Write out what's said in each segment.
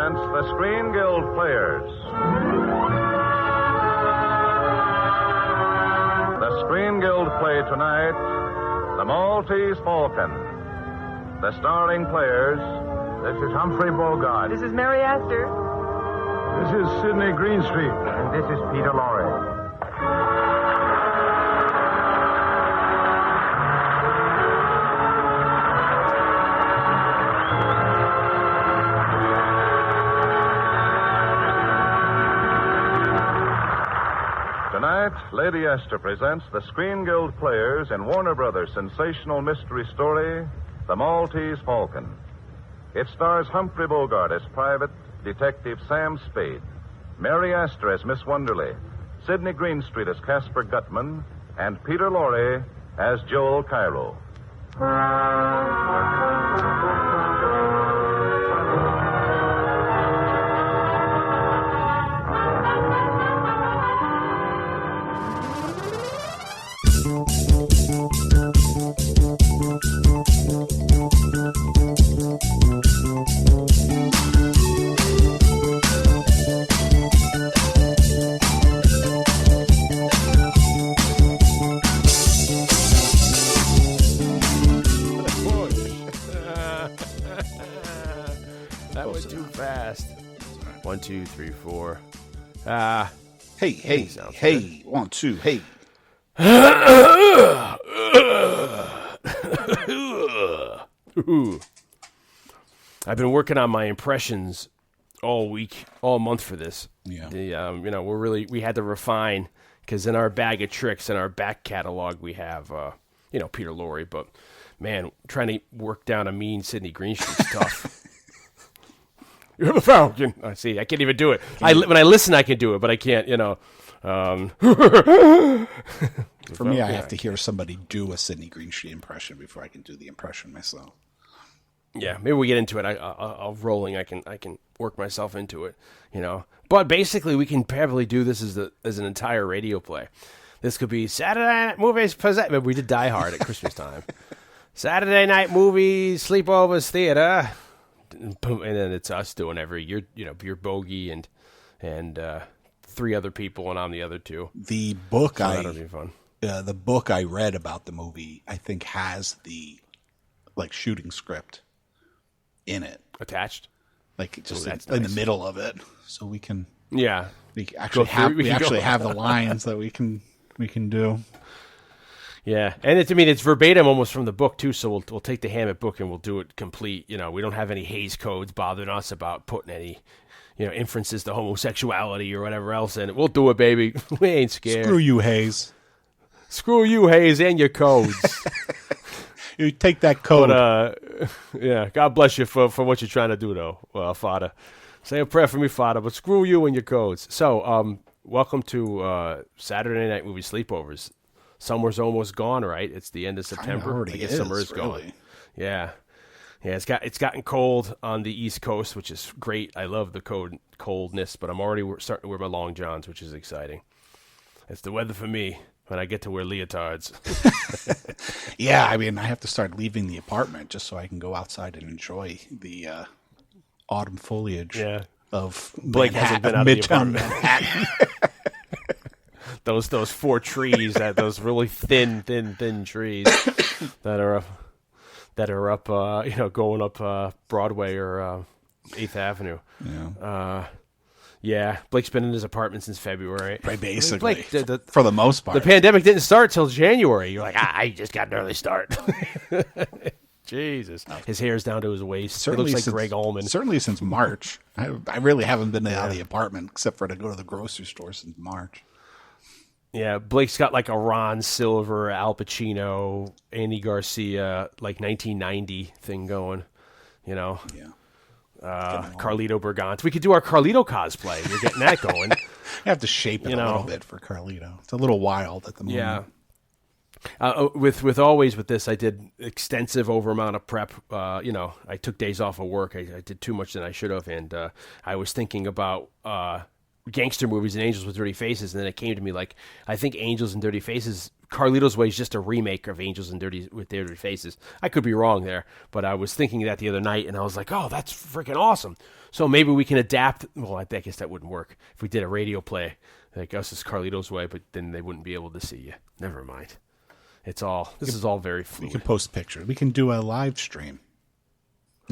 presents the Screen Guild Players. The Screen Guild play tonight, The Maltese Falcon. The starring players, this is Humphrey Bogart. This is Mary Astor. This is Sidney Greenstreet. And this is Peter Lorre. Tonight, Lady Esther presents the Screen Guild Players in Warner Brothers' sensational mystery story, The Maltese Falcon. It stars Humphrey Bogart as Private Detective Sam Spade, Mary Astor as Miss Wonderly, Sidney Greenstreet as Caspar Gutman, and Peter Lorre as Joel Cairo. That was too fast. 1, 2, 3, 4. Hey, Good. 1, 2, hey. I've been working on my impressions all week, all month for this. Yeah. We had to refine, because in our bag of tricks, in our back catalog, we have, Peter Lorre, but man, trying to work down a mean Sidney Greenstreet's tough. You're the Falcon. I see. I can't even do it. When I listen, I can do it, but I can't. For me, I have to hear somebody do a Sidney Greenstreet impression before I can do the impression myself. Yeah, maybe we get into it. I'll rolling. I can work myself into it. But basically, we can probably do this as an entire radio play. This could be Saturday Night Movies. We did Die Hard at Christmas time. Saturday Night Movie Sleepovers Theater. And then it's us doing you're Bogey and 3 other people, and I'm the other 2. The book that'll be fun. The book I read about the movie, I think, has the shooting script in it Attached, just that's in nice. the middle of it, so we can we actually have the lines that we can do. Yeah, and it's verbatim almost from the book too. So we'll take the Hammett book and we'll do it complete. We don't have any Hays codes bothering us about putting any, inferences to homosexuality or whatever else in it. We'll do it, baby. We ain't scared. Screw you, Hays. Screw you, Hays, and your codes. You take that code. But, God bless you for what you're trying to do, though, Father. Say a prayer for me, Father, but screw you and your codes. So, welcome to Saturday Night Movie Sleepovers. Summer's almost gone, right? It's the end of September. I guess summer is gone. Yeah. It's gotten cold on the East Coast, which is great. I love the coldness, but I'm already starting to wear my long johns, which is exciting. It's the weather for me when I get to wear leotards. Yeah, I have to start leaving the apartment just so I can go outside and enjoy the autumn foliage of Blake hasn't been out of the apartment. Manhattan. Those 4 trees, those really thin trees that are up, going up Broadway or 8th Avenue. Yeah. Blake's been in his apartment since February. Right, basically, Blake, for the most part. The pandemic didn't start till January. You're like, I just got an early start. Jesus. His hair's down to his waist. He looks like Greg Allman. Certainly since March. I really haven't been out of the apartment except for to go to the grocery store since March. Yeah, Blake's got like a Ron Silver, Al Pacino, Andy Garcia, 1990 thing going, Yeah. Carlito Bergant. We could do our Carlito cosplay. We're getting that going. I have to shape it a little bit for Carlito. It's a little wild at the moment. Yeah. With this, I did extensive over amount of prep. I took days off of work. I did too much than I should have, and I was thinking about gangster movies and Angels with Dirty Faces, and then it came to me like, I think Angels and Dirty Faces, Carlito's Way is just a remake of Angels and Dirty Faces. I could be wrong there, but I was thinking that the other night, and I was like, oh, that's freaking awesome. So maybe we can adapt. Well, I guess that wouldn't work if we did a radio play like us as Carlito's Way, but then they wouldn't be able to see you. Never mind. This is all very fluid. We can post pictures. We can do a live stream.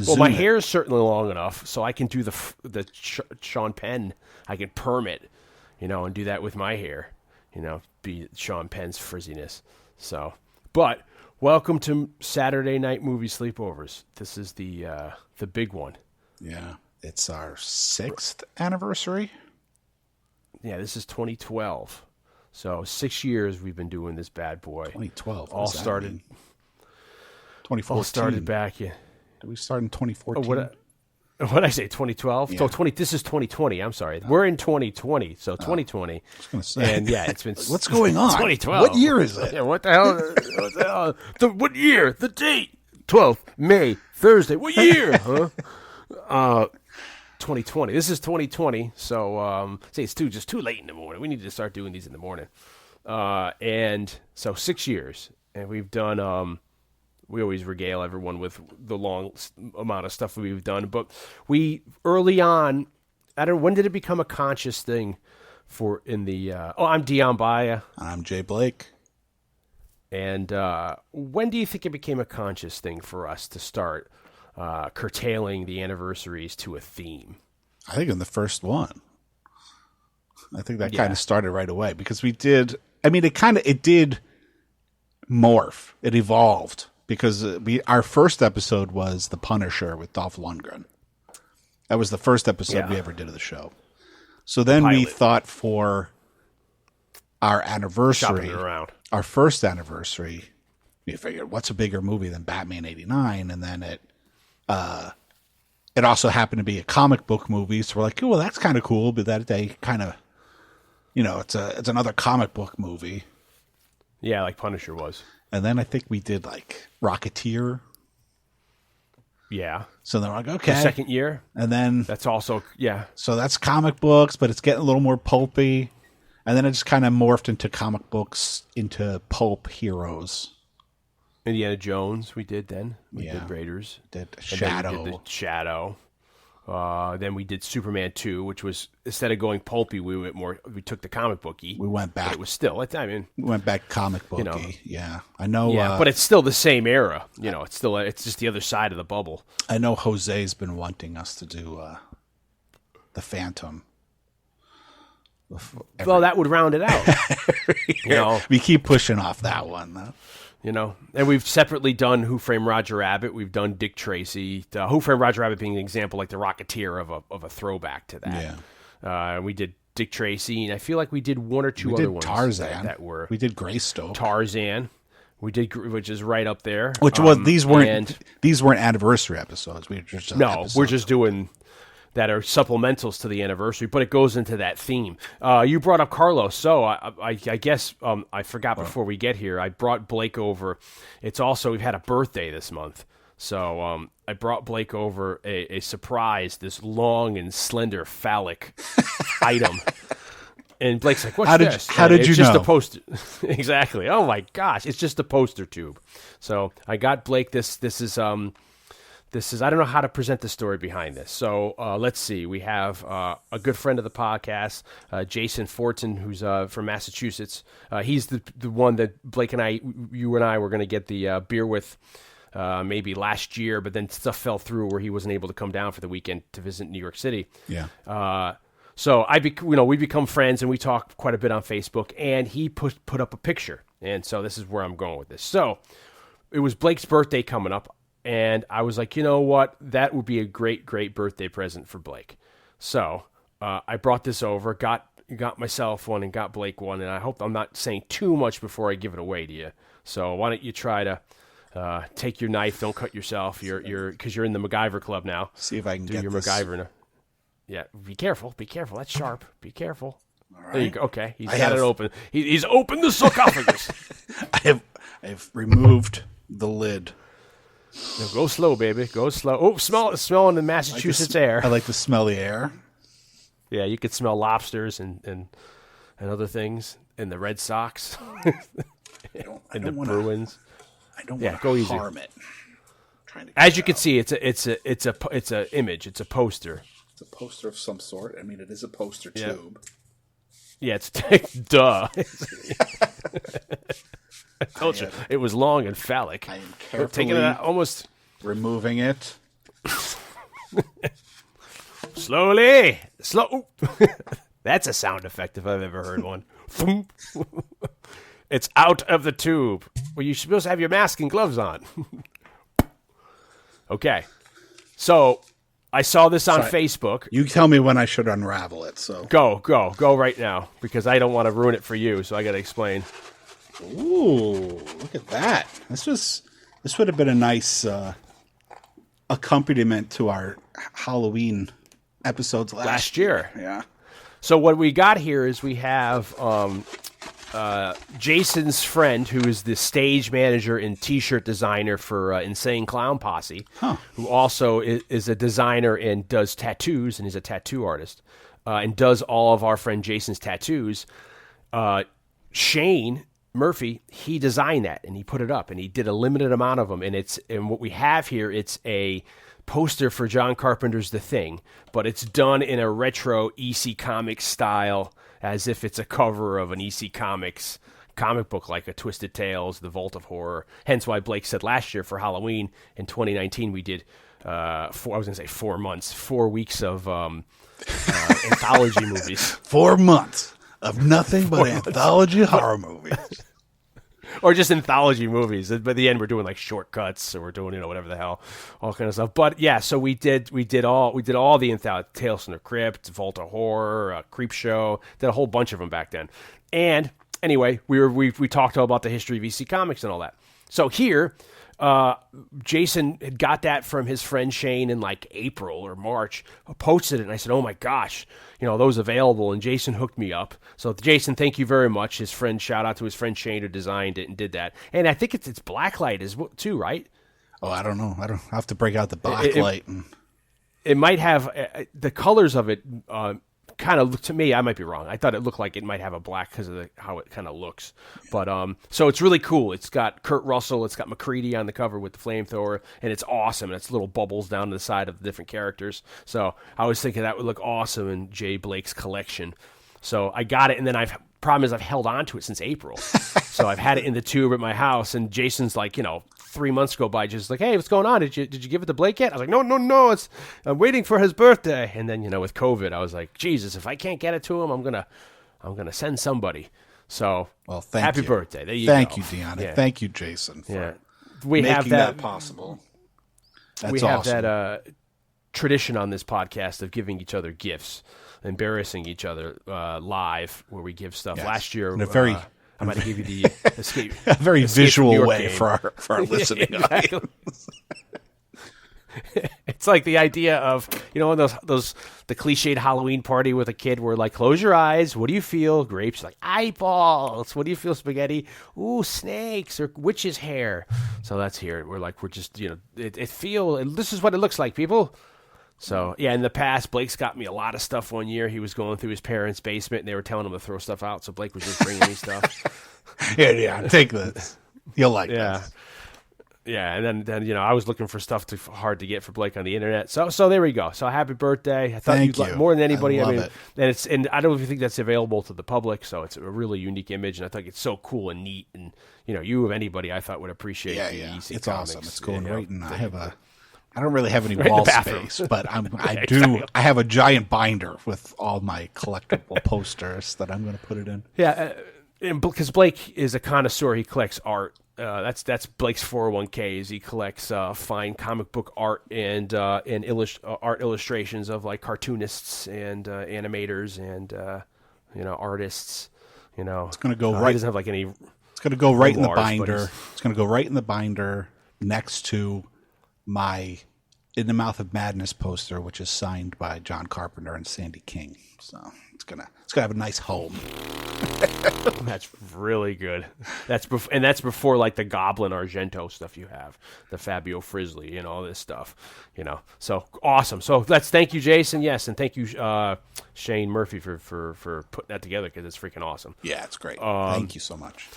Well, my hair is certainly long enough, so I can do the Sean Penn. I can perm it, and do that with my hair, be Sean Penn's frizziness. So, but welcome to Saturday Night Movie Sleepovers. This is the big one. Yeah, it's our 6th anniversary. Yeah, this is 2012. So 6 years we've been doing this bad boy. 2012. All started. 2014. All started back. Yeah. Did we start in 2014? What did I say? 2012. Yeah. So this is 2020. I'm sorry. We're in 2020. So 2020. I was going to say. And yeah, it's been. What's going on? 2012. What year is it? Yeah. What the hell? What year? The date? 12th May Thursday. What year? Huh? 2020. This is 2020. So say it's just too late in the morning. We need to start doing these in the morning. And so 6 years, and we've done. We always regale everyone with the long amount of stuff we've done, but we early on. I don't know, when did it become a conscious thing I'm Dion Baia. I'm Jay Blake. And when do you think it became a conscious thing for us to start curtailing the anniversaries to a theme? I think in the first one. I think that kind of started right away because we did. I mean, it did morph. It evolved because our first episode was The Punisher with Dolph Lundgren. That was the first episode we ever did of the show. So then we thought for our anniversary, our first anniversary, we figured what's a bigger movie than Batman '89, and then it also happened to be a comic book movie, so we're like, oh, well, that's kind of cool, but that day kind of, it's another comic book movie. Yeah, like Punisher was. And then I think we did like Rocketeer. Yeah. So then we're like, okay. The second year. And then that's also, yeah. So that's comic books, but it's getting a little more pulpy. And then it just kind of morphed into comic books, into pulp heroes. Indiana Jones we did then. We did Raiders. Did Shadow. We did the Shadow. Then we did Superman 2, which was, instead of going pulpy, we took the comic booky. We went back. But it was still, we went back comic booky. Yeah. I know. Yeah, but it's still the same era. It's just the other side of the bubble. I know Jose's been wanting us to do the Phantom. Well, that would round it out. We keep pushing off that one, though. And we've separately done Who Framed Roger Rabbit. We've done Dick Tracy. Who Framed Roger Rabbit being an example, like the Rocketeer of a throwback to that. Yeah. We did Dick Tracy, and I feel like we did one or two other ones. Tarzan. That were. We did Greystoke. Tarzan. We did, which is right up there. Which was these weren't anniversary episodes. We're just doing that are supplementals to the anniversary, but it goes into that theme. You brought up Carlos, so I guess I forgot before we get here. I brought Blake over. It's also, we've had a birthday this month, so I brought Blake over a surprise, this long and slender phallic item. And Blake's like, what's this? How did you know? It's just a poster. Exactly. Oh my gosh, it's just a poster tube. So I got Blake this. This is I don't know how to present the story behind this. So let's see. We have a good friend of the podcast, Jason Fortin, who's from Massachusetts. He's the one that Blake and you and I were going to get the beer with maybe last year, but then stuff fell through where he wasn't able to come down for the weekend to visit New York City. Yeah. So we become friends, and we talk quite a bit on Facebook, and he put up a picture. And so this is where I'm going with this. So it was Blake's birthday coming up. And I was like, you know what? That would be a great, great birthday present for Blake. So I brought this over, got myself one and got Blake one. And I hope I'm not saying too much before I give it away to you. So why don't you try to take your knife? Don't cut yourself. Because you're in the MacGyver club now. See if I can do get your this. MacGyver. Yeah, be careful. Be careful. That's sharp. Be careful. All right. There you go. Okay, he's got it open. He's opened the sarcophagus. I've removed the lid. No, go slow, baby. Go slow. Oh, smelling the Massachusetts air. I like to smell the air. Yeah, you could smell lobsters and other things in the Red Sox and the Bruins. I don't want go to easy. harm it. As you can see, it's a image. It's a poster. It's a poster of some sort. I mean, it is a poster tube. Yeah, it's duh. I told you it was long and phallic. I am carefully taking it out, almost removing it. Slowly. Slow. That's a sound effect if I've ever heard one. It's out of the tube. Well, you're supposed to have your mask and gloves on. Okay. So I saw this on Facebook. You tell me when I should unravel it. So go right now because I don't want to ruin it for you. So I got to explain. Ooh, look at that. This would have been a nice accompaniment to our Halloween episodes last year. Yeah. So what we got here is we have Jason's friend, who is the stage manager and T-shirt designer for Insane Clown Posse, who also is a designer and does tattoos, and is a tattoo artist, and does all of our friend Jason's tattoos. Shane Murphy, he designed that, and he put it up, and he did a limited amount of them, and what we have here, it's a poster for John Carpenter's The Thing, but it's done in a retro EC Comics style, as if it's a cover of an EC Comics comic book, like a Twisted Tales, The Vault of Horror. Hence why Blake said last year for Halloween in 2019 we did 4 months, 4 weeks of anthology movies. 4 months of nothing but anthology horror movies. Or just anthology movies. By the end, we're doing like shortcuts, or we're doing whatever the hell, all kind of stuff. But yeah, so we did all the anthology, Tales from the Crypt, Vault of Horror, Creep Show, did a whole bunch of them back then. And anyway, we talked all about the history of EC Comics and all that. So here, Jason had got that from his friend Shane in like April or March, posted it, and I said, oh my gosh, those available, and Jason hooked me up. So Jason, thank you very much. His friend, shout out to his friend Shane who designed it and did that. And I think it's blacklight as well too, right? Oh, I don't know. I have to break out the blacklight. It might have the colors of it. Kind of, to me, I might be wrong. I thought it looked like it might have a black because of how it kind of looks. But so it's really cool. It's got Kurt Russell. It's got McCready on the cover with the flamethrower, and it's awesome. And it's little bubbles down to the side of the different characters. So I was thinking that would look awesome in Jay Blake's collection. So I got it, and then problem is I've held on to it since April. So I've had it in the tube at my house, and Jason's like, 3 months go by, just like, hey, what's going on? Did you give it to Blake yet? I was like, no, I'm waiting for his birthday. And then, with COVID, I was like, Jesus, if I can't get it to him, I'm gonna send somebody. So, well, happy birthday. There you thank go. you, Dion. Yeah. Thank you, Jason, for we making have that possible. That's we have awesome. that tradition on this podcast of giving each other gifts, embarrassing each other live, where we give stuff. Yes. Last year, in a very I might give you the escape. A very visual way game. for our listening audience. It's like the idea of, those the cliched Halloween party with a kid where like, close your eyes. What do you feel? Grapes. Like, eyeballs. What do you feel? Spaghetti. Ooh, snakes or witch's hair. So that's here. We're just, this is what it looks like, people. So, yeah, in the past, Blake's got me a lot of stuff one year. He was going through his parents' basement, and they were telling him to throw stuff out, so Blake was just bringing me stuff. Yeah, take this. You'll like this. Yeah, and then I was looking for stuff hard to get for Blake on the internet. So there we go. So happy birthday. I thought Thank you'd you. more than anybody. I love it. And I don't even think that's available to the public, so it's a really unique image, and I think it's so cool and neat, and, you of anybody I thought would appreciate the EC it's Comics. awesome. It's going right in. I don't really have any right wall space, but I have a giant binder with all my collectible posters that I'm going to put it in. Yeah, because Blake is a connoisseur. He collects art. That's Blake's 401k. He collects fine comic book art and art illustrations of like cartoonists and animators and artists. It's going to go right. He doesn't have like any. It's going to go right in the memoirs, binder. It's going to go right in the binder next to my In the Mouth of Madness poster, which is signed by John Carpenter and Sandy King. So it's gonna have a nice home. That's really good. That's before like the Goblin Argento stuff you have, the Fabio Frizzli and all this stuff, So awesome. So thank you, Jason. Yes, and thank you, Shane Murphy for putting that together because it's freaking awesome. Yeah, it's great. Thank you so much.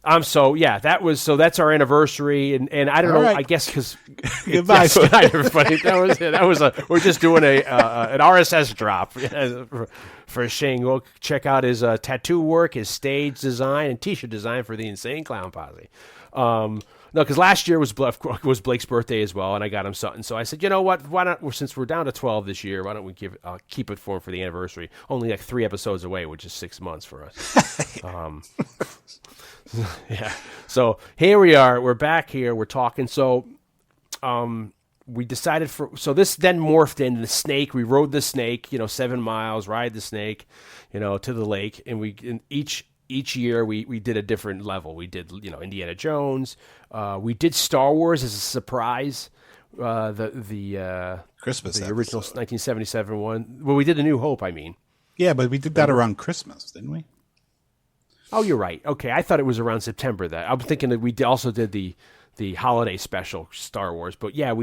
That's our anniversary, and I don't know. Right. I guess because Goodbye, good night, everybody. We're just doing an RSS drop for Shane. Go check out his tattoo work, his stage design, and T-shirt design for the Insane Clown Posse. No, because last year was Blake's birthday as well, and I got him something. So I said, you know what? Why not? Since we're down to 12 this year, why don't we keep it for the anniversary? Only like 3 episodes away, which is 6 months for us. Yeah. So here we are. We're back here. We're talking. So we decided this then morphed into the snake. We rode the snake, 7 miles, ride the snake, to the lake. And each year we did a different level. We did, Indiana Jones. We did Star Wars as a surprise. The Christmas, the original 1977 one. Well, we did A New Hope, I mean. Yeah, but we did that around Christmas, didn't we? Oh, you're right. Okay, I thought it was around September. I'm thinking that we also did the holiday special Star Wars, but yeah,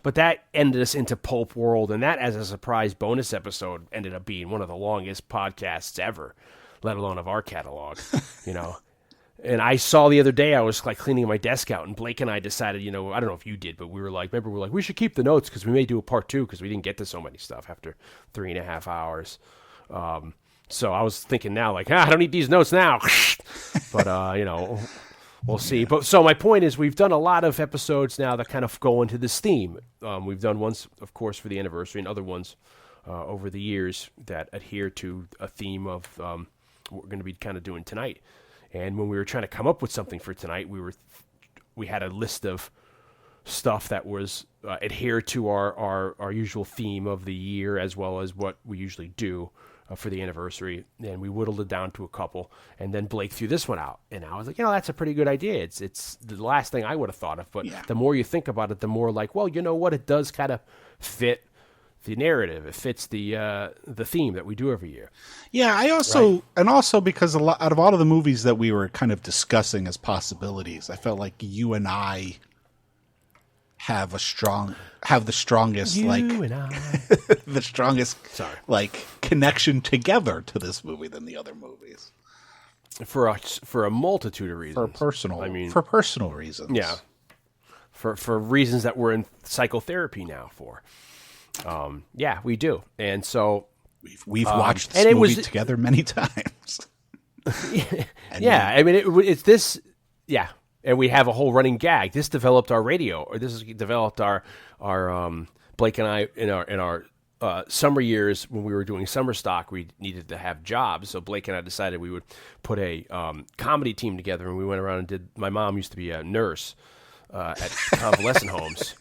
but that ended us into Pulp World, and that as a surprise bonus episode ended up being one of the longest podcasts ever, let alone of our catalog, And I saw the other day, I was like cleaning my desk out, and Blake and I decided, I don't know if you did, but we were like, we should keep the notes because we may do a part 2 because we didn't get to so many stuff after 3.5 hours. So I was thinking now, like, I don't need these notes now. But, we'll see. But so my point is we've done a lot of episodes now that kind of go into this theme. We've done ones, of course, for the anniversary and other ones over the years that adhere to a theme of what we're going to be kind of doing tonight. And when we were trying to come up with something for tonight, we had a list of stuff that was adhere to our usual theme of the year as well as what we usually do for the anniversary, and we whittled it down to a couple, and then Blake threw this one out, and I was like, that's a pretty good idea. It's the last thing I would have thought of, but the more you think about it, the more like, well, you know what, it does kind of fit the narrative. It fits the theme that we do every year. Yeah, I also right? And also because out of all of the movies that we were kind of discussing as possibilities, I felt like you and I have the strongest the strongest connection together to this movie than the other movies for a multitude of reasons. For personal reasons. Yeah. For reasons that we're in psychotherapy now for. Yeah, we do. And so we've watched this movie together many times. Yeah, I mean it's this and we have a whole running gag. This developed our radio, or this has developed our Blake and I in our summer years when we were doing summer stock. We needed to have jobs, so Blake and I decided we would put a comedy team together, and we went around and did. My mom used to be a nurse at convalescent homes.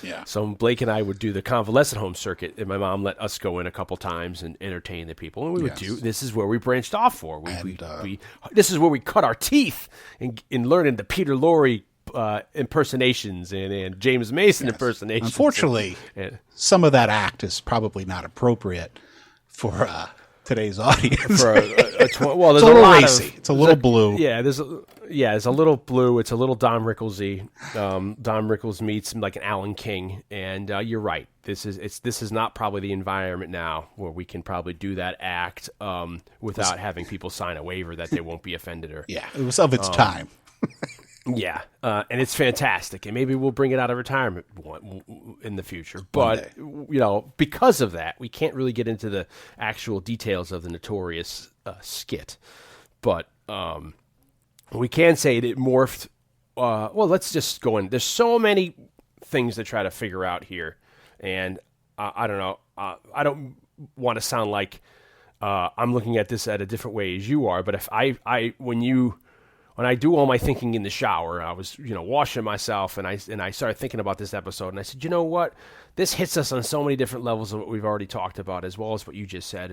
Yeah. So Blake and I would do the convalescent home circuit, and my mom let us go in a couple times and entertain the people. And we would do. This is where we branched off for. This is where we cut our teeth in learning the Peter Lorre impersonations and James Mason impersonations. Unfortunately, some of that act is probably not appropriate for today's audience. There's a little racy. It's a little blue. Yeah, there's a little blue. It's a little Don Rickles-y. Don Rickles meets like an Alan King, and you're right. This is not probably the environment now where we can probably do that act without having people sign a waiver that they won't be offended or. Yeah, it was of its time. Yeah, and it's fantastic, and maybe we'll bring it out of retirement in the future. But because of that, we can't really get into the actual details of the notorious skit. But we can say it morphed. Let's just go in. There's so many things to try to figure out here, and I don't know. I don't want to sound like I'm looking at this at a different way as you are. But if when I do all my thinking in the shower, I was, washing myself, and I started thinking about this episode, and I said, you know what? This hits us on so many different levels of what we've already talked about, as well as what you just said,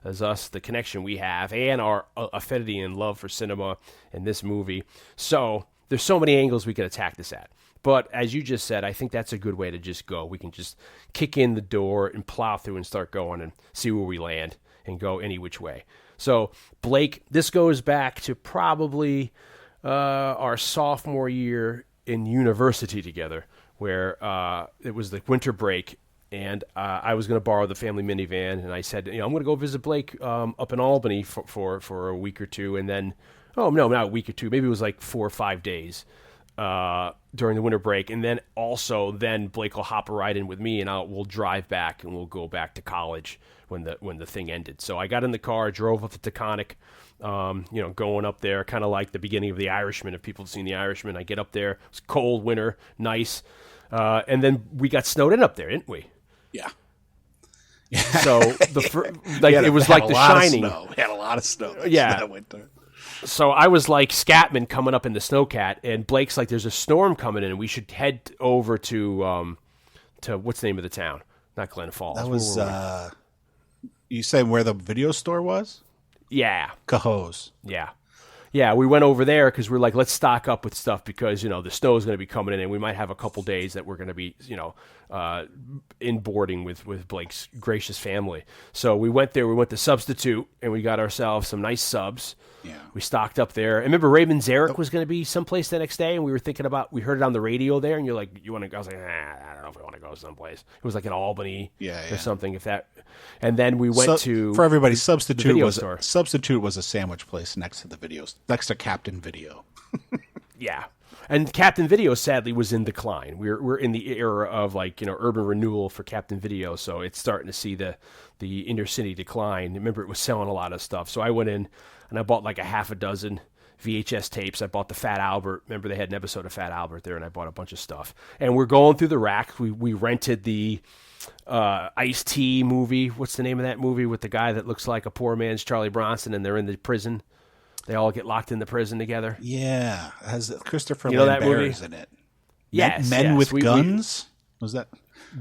as us, the connection we have, and our affinity and love for cinema and this movie. So there's so many angles we could attack this at. But as you just said, I think that's a good way to just go. We can just kick in the door and plow through and start going and see where we land. and go any which way. So Blake, this goes back to probably our sophomore year in university together, where it was the winter break, and I was going to borrow the family minivan, and I said, I'm going to go visit Blake up in Albany for a week or two, and then, not a week or two, maybe it was like 4 or 5 days during the winter break, and then Blake will hop a ride in with me, and we'll drive back, and we'll go back to college when the thing ended. So I got in the car, drove up to Taconic, going up there, kind of like the beginning of The Irishman. If people have seen The Irishman, I get up there. It's cold winter, nice, and then we got snowed in up there, didn't we? Yeah. So it was like The Shining. We had a lot of snow. Yeah. Winter. So I was like Scatman coming up in the snowcat, and Blake's like, "There's a storm coming in, and we should head over to what's the name of the town? Not Glen Falls. That was you saying where the video store was? Yeah, Cahoes. Yeah. We went over there because we're like, let's stock up with stuff because the snow is going to be coming in, and we might have a couple days that we're going to be in boarding with Blake's gracious family. So we went there. We went to Substitute, and we got ourselves some nice subs. Yeah. We stocked up there. I remember Raymond Zarek was going to be someplace the next day, and we were thinking about, we heard it on the radio there, and you're like, you want to go? I was like, I don't know if I want to go someplace. It was like in Albany or something. And then we went to, for everybody, Substitute was a sandwich place next to the videos, next to Captain Video. Yeah. And Captain Video, sadly, was in decline. We're in the era of urban renewal for Captain Video, so it's starting to see the inner city decline. Remember, it was selling a lot of stuff. So I went in and I bought like a half a dozen VHS tapes. I bought the Fat Albert. Remember, they had an episode of Fat Albert there, and I bought a bunch of stuff. And we're going through the rack. We rented the Ice-T movie. What's the name of that movie with the guy that looks like a poor man's Charlie Bronson, and they're in the prison? They all get locked in the prison together. Yeah, has Christopher Lambert in it? Yes, Men with Guns. Was that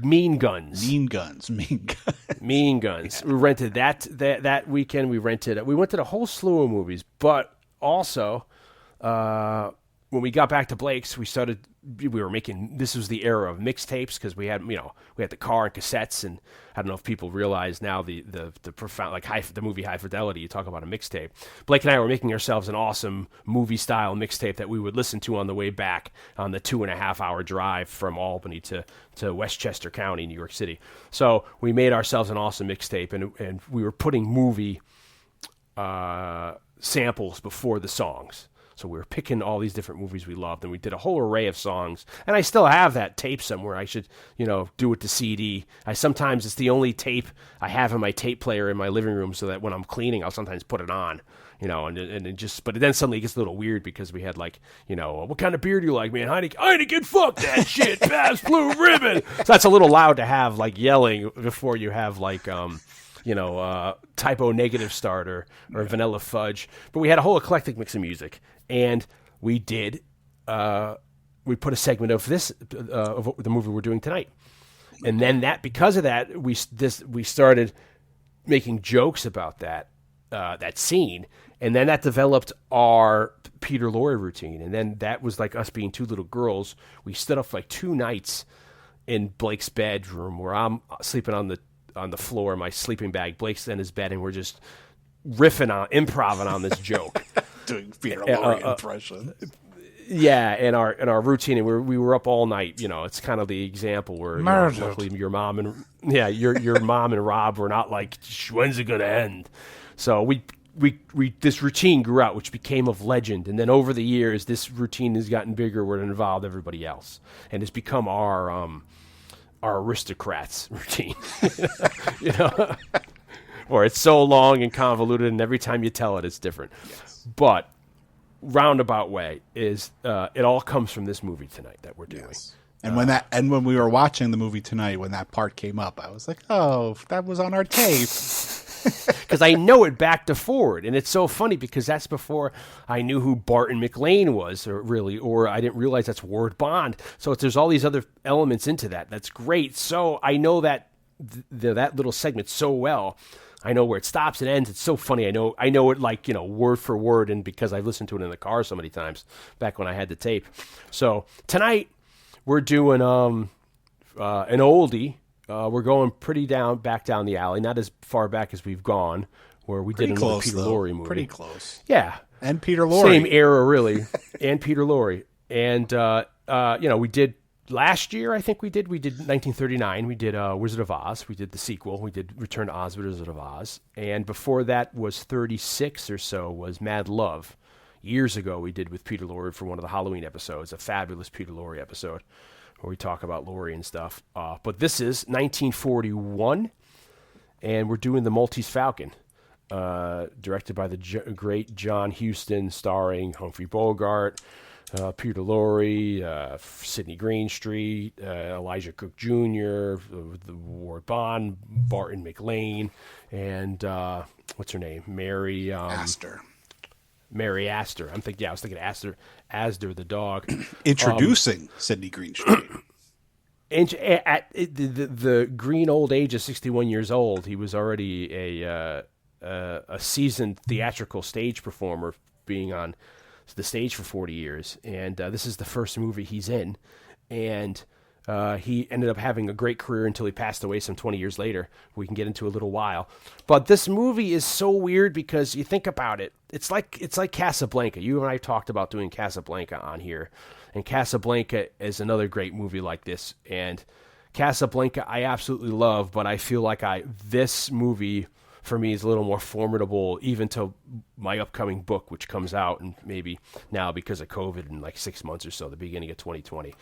Mean Guns? Mean Guns. Mean Guns. We rented that weekend. We went to a whole slew of movies, but also when we got back to Blake's, we were making, this was the era of mixtapes because we had the car and cassettes, and I don't know if people realize now the profound, like the movie High Fidelity, you talk about a mixtape. Blake and I were making ourselves an awesome movie style mixtape that we would listen to on the way back on the 2.5 hour drive from Albany to Westchester County, New York City. So we made ourselves an awesome mixtape, and we were putting movie samples before the songs. So we were picking all these different movies we loved, and we did a whole array of songs. And I still have that tape somewhere. I should, do it to CD. Sometimes it's the only tape I have in my tape player in my living room, so that when I'm cleaning, I'll sometimes put it on, and it just. But then suddenly it gets a little weird because we had what kind of beer do you like, man? Heineken, fuck that shit, Pabst Blue Ribbon. So that's a little loud to have yelling before you have Typo Negative Starter or Vanilla Fudge. But we had a whole eclectic mix of music. And we did, we put a segment of this, of the movie we're doing tonight. And then because of that, we started making jokes about that scene. And then that developed our Peter Lorre routine. And then that was like us being two little girls. We stood up 2 nights in Blake's bedroom where I'm sleeping on the floor, my sleeping bag. Blake's in his bed, and we're just improving on this joke. Doing Peter Lorre impression. Yeah, and our routine, and we were up all night. It's kind of the example where luckily your mom and Rob were not like, when's it gonna end? So we this routine grew out, which became of legend, and then over the years, this routine has gotten bigger where it involved everybody else, and it's become our aristocrats routine. Or it's so long and convoluted, and every time you tell it, it's different. Yes. But roundabout way is it all comes from this movie tonight that we're doing. Yes. And when we were watching the movie tonight, when that part came up, I was like, oh, that was on our tape. Because I know it back to forward, and it's so funny because that's before I knew who Barton McLean was, or I didn't realize that's Ward Bond. So there's all these other elements into that. That's great. So I know that that little segment so well. I know where it stops and ends. It's so funny. I know it word for word, and because I've listened to it in the car so many times back when I had the tape. So tonight we're doing an oldie We're going pretty back down the alley, not as far back as we've gone, where we did another Peter Lorre movie. Pretty close. Yeah. And Peter Lorre. Same era, really. And Peter Lorre. And, we did last year, I think we did 1939. We did Wizard of Oz. We did the sequel. We did Return to Oz, Wizard of Oz. And before that was 36 or so was Mad Love. Years ago, we did with Peter Lorre for one of the Halloween episodes, a fabulous Peter Lorre episode where we talk about Lorre and stuff. But this is 1941, and we're doing the Maltese Falcon, directed by the great John Huston, starring Humphrey Bogart, Peter Lorre, Sidney Greenstreet, Elijah Cook Jr., the Ward Bond, Barton McLean, and what's her name? Mary Astor. Mary Astor. I was thinking Astor the dog. Introducing Sidney Greenstreet. And at the green old age of 61 years old, he was already a seasoned theatrical stage performer, being on the stage for 40 years. And this is the first movie he's in. And he ended up having a great career until he passed away some 20 years later. We can get into a little while. But this movie is so weird because you think about it. It's like Casablanca. You and I talked about doing Casablanca on here. And Casablanca is another great movie like this. And Casablanca I absolutely love, but I feel like this movie for me is a little more formidable even to my upcoming book, which comes out and maybe now because of COVID in like 6 months or so, the beginning of 2020.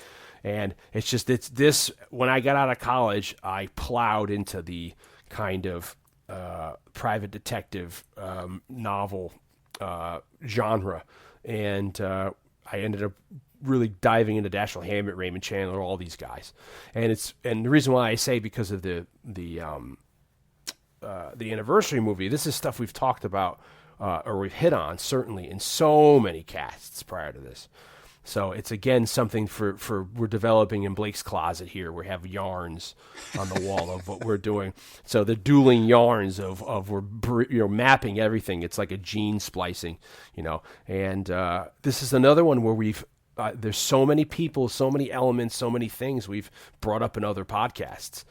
And it's this, when I got out of college, I plowed into the kind of private detective novel genre. And I ended up really diving into Dashiell Hammett, Raymond Chandler, all these guys. And the reason why I say because of the anniversary movie, this is stuff we've talked about or we've hit on certainly in so many casts prior to this. So it's again something for we're developing in Blake's closet here. We have yarns on the wall of what we're doing. So the dueling yarns of we're mapping everything. It's like a gene splicing, And this is another one where we've there's so many people, so many elements, so many things we've brought up in other podcasts,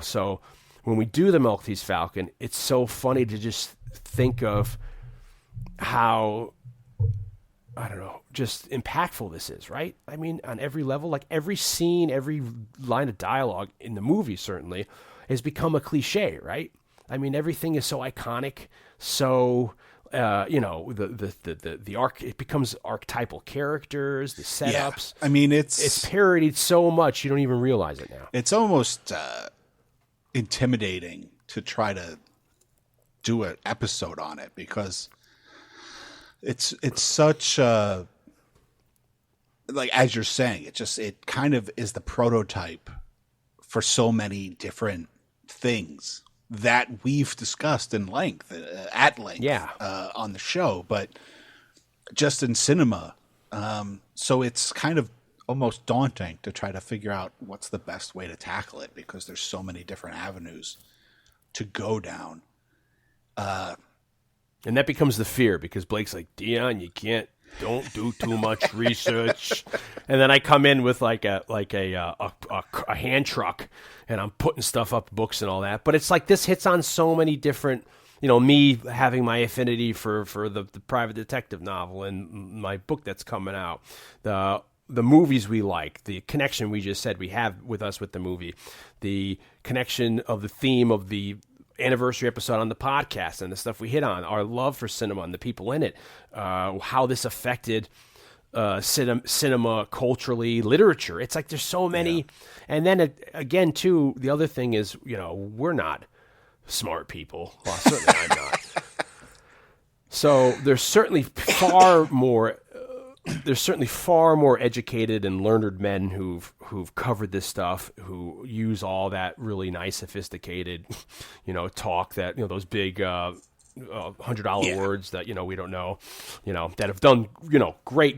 So when we do the Maltese Falcon, it's so funny to just think of how, I don't know, just impactful this is, right? I mean, on every level, like every scene, every line of dialogue in the movie certainly has become a cliche, right? I mean, everything is so iconic, so the arc, it becomes archetypal characters, the setups. Yeah. I mean, it's parodied so much you don't even realize it now. It's almost intimidating to try to do an episode on it because it's such like, as you're saying, it kind of is the prototype for so many different things that we've discussed at length on the show, but just in cinema. So it's kind of almost daunting to try to figure out what's the best way to tackle it because there's so many different avenues to go down. And that becomes the fear because Blake's like, Dion, don't do too much research. And then I come in with like a hand truck and I'm putting stuff up, books and all that. But it's like this hits on so many different, me having my affinity for the private detective novel and my book that's coming out, the movies we like, the connection we just said we have with us with the movie, the connection of the theme of the anniversary episode on the podcast and the stuff we hit on, our love for cinema and the people in it, how this affected cinema culturally, literature. It's like there's so many. Yeah. And then again, too, the other thing is, we're not smart people. Well, certainly I'm not. So there's certainly far more educated and learned men who've covered this stuff, who use all that really nice, sophisticated, talk that, those big $100 words that, we don't know, that have done, great,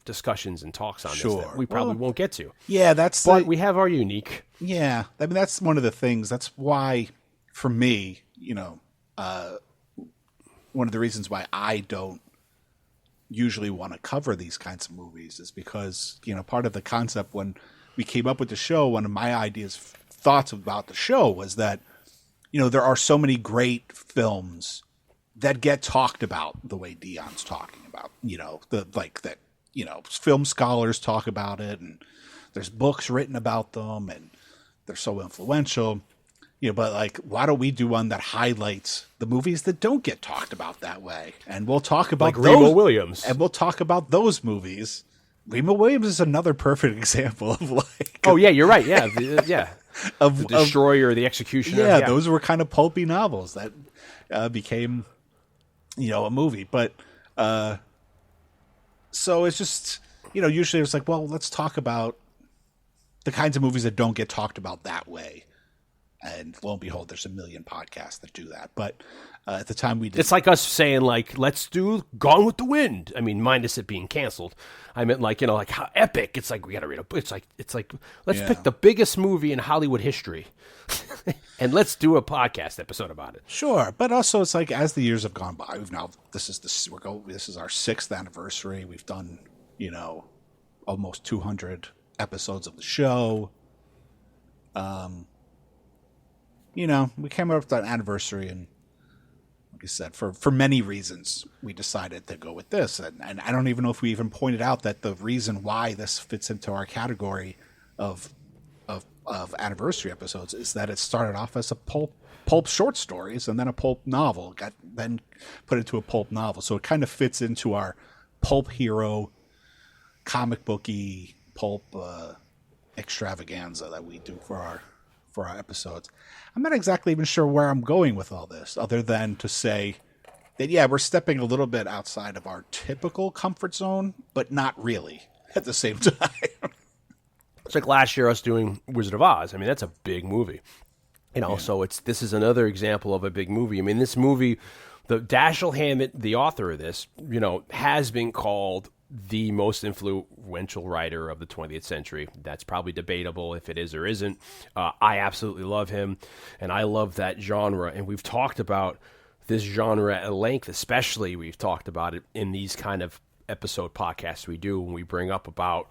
discussions and talks on this that we probably won't get to. Yeah, but we have our unique. Yeah, I mean, that's one of the things. That's why, for me, one of the reasons why I don't usually want to cover these kinds of movies is because, part of the concept when we came up with the show, one of my thoughts about the show was that, there are so many great films that get talked about the way Dion's talking about, film scholars talk about it, and there's books written about them, and they're so influential. But like, why don't we do one that highlights the movies that don't get talked about that way? And we'll talk about like Remo Williams. And we'll talk about those movies. Remo Williams is another perfect example of like. Oh yeah, you're right. Yeah, yeah. The Destroyer, the Executioner. Yeah, those were kind of pulpy novels that became, a movie. But so it's just, usually it's like, well, let's talk about the kinds of movies that don't get talked about that way. And lo and behold, there's a million podcasts that do that. But at the time we did, it's like us saying, like, let's do Gone with the Wind. I mean, minus it being canceled. I meant like, like how epic. It's like we got to read a book. It's like let's pick the biggest movie in Hollywood history, and let's do a podcast episode about it. Sure, but also it's like as the years have gone by, this is our 6th anniversary. We've done almost 200 episodes of the show. We came up with that anniversary, and like I said, for many reasons, we decided to go with this. And I don't even know if we even pointed out that the reason why this fits into our category of anniversary episodes is that it started off as a pulp short stories, and then a pulp novel, got then put into a pulp novel. So it kind of fits into our pulp hero, comic booky pulp extravaganza that we do for our episodes. I'm not exactly even sure where I'm going with all this, other than to say that, we're stepping a little bit outside of our typical comfort zone, but not really at the same time. It's like last year us doing Wizard of Oz. I mean, that's a big movie. So this is another example of a big movie. I mean, this movie, the Dashiell Hammett, the author of this, has been called the most influential writer of the 20th century. That's probably debatable if it is or isn't. I absolutely love him, and I love that genre. And we've talked about this genre at length, especially we've talked about it in these kind of episode podcasts we do when we bring up about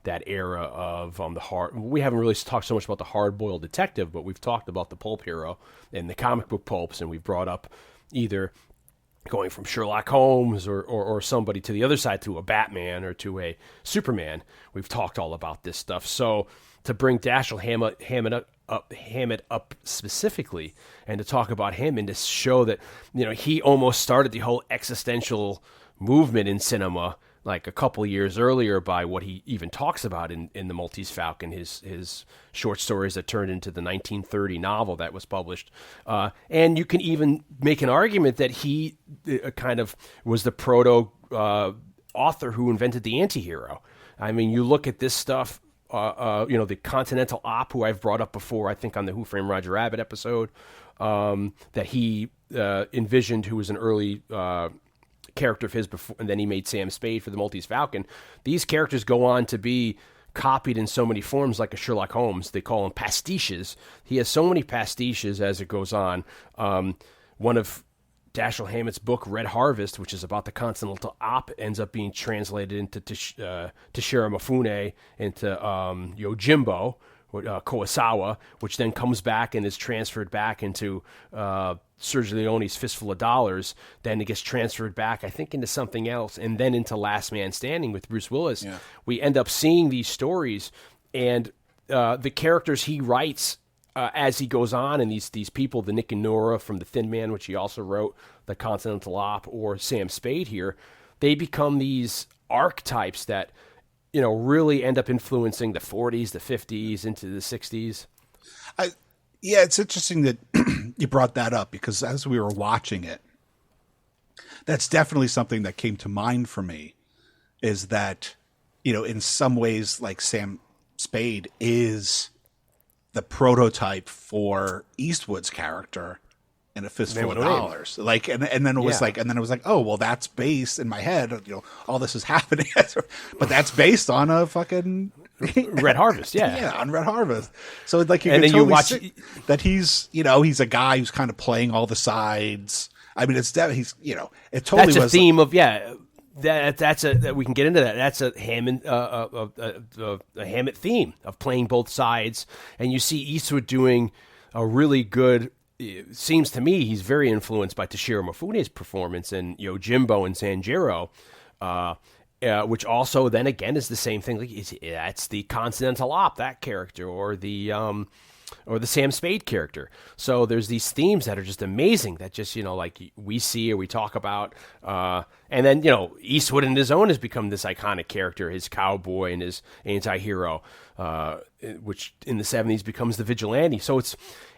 that era of the hard. We haven't really talked so much about the hard-boiled detective, but we've talked about the pulp hero and the comic book pulps, and we've brought up either going from Sherlock Holmes or somebody to the other side, to a Batman or to a Superman. We've talked all about this stuff. So to bring Dashiell Hammett up specifically, and to talk about him, and to show that he almost started the whole existential movement in cinema like a couple years earlier by what he even talks about in the Maltese Falcon, his short stories that turned into the 1930 novel that was published. And you can even make an argument that he kind of was the proto author who invented the anti-hero. I mean, you look at this stuff, the Continental Op, who I've brought up before, I think on the Who Framed Roger Rabbit episode, that he envisioned, who was an early character of his before, and then he made Sam Spade for the Maltese Falcon. These characters go on to be copied in so many forms, like a Sherlock Holmes. They call them pastiches. He has so many pastiches as it goes on. One of Dashiell Hammett's book, Red Harvest, which is about the Continental Op, ends up being translated into Toshiro Mifune, into Yojimbo, Kurosawa, which then comes back and is transferred back into Sergio Leone's Fistful of Dollars. Then it gets transferred back, I think, into something else, and then into Last Man Standing with Bruce Willis. Yeah. We end up seeing these stories, and the characters he writes as he goes on, and these people, the Nick and Nora from The Thin Man, which he also wrote, the Continental Op, or Sam Spade here, they become these archetypes that really end up influencing the 40s, the 50s, into the 60s. Yeah, it's interesting that you brought that up, because as we were watching it, that's definitely something that came to mind for me, is that, in some ways, like, Sam Spade is the prototype for Eastwood's character in A Fistful of Dollars. Like, and then it was like, oh, well, that's based in my head, all this is happening, but that's based on a fucking Red Harvest. Yeah. Yeah. On Red Harvest. So like, you can totally see that he's, he's a guy who's kind of playing all the sides. I mean, it totally that's a theme of, that we can get into that. That's a Hammett a Hammett theme of playing both sides, and you see Eastwood doing a really good. It seems to me he's very influenced by Toshiro Mifune's performance in Yojimbo and Sanjiro, which also then again is the same thing. Like that's the Continental Op, that character, or the Sam Spade character. So there's these themes that are just amazing that just, like we see or we talk about. And then, Eastwood in his own has become this iconic character, his cowboy and his anti-hero, which in the 70s becomes the vigilante. So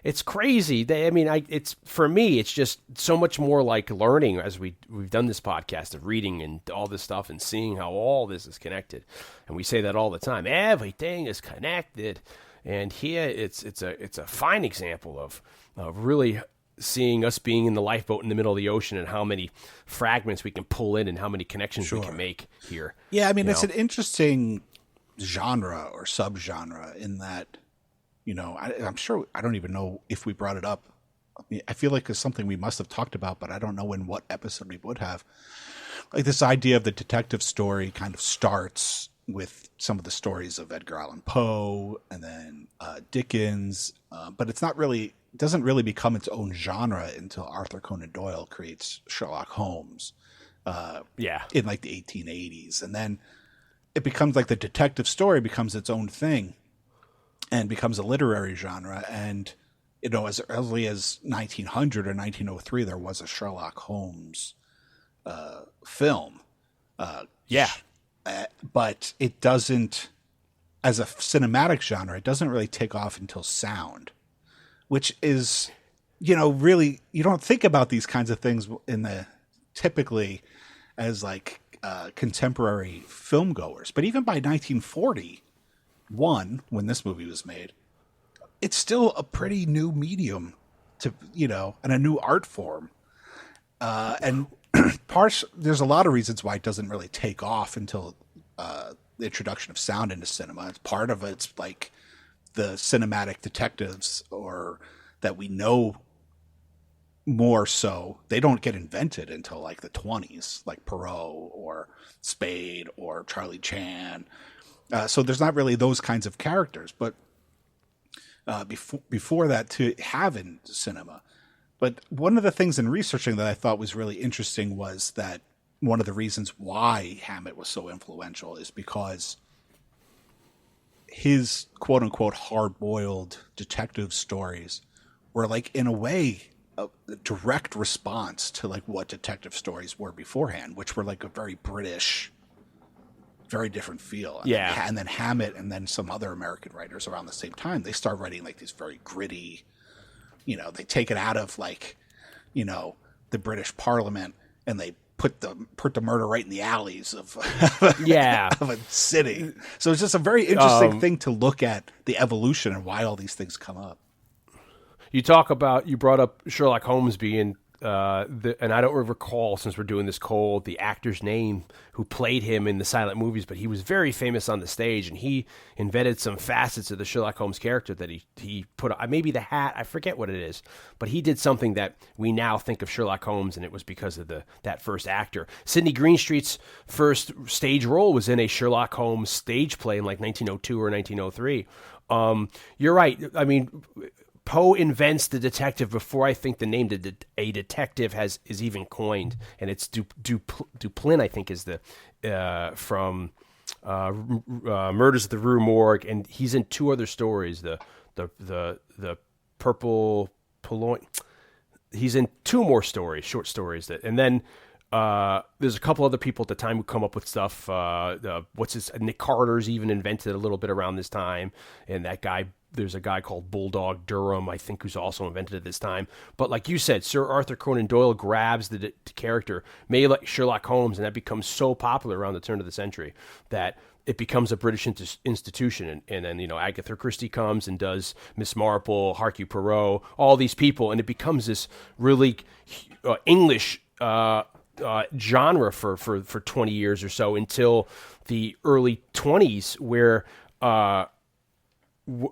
it's crazy. It's for me, it's just so much more like learning as we've done this podcast of reading and all this stuff and seeing how all this is connected. And we say that all the time. Everything is connected. And here it's a fine example of really seeing us being in the lifeboat in the middle of the ocean and how many fragments we can pull in and how many connections we can make here. Yeah, it's an interesting genre or subgenre in that, I'm sure, I don't even know if we brought it up. I feel like it's something we must have talked about, but I don't know in what episode we would have. Like this idea of the detective story kind of starts with some of the stories of Edgar Allan Poe and then Dickens, but it doesn't really become its own genre until Arthur Conan Doyle creates Sherlock Holmes in like the 1880s. And then it becomes like the detective story becomes its own thing and becomes a literary genre. And, as early as 1900 or 1903, there was a Sherlock Holmes film. But it doesn't, as a cinematic genre, it doesn't really take off until sound, which is, really, you don't think about these kinds of things typically as like contemporary film goers. But even by 1941, when this movie was made, it's still a pretty new medium and a new art form. And there's a lot of reasons why it doesn't really take off until the introduction of sound into cinema. It's part of it's like the cinematic detectives or that we know more so. They don't get invented until like the 20s, like Perot or Spade or Charlie Chan. So there's not really those kinds of characters, but before that to have in cinema. But one of the things in researching that I thought was really interesting was that one of the reasons why Hammett was so influential is because his quote unquote hard-boiled detective stories were like, in a way, a direct response to like what detective stories were beforehand, which were like a very British, very different feel. And then Hammett and then some other American writers around the same time, they start writing like these very gritty, they take it out of like, the British Parliament and they put the murder right in the alleys of of a city. So it's just a very interesting thing to look at the evolution and why all these things come up. You brought up Sherlock Holmes being, and I don't recall, since we're doing this cold, the actor's name who played him in the silent movies, but he was very famous on the stage, and he invented some facets of the Sherlock Holmes character that he put on, maybe the hat, I forget what it is, but he did something that we now think of Sherlock Holmes, and it was because of that first actor. Sidney Greenstreet's first stage role was in a Sherlock Holmes stage play in like 1902 or 1903. You're right. Poe invents the detective before I think the name a detective is even coined, and it's Duplin, I think, is the from Murders at the Rue Morgue, and he's in two other stories. The Purple Pologne. He's in two more stories, short stories, and then there's a couple other people at the time who come up with stuff. Nick Carter's even invented a little bit around this time, and that guy. There's a guy called Bulldog Durham, I think, who's also invented at this time. But like you said, Sir Arthur Conan Doyle grabs the character, made like Sherlock Holmes, and that becomes so popular around the turn of the century that it becomes a British institution. And then, Agatha Christie comes and does Miss Marple, Hercule Poirot, all these people, and it becomes this really English genre for 20 years or so until the early 20s where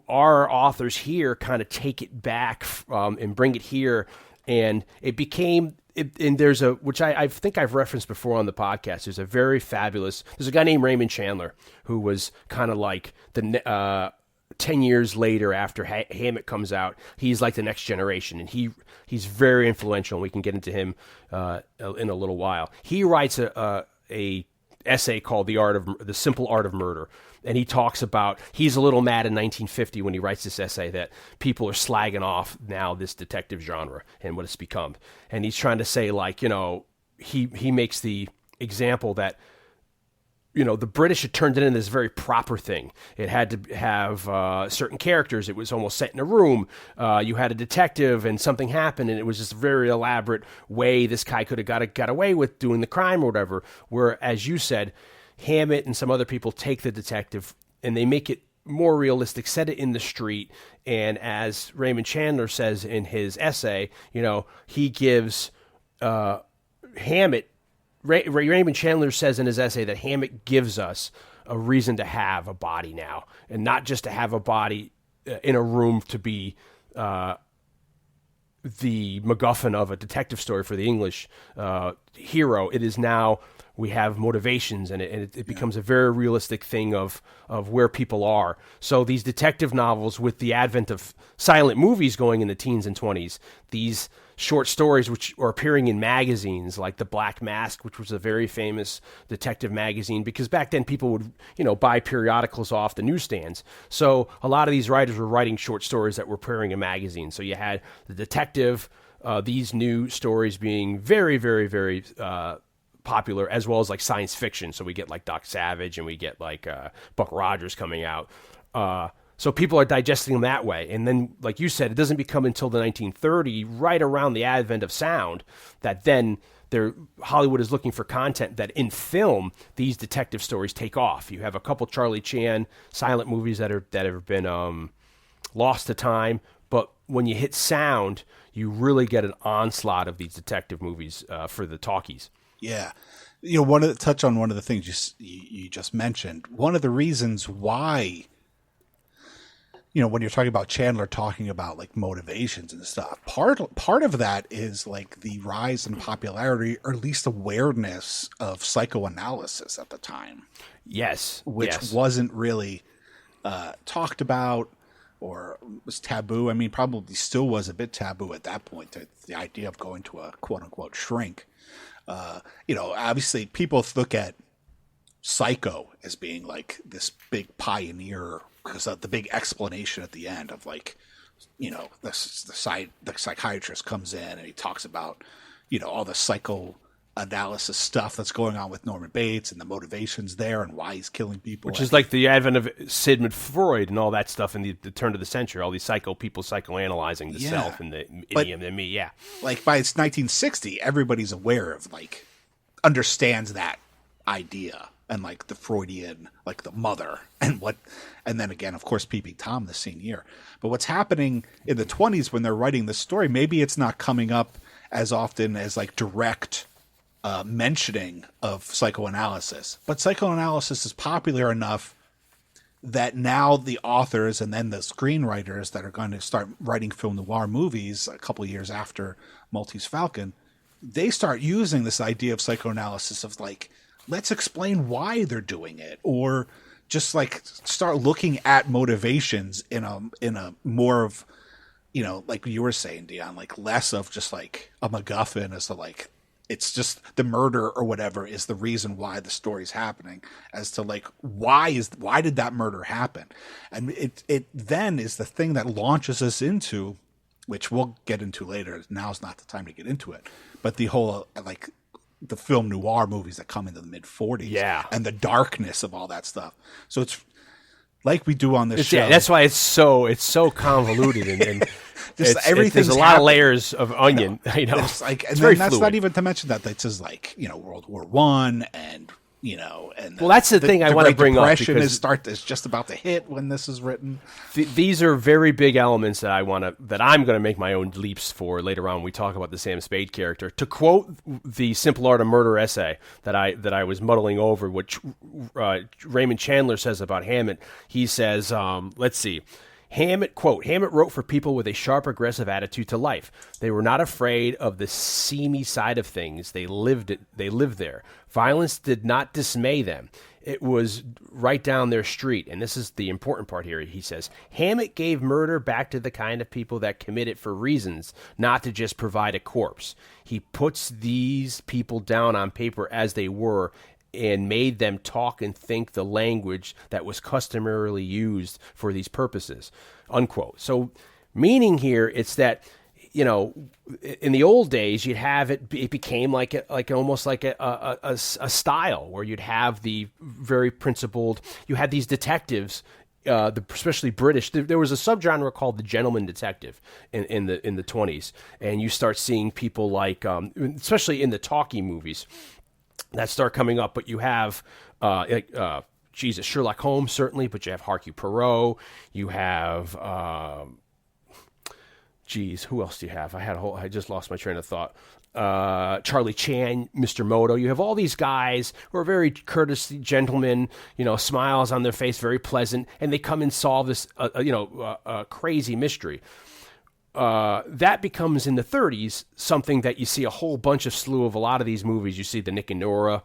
our authors here kind of take it back and bring it here, and it became and there's a, which I think I've referenced before on the podcast, there's a guy named Raymond Chandler who was kind of like 10 years later after Hammett comes out, he's like the next generation, and he's very influential, and we can get into him in a little while. He writes a essay called The Simple Art of Murder, and he talks about, he's a little mad in 1950 when he writes this essay that people are slagging off now this detective genre and what it's become. And he's trying to say, like, he makes the example that, the British had turned it into this very proper thing. It had to have certain characters. It was almost set in a room. You had a detective and something happened, and it was just a very elaborate way this guy could have got away with doing the crime or whatever. Where, as you said, Hammett and some other people take the detective and they make it more realistic, set it in the street. And as Raymond Chandler says in his essay, he gives Hammett, Raymond Chandler says in his essay that Hammett gives us a reason to have a body now, and not just to have a body in a room to be the MacGuffin of a detective story for the English hero. It is now we have motivations, and it becomes a very realistic thing of where people are. So these detective novels, with the advent of silent movies going in the teens and 20s, these short stories which are appearing in magazines like The Black Mask, which was a very famous detective magazine, because back then people would, buy periodicals off the newsstands. So a lot of these writers were writing short stories that were appearing in magazines. So you had the detective, these new stories being very, very, very popular, as well as like science fiction. So we get like Doc Savage, and we get like Buck Rogers coming out. So people are digesting them that way. And then, like you said, it doesn't become until the 1930s, right around the advent of sound, that then Hollywood is looking for content that in film, these detective stories take off. You have a couple Charlie Chan silent movies that have been lost to time. But when you hit sound, you really get an onslaught of these detective movies for the talkies. Yeah. Touch on one of the things you just mentioned. One of the reasons why, when you're talking about Chandler talking about like motivations and stuff, part of that is like the rise in popularity, or at least awareness of psychoanalysis at the time. Yes. Which wasn't really talked about or was taboo. I mean, probably still was a bit taboo at that point, the idea of going to a quote unquote shrink. Obviously people look at Psycho as being like this big pioneer, because of the big explanation at the end of like, the psychiatrist comes in and he talks about, all the psychoanalysis stuff that's going on with Norman Bates and the motivations there and why he's killing people. Which is like the advent of Sigmund Freud and all that stuff in the turn of the century, all these people psychoanalyzing the self and the idiom and me. Yeah. Like by its 1960, everybody's aware of like, understands that idea. And like the Freudian, like the mother, and then again, of course, Peeping Tom the same year. But what's happening in the 20s when they're writing this story, maybe it's not coming up as often as like direct mentioning of psychoanalysis. But psychoanalysis is popular enough that now the authors and then the screenwriters that are going to start writing film noir movies a couple of years after Maltese Falcon, they start using this idea of psychoanalysis of like, let's explain why they're doing it, or just like start looking at motivations in a more of, like you were saying, Dion, like less of just like a MacGuffin as to like, it's just the murder or whatever is the reason why the story's happening, as to like, why did that murder happen? And it then is the thing that launches us into, which we'll get into later. Now's not the time to get into it, but the whole like, the film noir movies that come into the mid 40s, and the darkness of all that stuff. So it's like we do on this show. Yeah, that's why it's so convoluted and just everything. There's a lot of layers of onion. It's like, and then that's not even to mention that this is like World War I and and that's the thing I want to bring up, because is just about to hit when this is written. These are very big elements that I'm going to make my own leaps for later on when we talk about the Sam Spade character. To quote the Simple Art of Murder essay that I was muddling over, which Raymond Chandler says about Hammett, he says, let's see. Hammett, quote, Hammett wrote for people with a sharp, aggressive attitude to life. They were not afraid of the seamy side of things. They lived there. Violence did not dismay them. It was right down their street. And this is the important part here. He says, Hammett gave murder back to the kind of people that commit it for reasons, not to just provide a corpse. He puts these people down on paper as they were and made them talk and think the language that was customarily used for these purposes, unquote. So meaning here, it's that, you know, in the old days, you'd have it became almost like a style where you'd have the very principled, you had these detectives, especially British. There was a subgenre called the gentleman detective in the 20s, and you start seeing people like, especially in the talkie movies, that start coming up. But you have, Sherlock Holmes certainly, but you have Hercule Poirot. You have, who else do you have? I just lost my train of thought. Charlie Chan, Mr. Moto. You have all these guys who are very courteous gentlemen, you know, smiles on their face, very pleasant, and they come and solve this, crazy mystery. That becomes in the 30s something that you see a whole bunch of slew of a lot of these movies. You see the Nick and Nora,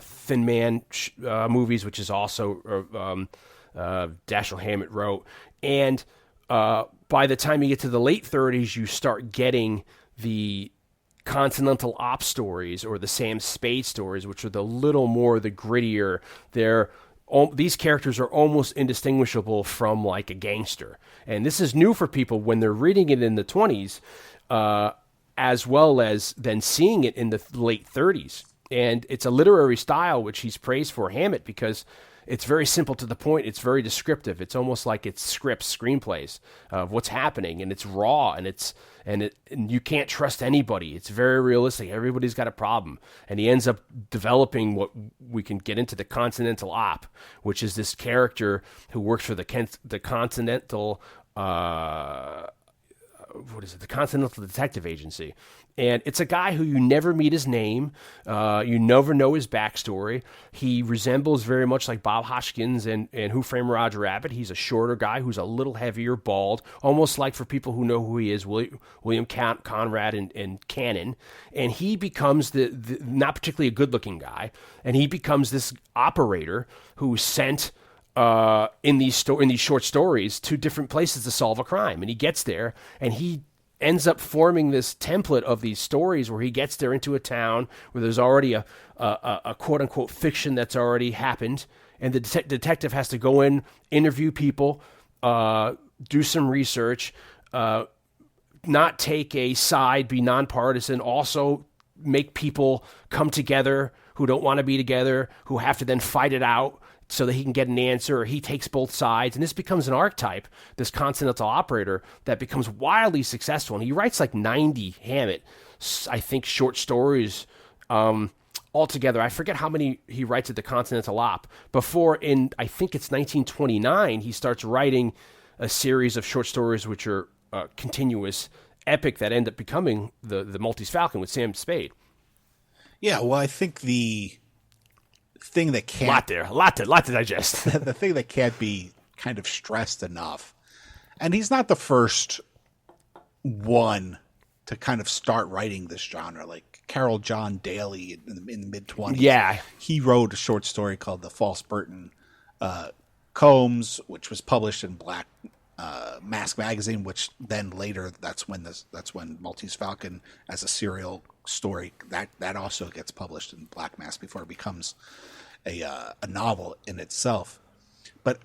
Thin Man movies, which is also Dashiell Hammett wrote. And by the time you get to the late 30s, you start getting the Continental Op stories or the Sam Spade stories, which are the grittier. These characters are almost indistinguishable from like a gangster. And this is new for people when they're reading it in the 20s, as well as then seeing it in the late 30s. And it's a literary style which he's praised for, Hammett, because it's very simple to the point. It's very descriptive. It's almost like it's screenplays of what's happening, and it's raw, and you can't trust anybody. It's very realistic. Everybody's got a problem, and he ends up developing what we can get into the Continental Op, which is this character who works for the Continental. The Continental Detective Agency. And it's a guy who you never meet his name. You never know his backstory. He resembles very much like Bob Hoskins and Who Framed Roger Rabbit. He's a shorter guy who's a little heavier, bald, almost like, for people who know who he is, William Conrad and Cannon. And he becomes the not particularly a good-looking guy, and he becomes this operator who's sent in these short stories to different places to solve a crime. And he gets there, and he ends up forming this template of these stories where he gets there into a town where there's already a quote-unquote fiction that's already happened, and the detective has to go in, interview people, do some research, not take a side, be nonpartisan, also make people come together who don't want to be together, who have to then fight it out so that he can get an answer, or he takes both sides. And this becomes an archetype, this Continental operator, that becomes wildly successful. And he writes like 90, Hammett, I think, short stories altogether. I forget how many he writes at the Continental Op. Before, I think it's 1929, he starts writing a series of short stories which are continuous, epic, that end up becoming the Maltese Falcon with Sam Spade. Yeah, well, I think the thing that can't... A lot to digest. The thing that can't be kind of stressed enough, and he's not the first one to kind of start writing this genre. Like Carol John Daly in the mid-20s. Yeah. He wrote a short story called The False Burton Combs, which was published in Black Mask magazine, which then later, that's when Maltese Falcon as a serial story, that also gets published in Black Mask before it becomes a novel in itself. But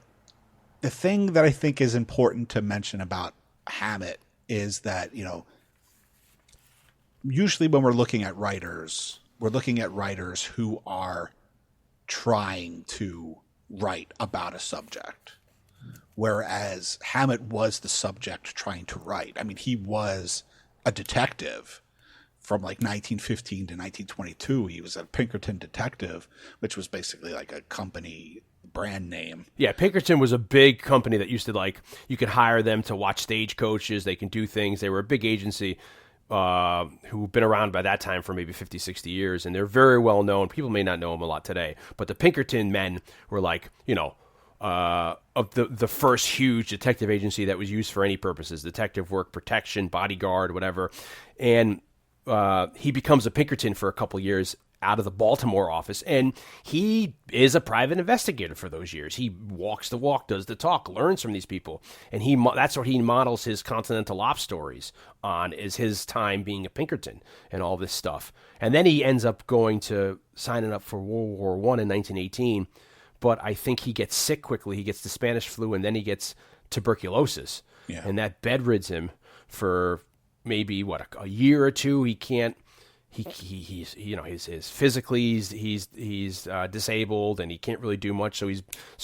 the thing that I think is important to mention about Hammett is that, you know, usually when we're looking at writers who are trying to write about a subject, whereas Hammett was the subject trying to write. I mean, he was a detective from like 1915 to 1922. He was a Pinkerton detective, which was basically like a company brand name. Yeah, Pinkerton was a big company that used to, like, you could hire them to watch stagecoaches. They can do things. They were a big agency who've been around by that time for maybe 50, 60 years, and they're very well known. People may not know them a lot today, but the Pinkerton men were like, you know, of the first huge detective agency that was used for any purposes, detective work, protection, bodyguard, whatever. And he becomes a Pinkerton for a couple years out of the Baltimore office, and he is a private investigator for those years. He walks the walk, does the talk, learns from these people, and that's what he models his Continental Op stories on, is his time being a Pinkerton and all this stuff. And then he ends up signing up for World War I in 1918, but I think he gets sick quickly. He gets the Spanish flu, and then he gets tuberculosis, and that bedrids him for maybe a year or two. He can't. He's physically he's disabled, and he can't really do much. So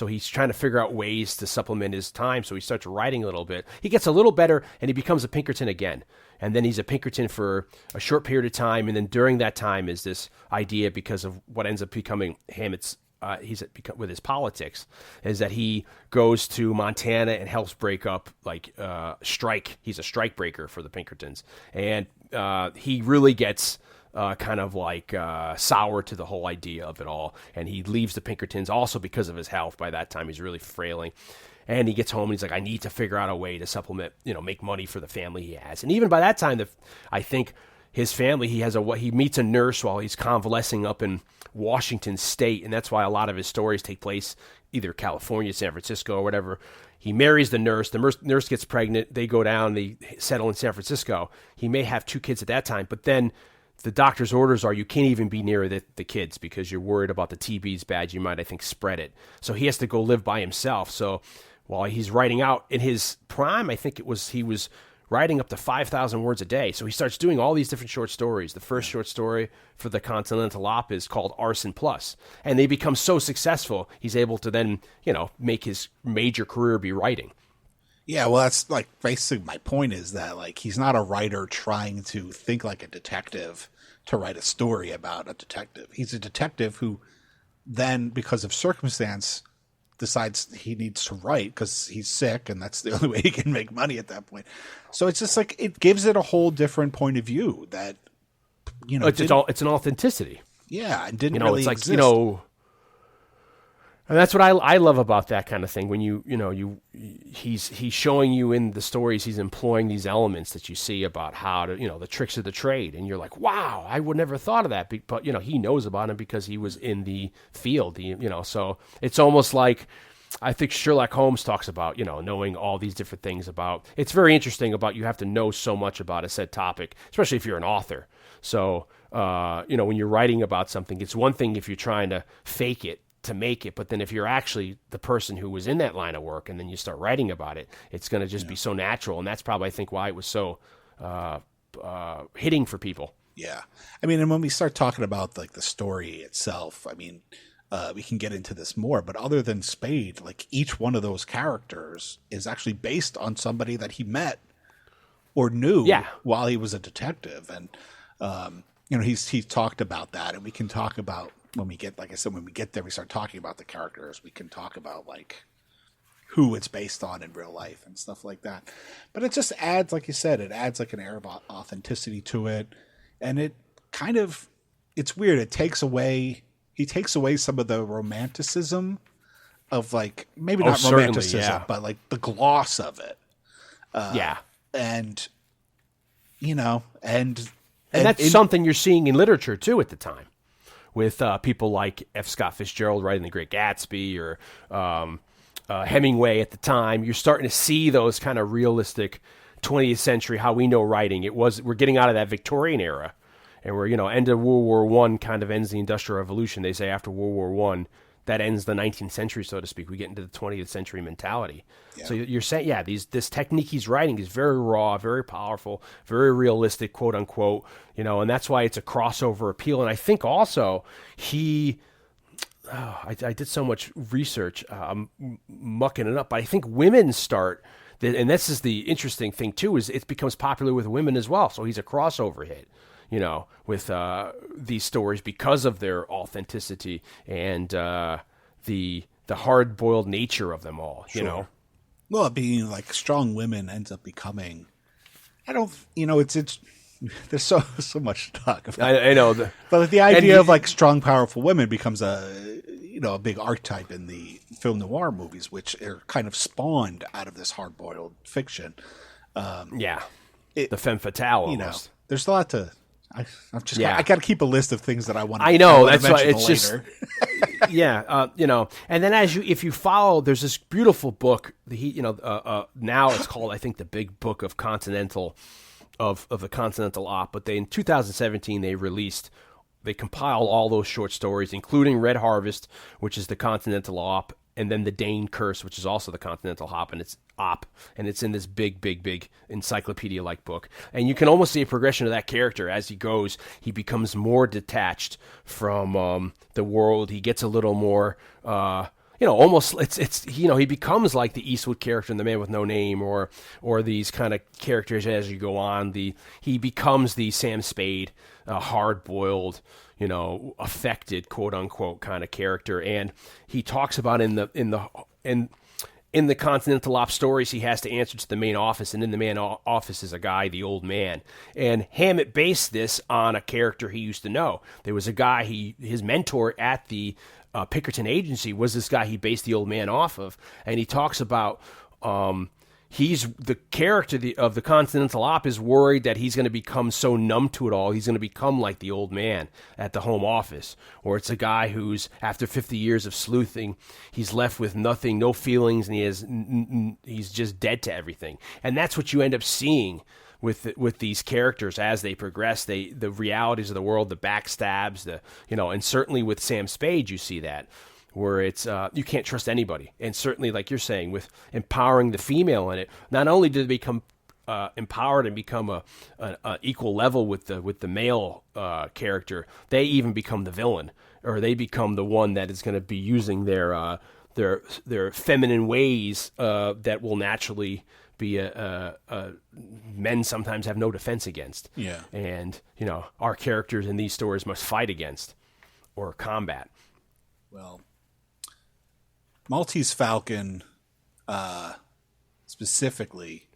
he's trying to figure out ways to supplement his time. So he starts writing a little bit. He gets a little better, and he becomes a Pinkerton again. And then he's a Pinkerton for a short period of time. And then during that time is this idea, because of what ends up becoming Hammett's with his politics, is that he goes to Montana and helps break up strike. He's a strike breaker for the Pinkertons, and he really gets kind of sour to the whole idea of it all, and he leaves the Pinkertons also because of his health. By that time, he's really frailing, and he gets home and he's like, I need to figure out a way to supplement, make money for the family he has. And even by that time, I think his family, he meets a nurse while he's convalescing up in Washington State, and that's why a lot of his stories take place either California, San Francisco, or whatever. He marries the nurse. The nurse gets pregnant. They go down. They settle in San Francisco. He may have 2 kids at that time, but then the doctor's orders are you can't even be near the kids because you're worried about the TB's bad. You might, I think, spread it. So he has to go live by himself. So while he's writing out in his prime, I think he was writing up to 5,000 words a day. So he starts doing all these different short stories. The first short story for the Continental Op is called Arson Plus. And they become so successful, he's able to then, make his major career be writing. Yeah, well, that's basically my point, is that he's not a writer trying to think like a detective to write a story about a detective. He's a detective who then, because of circumstance, decides he needs to write because he's sick, and that's the only way he can make money at that point. So it's just it gives it a whole different point of view that, it's an authenticity. Yeah, and didn't really it's exist. And that's what I love about that kind of thing. When he's showing you in the stories, he's employing these elements that you see about how to, the tricks of the trade. And you're like, wow, I would never thought of that. But, he knows about it because he was in the field, so it's almost like, I think Sherlock Holmes talks about, knowing all these different things about, it's very interesting about, you have to know so much about a said topic, especially if you're an author. So, when you're writing about something, it's one thing if you're trying to fake it to make it, but then if you're actually the person who was in that line of work and then you start writing about it, it's going to just be so natural. And that's probably, I think, why it was so hitting for people. Yeah. I mean, and when we start talking about the story itself, I mean, we can get into this more, but other than Spade, each one of those characters is actually based on somebody that he met or knew while he was a detective. And, he's talked about that, and we can talk about, when we get, like I said, when we get there, we start talking about the characters. We can talk about who it's based on in real life and stuff like that. But it just adds, like you said, it adds an air of authenticity to it. And it kind of, it's weird. He takes away some of the romanticism of maybe not romanticism, but the gloss of it. And that's something you're seeing in literature too at the time, with people like F. Scott Fitzgerald writing The Great Gatsby, or Hemingway at the time. You're starting to see those kind of realistic 20th century, how we know writing. We're getting out of that Victorian era, and we're, end of World War I kind of ends the Industrial Revolution. They say after World War I, that ends the 19th century, so to speak. We get into the 20th century mentality. Yeah. So you're saying, this technique he's writing is very raw, very powerful, very realistic, quote unquote, and that's why it's a crossover appeal. And I think also I did so much research, I'm mucking it up, but I think women start, and this is the interesting thing too, is it becomes popular with women as well. So he's a crossover hit, with these stories because of their authenticity and the hard-boiled nature of them all, Well, being strong women ends up becoming, it's there's so much to talk about. I know. But the idea of strong, powerful women becomes a big archetype in the film noir movies, which are kind of spawned out of this hard-boiled fiction. The femme fatale almost. There's a lot to. I got to keep a list of things that I want. I know that's why it's later. Just and then if you follow, there's this beautiful book. Now it's called, I think, the Big Book of Continental of the Continental Op. But in 2017 they compiled all those short stories, including Red Harvest, which is the Continental Op, and then the Dane Curse, which is also the Continental Op, and it's in this big encyclopedia-like book. And you can almost see a progression of that character as he goes. He becomes more detached from the world. He gets a little more, almost he becomes like the Eastwood character in The Man with No Name, or these kind of characters as you go on. He becomes the Sam Spade, hard-boiled, affected, quote unquote, kind of character. And he talks about in the Continental Op stories, he has to answer to the main office, and in the main office is a guy, the Old Man. And Hammett based this on a character he used to know. There was a guy, his mentor at the Pickerton Agency was this guy he based the Old Man off of. And he talks about he's the character of the Continental Op is worried that he's going to become so numb to it all, he's going to become like the Old Man at the home office. Or it's a guy who's, after 50 years of sleuthing, he's left with nothing, no feelings, and he's just dead to everything. And that's what you end up seeing with these characters as they progress. The realities of the world, the backstabs, and certainly with Sam Spade, you see that, where it's you can't trust anybody. And certainly, like you're saying, with empowering the female in it, not only do they become empowered and become a equal level with the male character, they even become the villain, or they become the one that is going to be using their feminine ways that will naturally be men sometimes have no defense against. Yeah. And our characters in these stories must fight against or combat. Well, Maltese Falcon, specifically,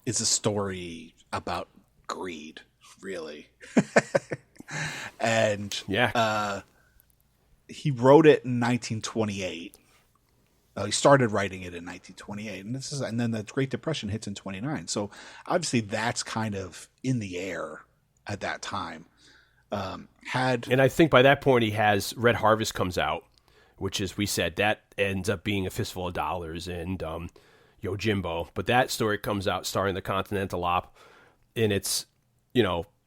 is a story about greed, really. And he wrote it in 1928. He started writing it in 1928, and then the Great Depression hits in 29. So obviously, that's kind of in the air at that time. And I think by that point he has Red Harvest comes out, which is, we said, that ends up being A Fistful of Dollars and Yojimbo. But that story comes out starring the Continental Op, and it's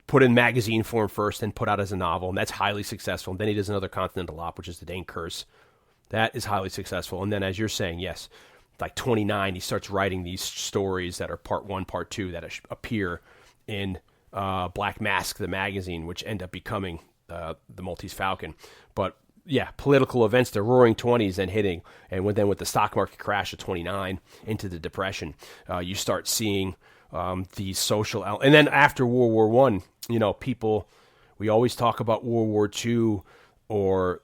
put in magazine form first and put out as a novel, and that's highly successful. And then he does another Continental Op, which is the Dane Curse. That is highly successful. And then, as you're saying, yes, like 29, he starts writing these stories that are part 1, part 2 that appear in Black Mask, the magazine, which end up becoming the Maltese Falcon. But yeah, political events, the Roaring 20s, then hitting, and then with the stock market crash of 29 into the Depression, you start seeing these social and then after World War One, people, we always talk about World War II or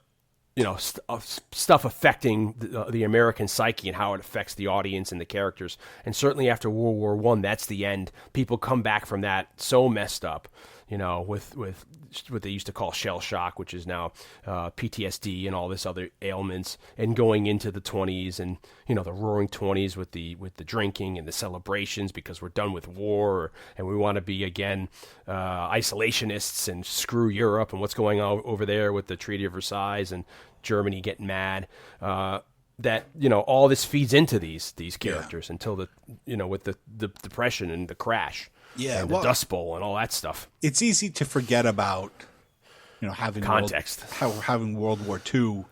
stuff affecting the American psyche and how it affects the audience and the characters. And certainly after World War One, that's the end. People come back from that so messed up, with what they used to call shell shock, which is now PTSD and all this other ailments, and going into the 20s and the Roaring 20s with the drinking and the celebrations because we're done with war and we want to be again isolationists and screw Europe and what's going on over there with the Treaty of Versailles and Germany getting mad. That all this feeds into these characters until with the Depression and the crash. Yeah, and the Dust Bowl and all that stuff. It's easy to forget about, having context, having World War II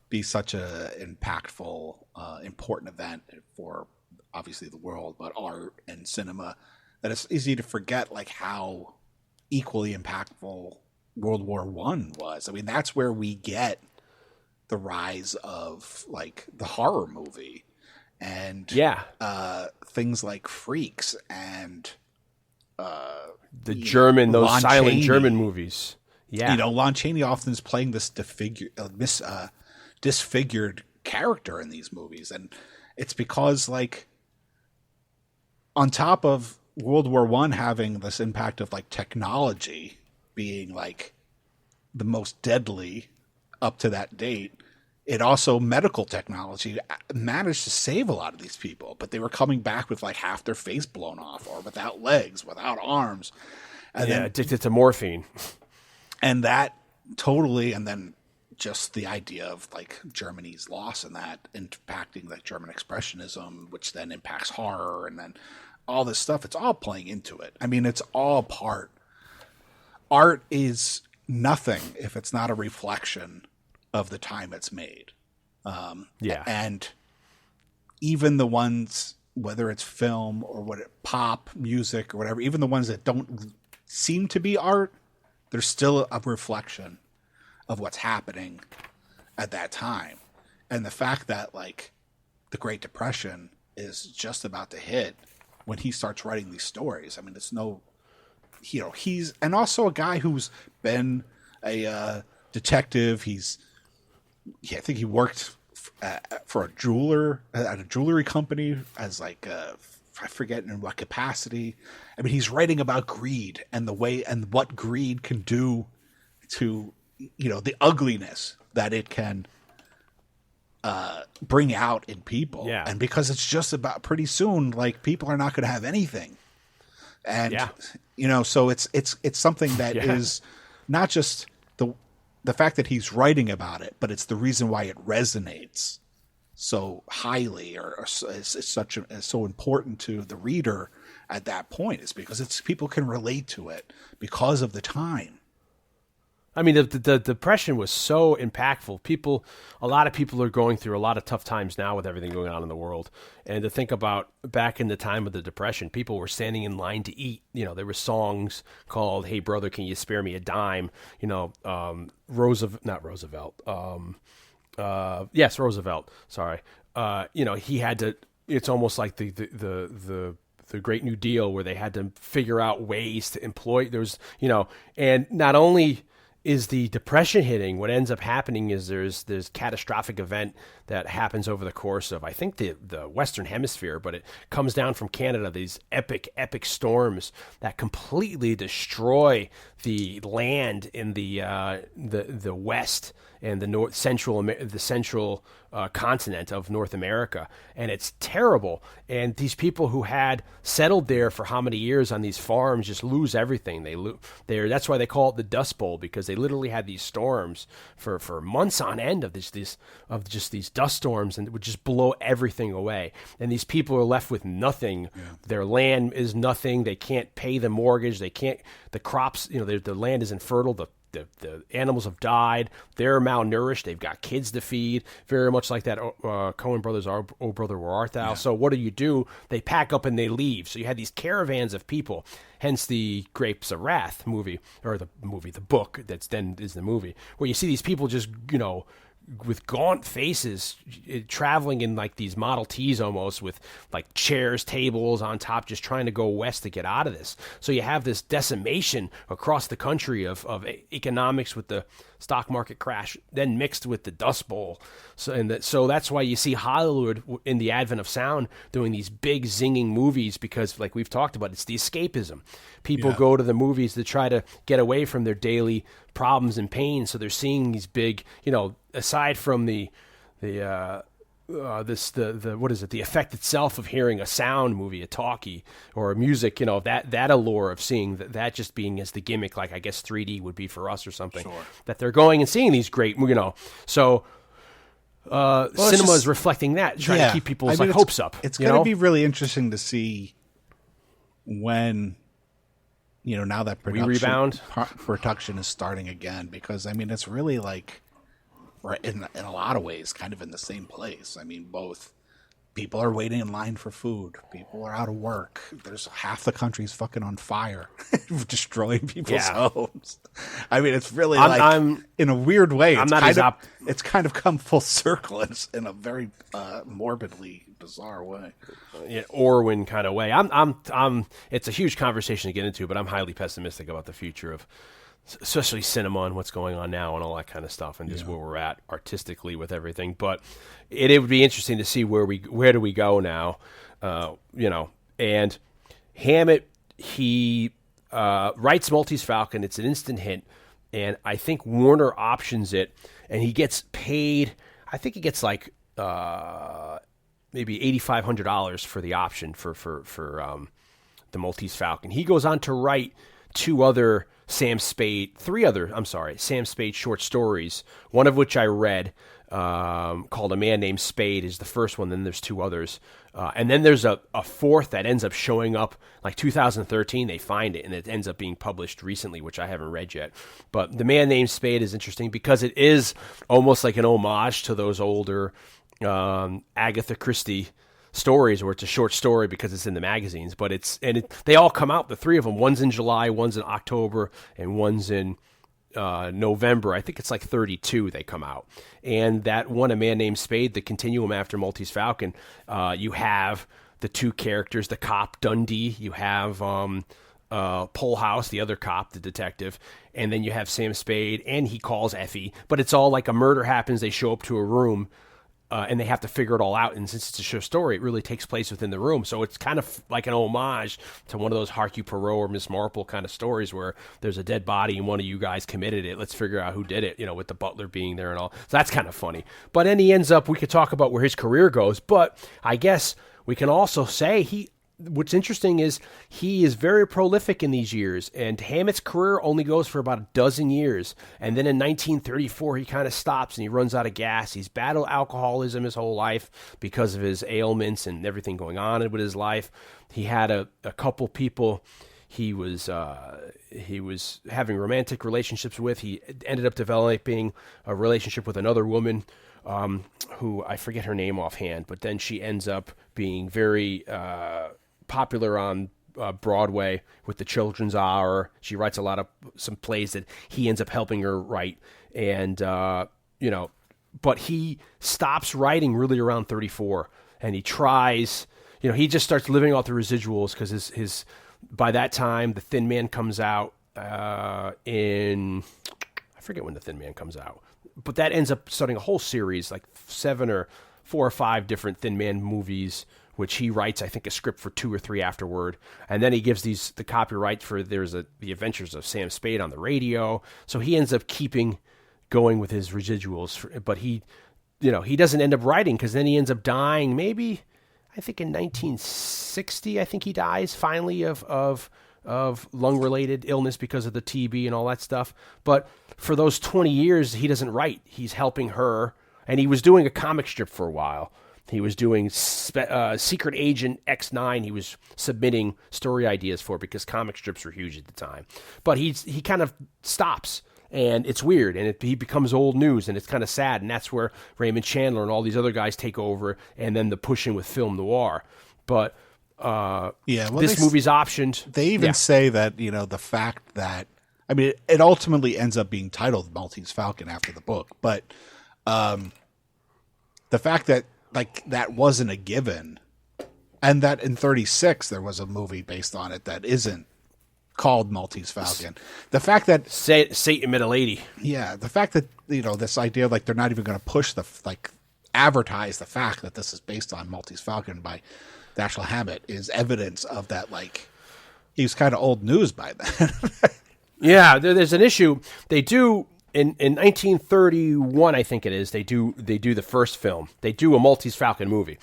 be such a impactful, important event for obviously the world, but art and cinema. That it's easy to forget how equally impactful World War One was. I mean, that's where we get the rise of the horror movie and things like Freaks and those Lon silent Chaney. German movies. Yeah, Lon Chaney often is playing this disfigured character in these movies, and it's because on top of World War One having this impact of technology being the most deadly up to that date, it also, medical technology managed to save a lot of these people, but they were coming back with like half their face blown off or without legs, without arms. And then addicted to morphine. And that totally, and then just the idea of like Germany's loss and that impacting the German expressionism, which then impacts horror, and then all this stuff, it's all playing into it. I mean, it's all part. Art is nothing if it's not a reflection of the time it's made. And even the ones, whether it's film or pop music or whatever, even the ones that don't seem to be art, there's still a reflection of what's happening at that time. And the fact that like the Great Depression is just about to hit when he starts writing these stories. I mean, it's no, he's, and also a guy who's been a detective. I think he worked for a jeweler at a jewelry company as like I forget in what capacity. I mean, he's writing about greed and the way and what greed can do to, the ugliness that it can bring out in people. Yeah. And because it's just about pretty soon, like people are not going to have anything. And, so it's something that is not just the fact that he's writing about it, but it's the reason why it resonates so highly or is so important to the reader at that point, is because people can relate to it because of the time. I mean, the Depression was so impactful. A lot of people are going through a lot of tough times now with everything going on in the world. And to think about back in the time of the Depression, people were standing in line to eat. There were songs called "Hey Brother, Can You Spare Me a Dime?" Roosevelt. Sorry. He had to. It's almost like the Great New Deal, where they had to figure out ways to employ. And not only is the Depression hitting, what ends up happening is there's catastrophic event that happens over the course of, I think, the Western Hemisphere, but it comes down from Canada, these epic storms that completely destroy the land in the West and the central continent of North America, and it's terrible. And these people who had settled there for how many years on these farms just lose everything. That's why they call it the Dust Bowl, because they literally had these storms for months on end of these dust storms, and it would just blow everything away. And these people are left with nothing. Yeah. Their land is nothing. They can't pay the mortgage. They can't. The crops, the land is infertile. The animals have died. They're malnourished. They've got kids to feed. Very much like that Coen brothers, "Oh Brother, Where Art Thou?" Yeah. So what do? They pack up and they leave. So you had these caravans of people. Hence the Grapes of Wrath movie, or the book that's then is the movie, where you see these people just with gaunt faces traveling in like these Model Ts almost, with like chairs, tables on top, just trying to go west to get out of this. So you have this decimation across the country of economics with the stock market crash, then mixed with the Dust Bowl. So that's why you see Hollywood in the advent of sound doing these big zinging movies, because like we've talked about, it's the escapism. People go to the movies to try to get away from their daily problems and pain. So they're seeing these big, aside from the effect itself of hearing a sound movie, a talkie, or a music, that allure of seeing that just being as the gimmick, like I guess 3D would be for us or something. Sure. That they're going and seeing these great, so cinema is reflecting that, trying to keep people's hopes up. It's going to be really interesting to see when, now that production is starting again, because it's really like, right, in a lot of ways, kind of in the same place. Both people are waiting in line for food. People are out of work. There's half the country's fucking on fire, destroying people's homes. It's really I'm in a weird way. It's kind of come full circle in a very morbidly bizarre way. Orwin kind of way. It's a huge conversation to get into, but I'm highly pessimistic about the future of, especially cinema and what's going on now and all that kind of stuff, and just where we're at artistically with everything. But it would be interesting to see where do we go now, And Hammett, he writes Maltese Falcon. It's an instant hit. and I think Warner options it, and he gets paid. I think he gets like maybe $8,500 for the option for the Maltese Falcon. He goes on to write three other Sam Spade short stories, one of which I read, called A Man Named Spade is the first one. Then there's two others. And then there's a fourth that ends up showing up like 2013. They find it, and it ends up being published recently, which I haven't read yet. But The Man Named Spade is interesting because it is almost like an homage to those older Agatha Christie stories, where it's a short story because it's in the magazines. But they all come out, the three of them. One's in July, one's in October, and one's in November. I think it's like 32 they come out. And that one, A Man Named Spade, the continuum after Maltese Falcon, you have the two characters, the cop Dundee, you have Wheelhouse, the other cop, the detective, and then you have Sam Spade, and he calls Effie. But it's all like a murder happens, they show up to a room, and they have to figure it all out. And since it's a short story, it really takes place within the room. So it's kind of like an homage to one of those Hercule Poirot or Miss Marple kind of stories where there's a dead body and one of you guys committed it. Let's figure out who did it, with the butler being there and all. So that's kind of funny. But then he ends up, we could talk about where his career goes, but I guess we can also say what's interesting is he is very prolific in these years, and Hammett's career only goes for about a dozen years. And then in 1934, he kind of stops and he runs out of gas. He's battled alcoholism his whole life because of his ailments and everything going on with his life. He had a couple people he was having romantic relationships with. He ended up developing a relationship with another woman, who I forget her name offhand, but then she ends up being very popular on Broadway with the Children's Hour. She writes some plays that he ends up helping her write. And, but he stops writing really around 34, and he tries, he just starts living off the residuals because his by that time, The Thin Man comes out I forget when The Thin Man comes out, but that ends up starting a whole series, like 4 or 5 different Thin Man movies, which he writes, I think, a script for 2 or 3 afterward. And then he gives the copyright for The Adventures of Sam Spade on the radio. So he ends up keeping going with his residuals. But he doesn't end up writing, because then he ends up dying maybe, I think in 1960, I think he dies finally of lung-related illness because of the TB and all that stuff. But for those 20 years, he doesn't write. He's helping her. And he was doing a comic strip for a while. He was doing Secret Agent X9. He was submitting story ideas for, because comic strips were huge at the time. But he kind of stops, and it's weird, and he becomes old news, and it's kind of sad. And that's where Raymond Chandler and all these other guys take over, and then the pushing with film noir. But this movie's optioned. They even say that the fact that, I mean, it ultimately ends up being titled Maltese Falcon after the book, but the fact that that wasn't a given, and that in 36 there was a movie based on it that isn't called Maltese Falcon. The fact that Satan met a lady. Yeah, the fact that this idea, they're not even going to push advertise the fact that this is based on Maltese Falcon by Dashiell Hammett is evidence of that. He was kind of old news by then. Yeah, there's an issue. They do. In 1931, I think it is, they do the first film. They do a Maltese Falcon movie,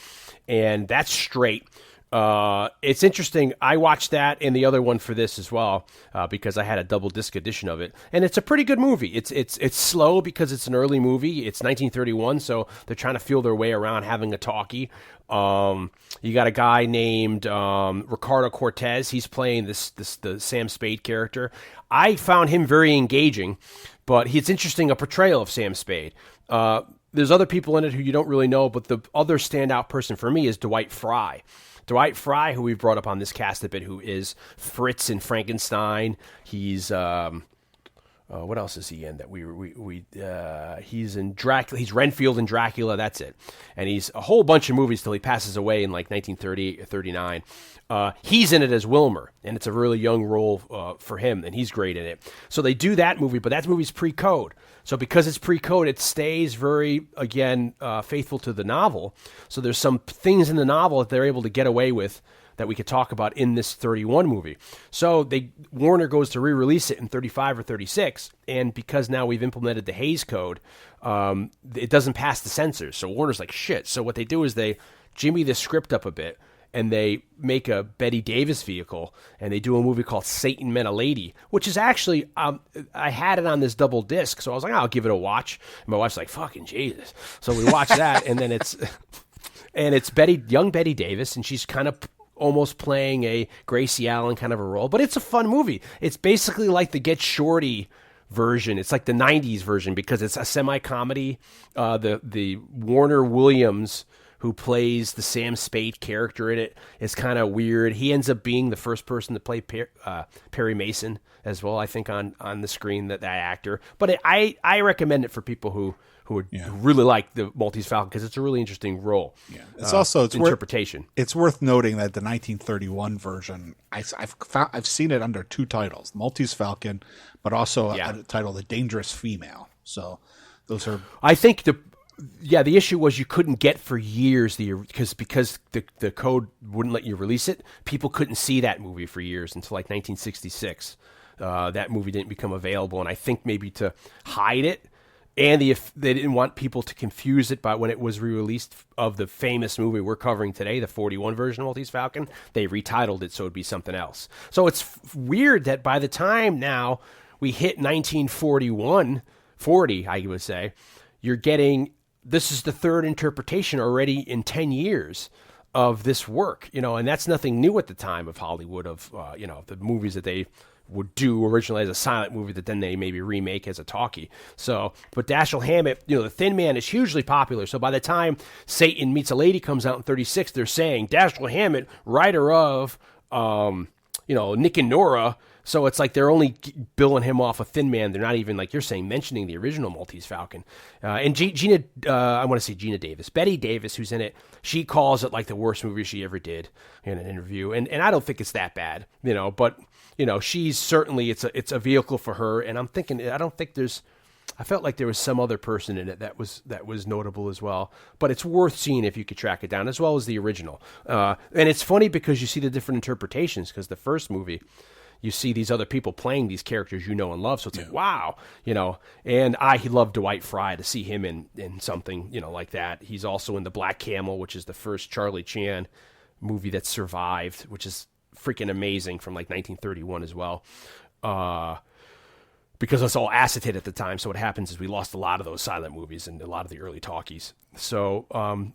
and that's straight. It's interesting. I watched that and the other one for this as well, because I had a double disc edition of it, and it's a pretty good movie. It's slow because it's an early movie. It's 1931, so they're trying to feel their way around having a talkie. You got a guy named Ricardo Cortez. He's playing the Sam Spade character. I found him very engaging. But it's interesting, a portrayal of Sam Spade. There's other people in it who you don't really know, but the other standout person for me is Dwight Fry. Dwight Fry, who we've brought up on this cast a bit, who is Fritz in Frankenstein. He's what else is he in that he's in Dracula. He's Renfield in Dracula. That's it. And he's a whole bunch of movies till he passes away in 1938 or 39. He's in it as Wilmer, and it's a really young role for him, and he's great in it. So they do that movie, but that movie's pre-code. So because it's pre-code, it stays very, again, faithful to the novel. So there's some things in the novel that they're able to get away with that we could talk about in this 31 movie. So Warner goes to re-release it in 35 or 36, and because now we've implemented the Hays Code, it doesn't pass the censors. So Warner's like, shit. So what they do is they jimmy the script up a bit, and they make a Bette Davis vehicle, and they do a movie called Satan Met a Lady, which is actually, I had it on this double disc, so I was like, I'll give it a watch. And my wife's like, fucking Jesus. So we watch that, and then it's young Bette Davis, and she's kind of almost playing a Gracie Allen kind of a role, but it's a fun movie. It's basically like the Get Shorty version. It's like the 90s version because it's a semi-comedy. The Warner Williams, who plays the Sam Spade character in it, is kind of weird. He ends up being the first person to play Perry Mason as well, I think, on the screen, that actor. But I recommend it for people who really like the Maltese Falcon because it's a really interesting role. Yeah, it's also interpretation. It's worth noting that the 1931 version, I've seen it under two titles: Maltese Falcon, but also a title, The Dangerous Female. So those are. I think the issue was you couldn't get for years because the code wouldn't let you release it. People couldn't see that movie for years until like 1966. That movie didn't become available, and I think maybe to hide it, and if they didn't want people to confuse it by when it was re-released of the famous movie we're covering today, the 41 version of Maltese Falcon, they retitled it so it'd be something else. So it's weird that by the time now we hit 1940, I would say, you're getting. This is the third interpretation already in 10 years of this work, and that's nothing new at the time of Hollywood, of, the movies that they would do originally as a silent movie that then they maybe remake as a talkie. So, but Dashiell Hammett, The Thin Man is hugely popular. So by the time Satan Meets a Lady comes out in 36, they're saying Dashiell Hammett, writer of, Nick and Nora. So it's like they're only billing him off a Thin Man. They're not even, like you're saying, mentioning the original Maltese Falcon. And Gina Davis, Bette Davis, who's in it, she calls it like the worst movie she ever did in an interview. And I don't think it's that bad, but, she's certainly, it's a vehicle for her. And I'm thinking, I felt like there was some other person in it that was notable as well. But it's worth seeing if you could track it down, as well as the original. And it's funny because you see the different interpretations, because the first movie, you see these other people playing these characters you know and love. So it's like, wow, and he loved Dwight Fry, to see him in something, like that. He's also in The Black Camel, which is the first Charlie Chan movie that survived, which is freaking amazing, from like 1931 as well. Because it's all acetate at the time. So what happens is we lost a lot of those silent movies and a lot of the early talkies. So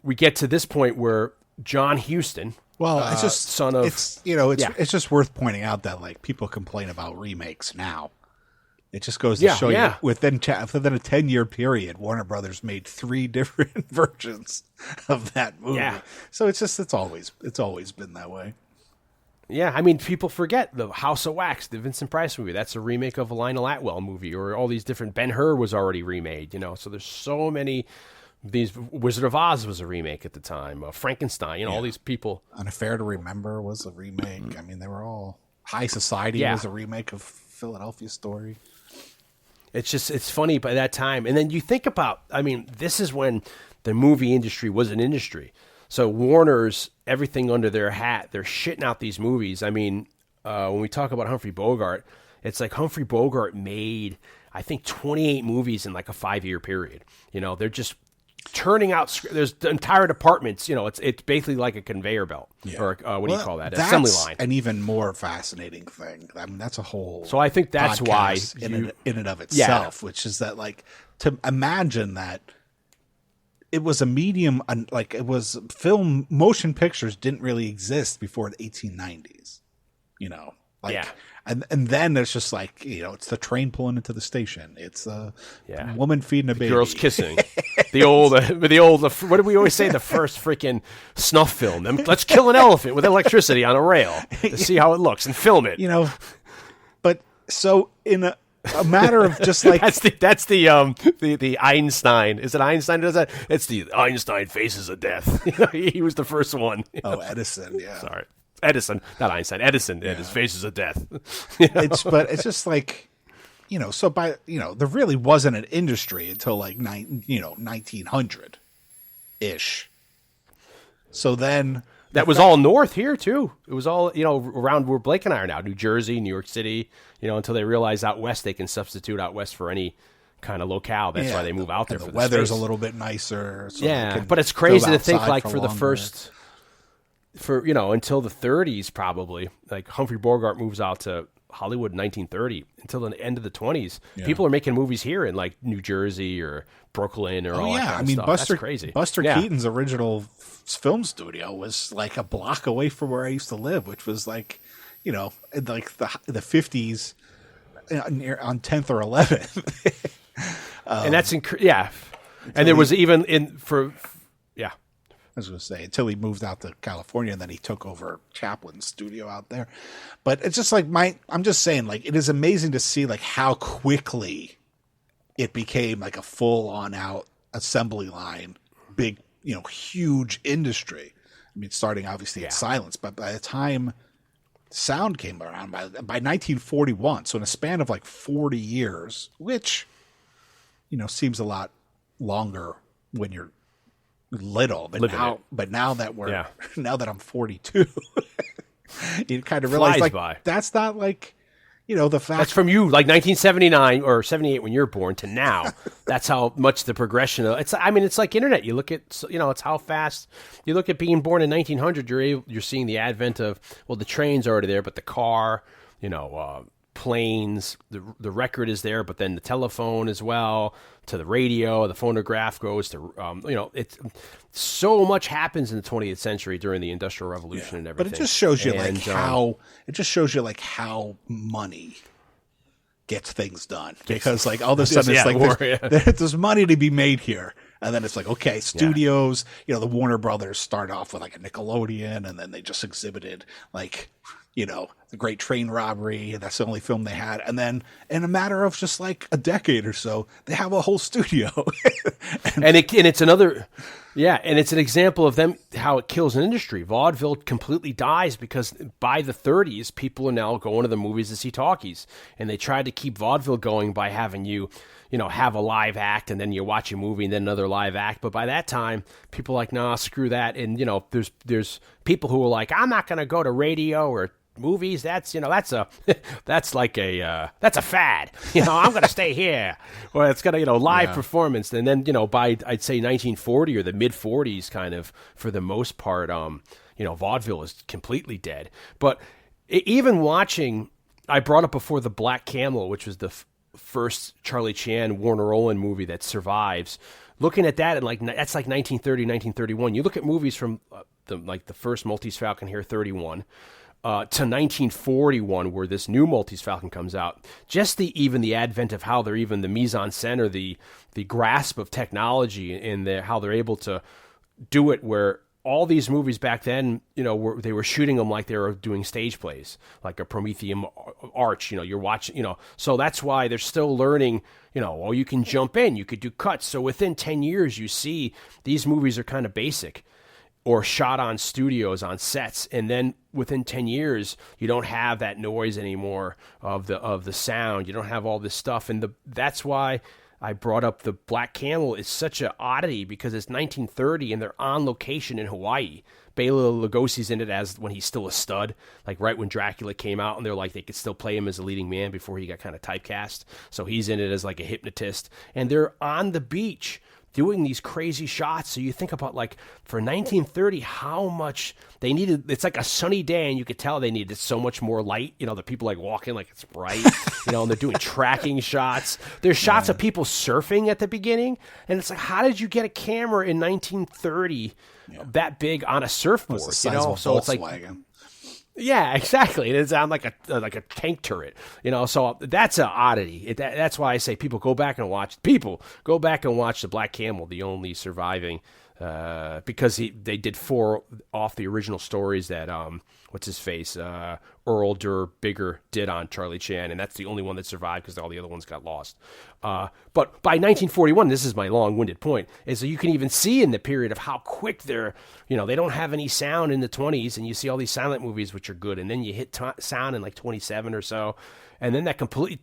we get to this point where John Huston, it's just son of. It's it's just worth pointing out that like people complain about remakes now. It just goes to show you within a 10-year period, Warner Brothers made 3 different versions of that movie. Yeah. So it's always been that way. Yeah, I mean, people forget the House of Wax, the Vincent Price movie. That's a remake of a Lionel Atwell movie, or all these different. Ben-Hur was already remade. So there's so many. These Wizard of Oz was a remake at the time. Frankenstein, all these people. An Affair to Remember was a remake. I mean, they were all. High Society was a remake of Philadelphia Story. It's funny by that time. And then you think about, this is when the movie industry was an industry. So Warner's, everything under their hat, they're shitting out these movies. When we talk about Humphrey Bogart, it's like Humphrey Bogart made, I think, 28 movies in like a 5-year period. They're just turning out. There's entire departments. It's basically like a conveyor belt, or what do you call that? Assembly line. An even more fascinating thing. That's a whole. So I think that's why in and of itself, which is that, like, to imagine that it was a medium, like it was film. Motion pictures didn't really exist before the 1890s. And then there's just like, it's the train pulling into the station. It's a woman feeding a baby. Girls kissing. the old, what do we always say? The first freaking snuff film. Let's kill an elephant with electricity on a rail to see how it looks and film it. But so in a matter of just like that's the Einstein. Is it Einstein? Does that? It's the Einstein Faces of Death. He was the first one. Oh, Edison. Yeah. Sorry. Edison, not Einstein. Edison and his Faces of Death. But it's just like, so by, there really wasn't an industry until like 1900 ish. So then That was all north here too. It was all, around where Blake and I are now, New Jersey, New York City, until they realize out west they can substitute out west for any kind of locale. That's why they move out there. The weather's a little bit nicer. So but it's crazy to think like for longer. the first, until the 30s probably, like Humphrey Bogart moves out to Hollywood in 1930 until the end of the 20s. People are making movies here in like New Jersey or Brooklyn or all that kind of stuff. That's crazy. Buster Keaton's original film studio was like a block away from where I used to live, which was like, in like the 50s on 10th or 11th. And that's and there was even I was going to say, until he moved out to California, and then he took over Chaplin's studio out there. But it's just like I'm just saying, like, it is amazing to see like how quickly it became like a full on out assembly line, big, huge industry. I mean, starting obviously at silence, but by the time sound came around by 1941, so in a span of like 40 years, which, seems a lot longer when you're little, but now that now that I'm 42, you kind of realize that's not like, the fact that's from you like 1979 or 78 when you're born to now. That's how much the progression of it's like internet. You look at, it's how fast you look at being born in 1900. You're seeing the advent of, the train's already there, but the car, planes, the record is there, but then the telephone as well, to the radio, the phonograph goes to, it's so much happens in the 20th century during the Industrial Revolution and everything. But it just shows you how money gets things done, because like all of a sudden it's like there's money to be made here. And then it's like, okay, studios, the Warner Brothers start off with like a Nickelodeon, and then they just exhibited like, the Great Train Robbery. That's the only film they had. And then in a matter of just like a decade or so, they have a whole studio. and it's another, and it's an example of them, how it kills an industry. Vaudeville completely dies because by the 30s, people are now going to the movies to see talkies. And they tried to keep vaudeville going by having you have a live act, and then you watch a movie and then another live act. But by that time, people are like, nah, screw that. And, there's people who are like, I'm not going to go to radio or movies. That's, that's like that's a fad. I'm going to stay here. Or it's got a, live performance. And then, by, I'd say 1940 or the mid 40s kind of, for the most part, vaudeville is completely dead. But even watching, I brought up before The Black Camel, which was the first Charlie Chan, Warner Roland movie that survives. Looking at that, and like that's like 1930, 1931. You look at movies from the first Maltese Falcon here, 31, to 1941, where this new Maltese Falcon comes out. Just the advent of how they're even the mise-en-scène, or the grasp of technology, and how they're able to do it, where all these movies back then, they were shooting them like they were doing stage plays, like a Promethean arch, you're watching, so that's why they're still learning, you can jump in, you could do cuts. So within 10 years, you see these movies are kind of basic or shot on studios, on sets. And then within 10 years, you don't have that noise anymore of the sound. You don't have all this stuff. And that's why I brought up The Black Camel. Is such an oddity because it's 1930 and they're on location in Hawaii. Bela Lugosi's in it as when he's still a stud, like right when Dracula came out, and they're like they could still play him as a leading man before he got kind of typecast. So he's in it as like a hypnotist, and they're on the beach doing these crazy shots. So you think about, like, for 1930, how much they needed. It's like a sunny day, and you could tell they needed so much more light. The people like walking like it's bright, and they're doing tracking shots. There's shots of people surfing at the beginning, and it's like, how did you get a camera in 1930 that big on a surfboard? So it's like. Yeah, exactly. It's on like a tank turret, So that's an oddity. That's why I say go back and watch The Black Camel, the only surviving, because they did 4 off the original stories that what's his face Earl Durr Bigger did on Charlie Chan, and that's the only one that survived because all the other ones got lost. But by 1941, this is my long-winded point, is that you can even see in the period of how quick they're, they don't have any sound in the 20s, and you see all these silent movies, which are good, and then you hit sound in like 27 or so, and then that completely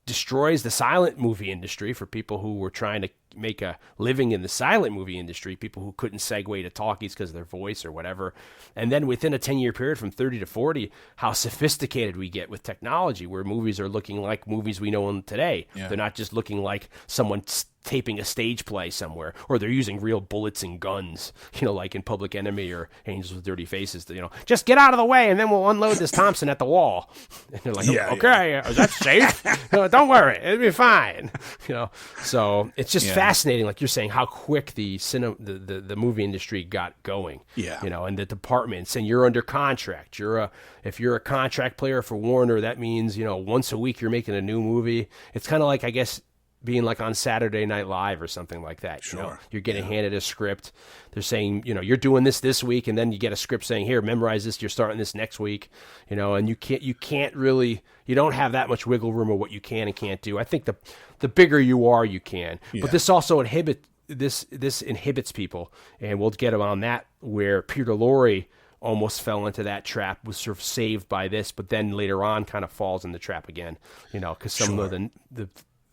destroys the silent movie industry for people who were trying to make a living in the silent movie industry, people who couldn't segue to talkies because of their voice or whatever. And then within a 10-year period from 30 to 40, how sophisticated we get with technology, where movies are looking like movies we know today. Yeah. They're not just looking like someone taping a stage play somewhere, or they're using real bullets and guns, like in Public Enemy or Angels with Dirty Faces, just get out of the way and then we'll unload this Thompson at the wall. And they're like, okay, is that safe? Don't worry, it'll be fine. So it's just fascinating, like you're saying, how quick the movie industry got going. Yeah. And the departments, and you're under contract. If you're a contract player for Warner, that means, once a week you're making a new movie. It's kind of like, I guess, being like on Saturday Night Live or something like that. Sure. You're getting handed a script. They're saying, you're doing this week, and then you get a script saying, here, memorize this. You're starting this next week. And you can't really, you don't have that much wiggle room of what you can and can't do. I think the bigger you are, you can. Yeah. But this also inhibits people, and we'll get on that, where Peter Lorre almost fell into that trap, was sort of saved by this, but then later on kind of falls in the trap again, because some of the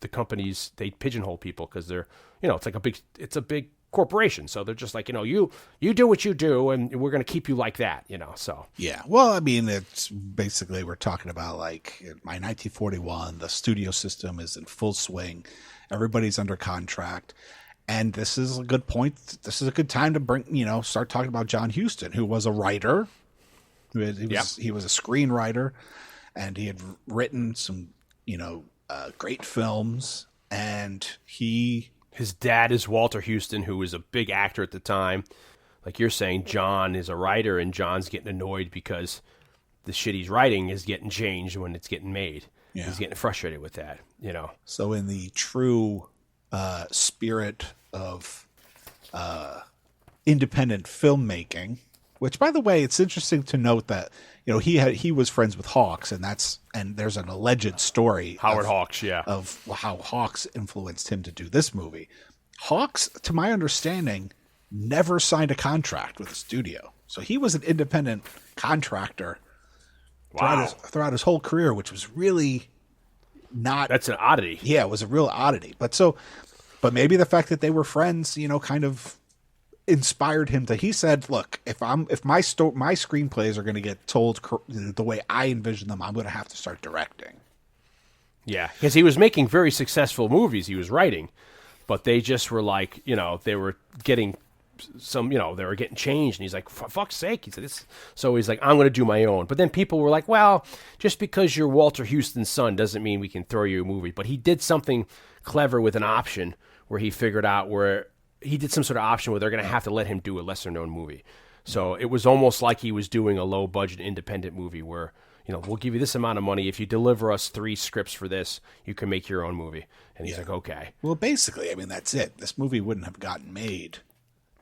companies, they pigeonhole people because they're, it's a big corporation. So they're just like, you do what you do and we're going to keep you like that, so. Yeah. Well, I mean, it's basically, we're talking about like my 1941, the studio system is in full swing. Everybody's under contract. And this is a good point. This is a good time to bring, start talking about John Huston, who was a writer. He was a screenwriter, and he had written some, great films, and his dad is Walter Huston, who was a big actor at the time. Like you're saying, John is a writer, and John's getting annoyed because the shit he's writing is getting changed when it's getting made. Yeah. He's getting frustrated with that, So in the true spirit of independent filmmaking, which, by the way, it's interesting to note that he was friends with Hawks, and there's an alleged story Howard Hawks, of how Hawks influenced him to do this movie. Hawks, to my understanding, never signed a contract with the studio, so he was an independent contractor throughout his whole career, which was really not. That's an oddity. Yeah, it was a real oddity. But maybe the fact that they were friends, kind of inspired him to. He said, "Look, if my screenplays are going to get told the way I envision them, I'm going to have to start directing." Yeah, because he was making very successful movies he was writing, but they just were like, they were getting they were getting changed, and he's like, for fuck's sake, he said this. So he's like, I'm going to do my own. But then people were like, well, just because you're Walter Huston's son doesn't mean we can throw you a movie. But he did something clever with an option where he figured out where he did some sort of option where they're going to have to let him do a lesser known movie. So it was almost like he was doing a low budget independent movie where, we'll give you this amount of money. If you deliver us 3 scripts for this, you can make your own movie. And he's like, okay. Well, basically, I mean, that's it. This movie wouldn't have gotten made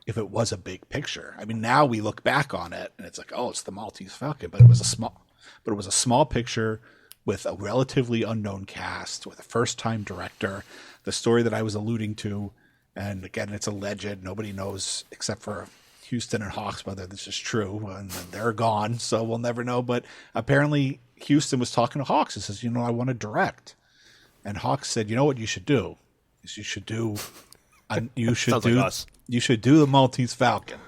if it was a big picture. I mean, now we look back on it and it's like, oh, it's the Maltese Falcon, but it was a small picture with a relatively unknown cast, with a first-time director. The story that I was alluding to, and again, it's alleged. Nobody knows except for Huston and Hawks whether this is true, and they're gone, so we'll never know. But apparently, Huston was talking to Hawks and says, I want to direct. And Hawks said, you know what you should do? Is you should do the Maltese Falcon,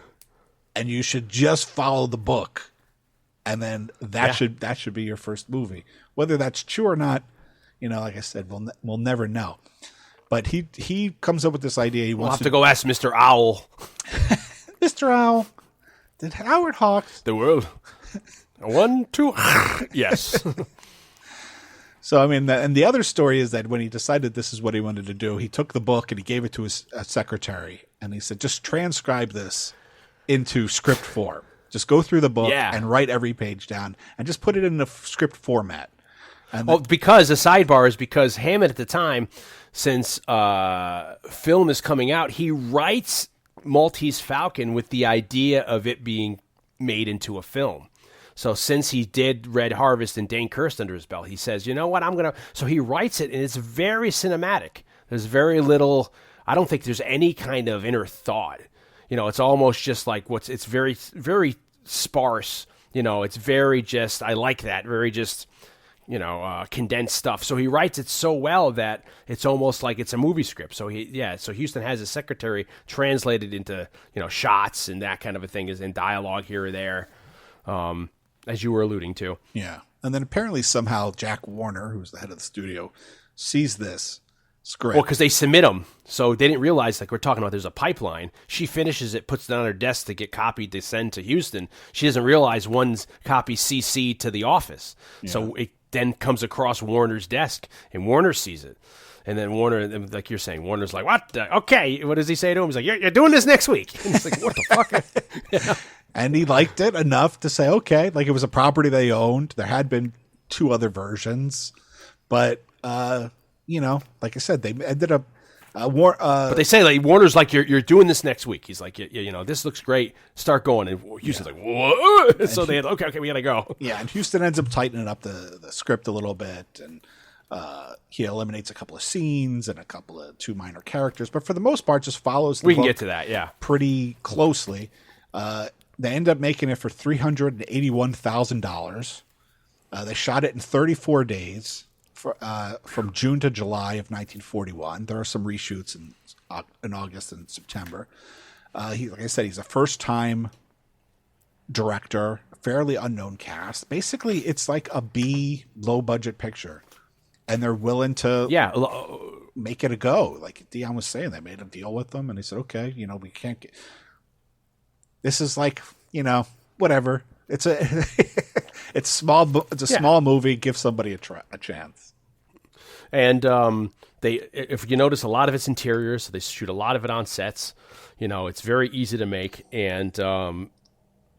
and you should just follow the book, and then that should be your first movie. Whether that's true or not, like I said, we'll never know. But he comes up with this idea. We'll have to go ask Mr. Owl. Mr. Owl, did Howard Hawks the world 1, 2? Yes. So, I mean, and the other story is that when he decided this is what he wanted to do, he took the book and he gave it to his secretary. And he said, just transcribe this into script form. Just go through the book and write every page down and just put it in a script format. And because the sidebar is because Hammett at the time, since film is coming out, he writes Maltese Falcon with the idea of it being made into a film. So since he did Red Harvest and Dane Kirst under his belt, he says, you know what, so he writes it, and it's very cinematic. There's very little, I don't think there's any kind of inner thought. It's almost just like it's very, very sparse. It's very just, I like that, very just condensed stuff. So he writes it so well that it's almost like it's a movie script. So so Huston has his secretary translate it into, shots and that kind of a thing, is in dialogue here or there, as you were alluding to. Yeah. And then apparently somehow Jack Warner, who's the head of the studio, sees this script. Well, because they submit them. So they didn't realize, like we're talking about, there's a pipeline. She finishes it, puts it on her desk to get copied to send to Huston. She doesn't realize one's copy CC to the office. Yeah. So it then comes across Warner's desk, and Warner sees it. And then Warner, like you're saying, Warner's like, what? Okay. What does he say to him? He's like, you're doing this next week. And he's like, what the fuck? And he liked it enough to say, okay, like it was a property they owned. There had been 2 other versions, but, like I said, they ended up, but they say, like, Warner's like, you're doing this next week. He's like, this looks great. Start going. And Huston's like, what? So they had, okay, we got to go. Yeah. And Huston ends up tightening up the script a little bit, and he eliminates a couple of scenes and a couple of 2 minor characters, but for the most part, just follows the We can book get to that, yeah. pretty closely. They end up making it for $381,000. They shot it in 34 days from June to July of 1941. There are some reshoots in August and September. Like I said, he's a first-time director, fairly unknown cast. Basically, it's like a B, low-budget picture, and they're willing to make it a go. Like Dion was saying, they made a deal with them, and they said, okay, we can't get... This is like, whatever. It's a it's small. It's a small movie. Give somebody a chance. And if you notice, a lot of it's interior, so they shoot a lot of it on sets. It's very easy to make. And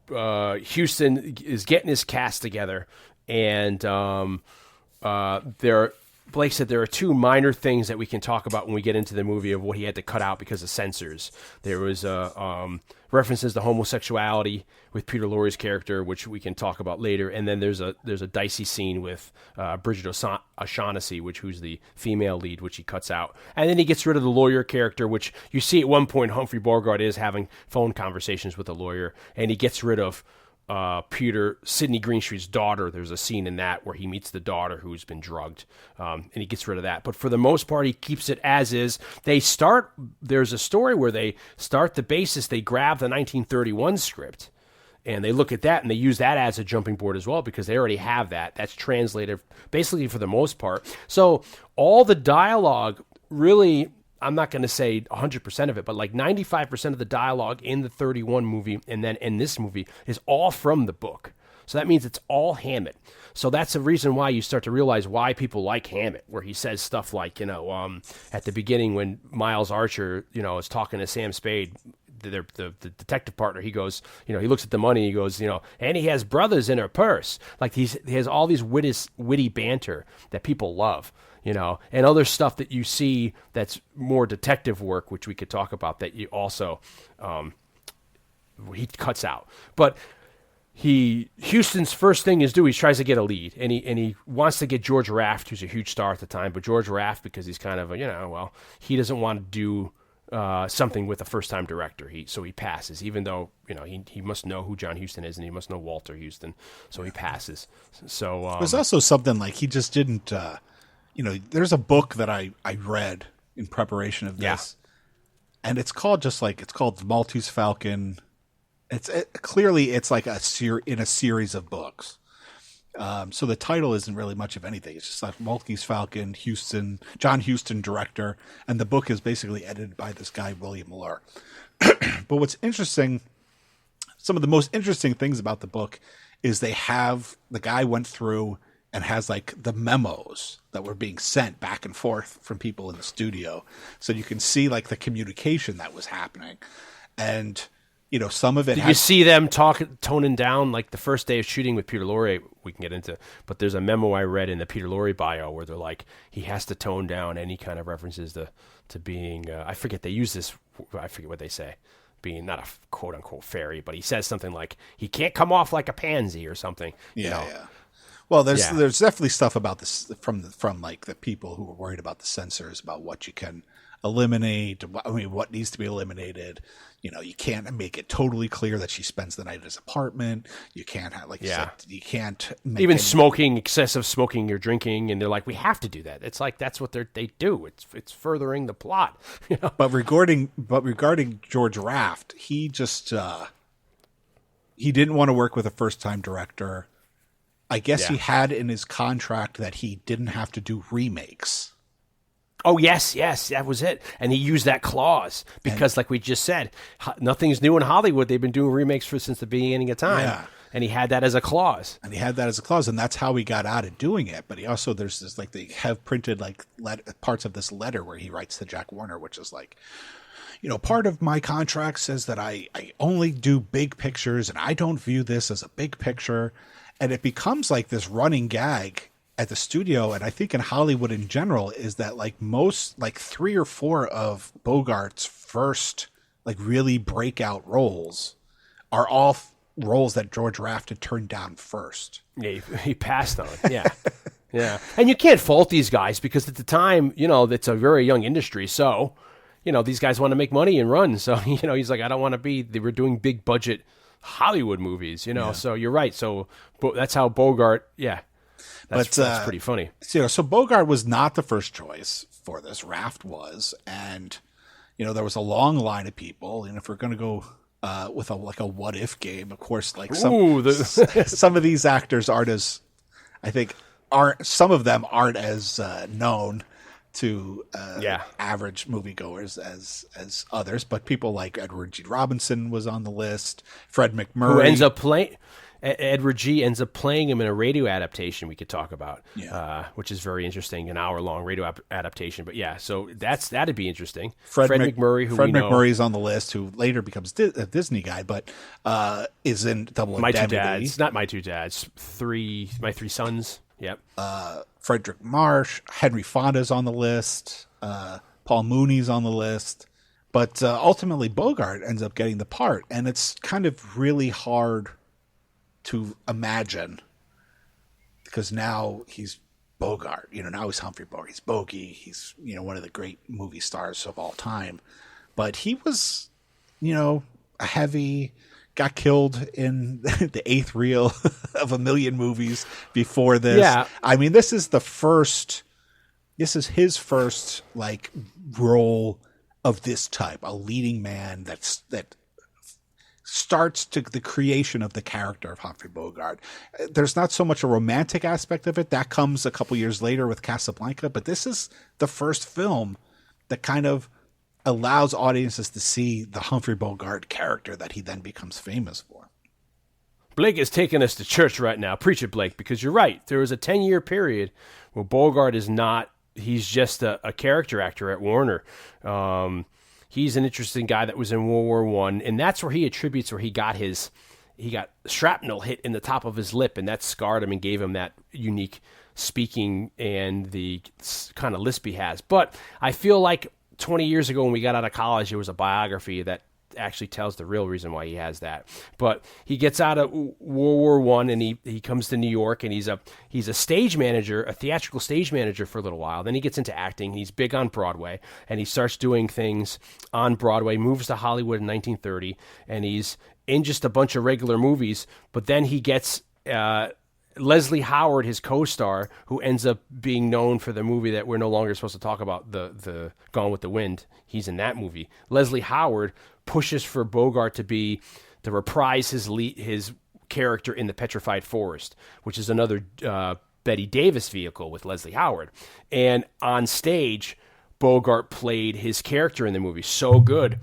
Huston is getting his cast together, and Blake said there are 2 minor things that we can talk about when we get into the movie of what he had to cut out because of censors. There was references to homosexuality with Peter Lorre's character, which we can talk about later, and then there's a dicey scene with Bridget O'Shaughnessy, who's the female lead, which he cuts out, and then he gets rid of the lawyer character, which you see at one point Humphrey Bogart is having phone conversations with the lawyer, and he gets rid of Sidney Greenstreet's daughter. There's a scene in that where he meets the daughter who's been drugged, and he gets rid of that. But for the most part, he keeps it as is. There's a story where they start the basis. They grab the 1931 script, and they look at that, and they use that as a jumping board as well, because they already have that. That's translated basically for the most part. So all the dialogue really, I'm not going to say 100% of it, but like 95% of the dialogue in the 31 movie and then in this movie is all from the book. So that means it's all Hammett. So that's the reason why you start to realize why people like Hammett, where he says stuff like, at the beginning when Miles Archer, is talking to Sam Spade, the detective partner, he goes, he looks at the money, he goes, and he has brothers in her purse. Like he has all these witty banter that people love. And other stuff that you see that's more detective work, which we could talk about, that you also, he cuts out. But Huston's first thing is he tries to get a lead, and he wants to get George Raft, who's a huge star at the time, but George Raft, because he's kind of he doesn't want to do something with a first-time director. So he passes, even though, he must know who John Huston is, and he must know Walter Huston, so he passes. So there's also something like he just didn't... there's a book that I read in preparation of this, and it's called the Maltese Falcon. It's like in a series of books. So the title isn't really much of anything. It's just like Maltese Falcon, John Huston director, and the book is basically edited by this guy, William Muller. But what's interesting, some of the most interesting things about the book is the guy went through and has like the memos that were being sent back and forth from people in the studio. So you can see like the communication that was happening. And, some of it... Did you see them toning down like the first day of shooting with Peter Lorre? We can get into, but there's a memo I read in the Peter Lorre bio where they're like, he has to tone down any kind of references to being, I forget, they use this, I forget what they say, being not a quote unquote fairy, but he says something like, he can't come off like a pansy or something. Yeah. Well, there's definitely stuff about this from like the people who were worried about the censors, about what you can eliminate. I mean, what needs to be eliminated. You know, you can't make it totally clear that she spends the night at his apartment. You can't have, like you said, you can't make even smoking, excessive smoking or drinking, and they're like, we have to do that. It's like that's what they do. It's furthering the plot. You know? But regarding George Raft, he just he didn't want to work with a first-time director. I guess he had in his contract that he didn't have to do remakes. Oh, yes, that was it. And he used that clause because, like we just said, nothing's new in Hollywood. They've been doing remakes since the beginning of time. Yeah. And he had that as a clause. And that's how he got out of doing it. But he also, there's this, like, they have printed, like, parts of this letter where he writes to Jack Warner, which is like, you know, part of my contract says that I only do big pictures, and I don't view this as a big picture. And it becomes like this running gag at the studio, and I think in Hollywood in general, is that like 3 or 4 of Bogart's first like really breakout roles are all roles that George Raft had turned down first. Yeah, he passed on. Yeah. Yeah. And you can't fault these guys because at the time, you know, it's a very young industry. So, you know, these guys want to make money and run. So, you know, he's like, I don't want to be, they were doing big budget Hollywood movies, you know. So you're right. So that's how Bogart, that's pretty funny. So Bogart was not the first choice for this. Raft was, and you know there was a long line of people. And if we're going to go with a what if game, of course, like some of these actors aren't as, I think, some of them aren't as known to average moviegoers as others. But people like Edward G. Robinson was on the list. Fred McMurray, who ends up playing. Edward G. ends up playing him in a radio adaptation we could talk about, which is very interesting, an hour-long radio adaptation. But so that'd be interesting. Fred McMurray, who Fred McMurray's on the list, who later becomes a Disney guy, but is in Double My Indemnity. Two Dads, not My Two Dads, My Three Sons. Yep. Frederick Marsh, Henry Fonda's on the list, Paul Mooney's on the list, but ultimately Bogart ends up getting the part, and it's kind of really hard to imagine because now he's Bogart, you know, now he's Humphrey Bogart, he's Bogey, he's, you know, one of the great movie stars of all time, but he was, you know, a heavy, got killed in the 8th reel of a million movies before this. I mean, this is his first like role of this type, a leading man that starts to the creation of the character of Humphrey Bogart. There's not so much a romantic aspect of it. That comes a couple years later with Casablanca, but this is the first film that kind of allows audiences to see the Humphrey Bogart character that he then becomes famous for. Blake is taking us to church right now. Preach it, Blake, because you're right. There was a 10-year period where Bogart is not, he's just a character actor at Warner. He's an interesting guy that was in World War I, and that's where he attributes where he got shrapnel hit in the top of his lip, and that scarred him and gave him that unique speaking and the kind of lisp he has. But I feel like 20 years ago when we got out of college, there was a biography that actually tells the real reason why he has that. But he gets out of World War I and he comes to New York, and he's a stage manager, a theatrical stage manager for a little while. Then he gets into acting. He's big on Broadway, and he starts doing things on Broadway, moves to Hollywood in 1930, and he's in just a bunch of regular movies. But then he gets Leslie Howard, his co-star, who ends up being known for the movie that we're no longer supposed to talk about, the Gone with the Wind. He's in that movie. Leslie Howard pushes for Bogart to reprise his character in The Petrified Forest, which is another Bette Davis vehicle with Leslie Howard. And on stage, Bogart played his character in the movie so good.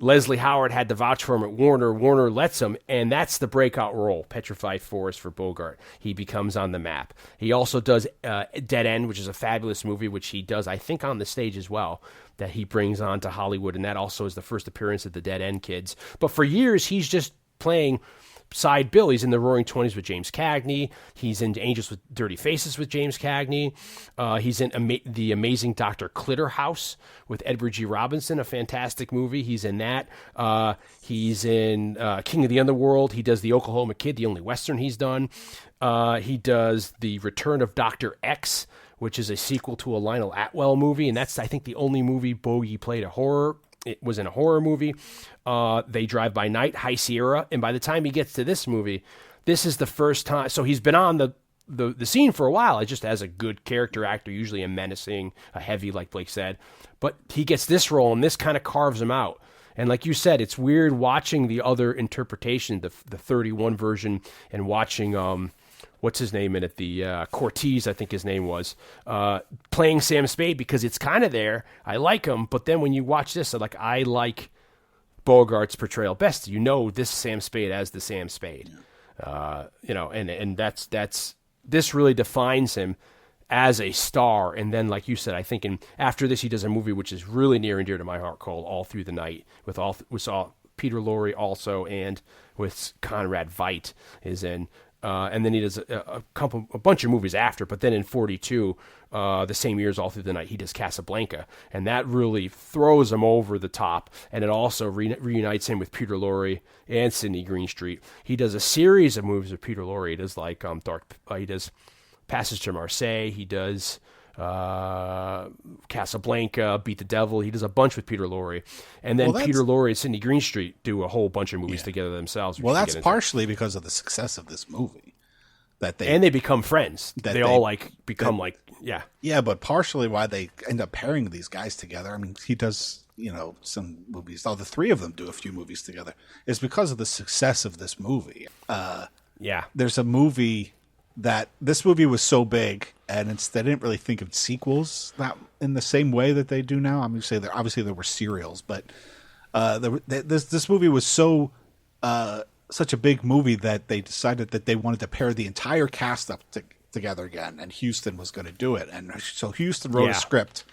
Leslie Howard had to vouch for him at Warner. Warner lets him, and that's the breakout role, Petrified Forest, for Bogart. He becomes on the map. He also does Dead End, which is a fabulous movie, which he does, I think, on the stage as well, that he brings on to Hollywood, and that also is the first appearance of the Dead End kids. But for years, he's just playing side bill. He's in The Roaring Twenties with James Cagney. He's in Angels with Dirty Faces with James Cagney. He's in The Amazing Dr. Clitterhouse with Edward G. Robinson, a fantastic movie. He's in that. He's in King of the Underworld. He does The Oklahoma Kid, the only Western he's done. He does The Return of Dr. X which is a sequel to a Lionel Atwell movie, and that's, I think, the only movie Bogey played a horror. It was in a horror movie. They Drive by Night, High Sierra, and by the time he gets to this movie, this is the first time. So he's been on the scene for a while. It just as a good character actor, usually a menacing, a heavy, like Blake said. But he gets this role, and this kind of carves him out. And like you said, it's weird watching the other interpretation, the 31 version, and watching what's his name in it, the Cortez, I think his name was, playing Sam Spade, because it's kind of there. I like him, but then when you watch this, I like Bogart's portrayal best. You know this Sam Spade as the Sam Spade, and that's this really defines him as a star. And then, like you said, I think after this, he does a movie which is really near and dear to my heart called All Through the Night, with Peter Lorre also, and with Conrad Veidt is in. And then he does a bunch of movies after, but then in 42, the same year as All Through the Night, he does Casablanca, and that really throws him over the top, and it also reunites him with Peter Lorre and Sidney Greenstreet. He does a series of movies with Peter Lorre. He does he does Passage to Marseille. He does Casablanca, Beat the Devil. He does a bunch with Peter Lorre, and then Peter Lorre and Sidney Greenstreet do a whole bunch of movies together themselves. Well, that's partially because of the success of this movie they become friends. They all become yeah, but partially why they end up pairing these guys together. I mean, he does some movies. All the three of them do a few movies together. Is because of the success of this movie. There's a movie. This movie was so big, and they didn't really think of sequels that in the same way that they do now. I'm going to say that obviously there were serials, but this movie was so such a big movie that they decided that they wanted to pair the entire cast up together again, and Huston was going to do it. And so Huston wrote a script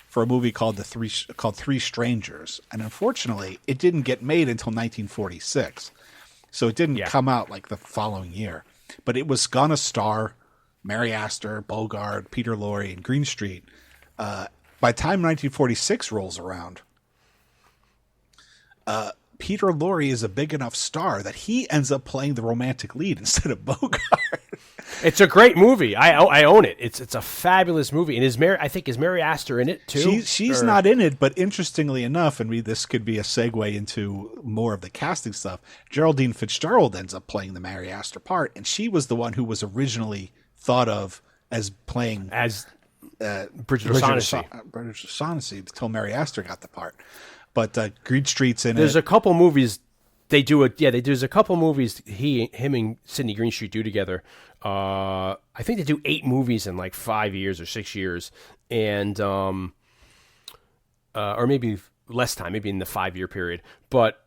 for a movie called Three Strangers, and unfortunately, it didn't get made until 1946, so it didn't come out like the following year. But it was gonna star Mary Astor, Bogart, Peter Lorre, and Greenstreet. By the time 1946 rolls around, Peter Lorre is a big enough star that he ends up playing the romantic lead instead of Bogart. It's a great movie. I own it. It's a fabulous movie. And is Mary Astor in it too? She's not in it, but interestingly enough, and this could be a segue into more of the casting stuff, Geraldine Fitzgerald ends up playing the Mary Astor part, and she was the one who was originally thought of as playing Bridget O'Shaughnessy until Mary Astor got the part. But Greenstreet's in it. There's a couple movies they do it. Yeah, there's a couple movies him and Sidney Greenstreet do together. I think they do 8 movies in like 5 years or 6 years, and or maybe less time, maybe in the 5-year period. But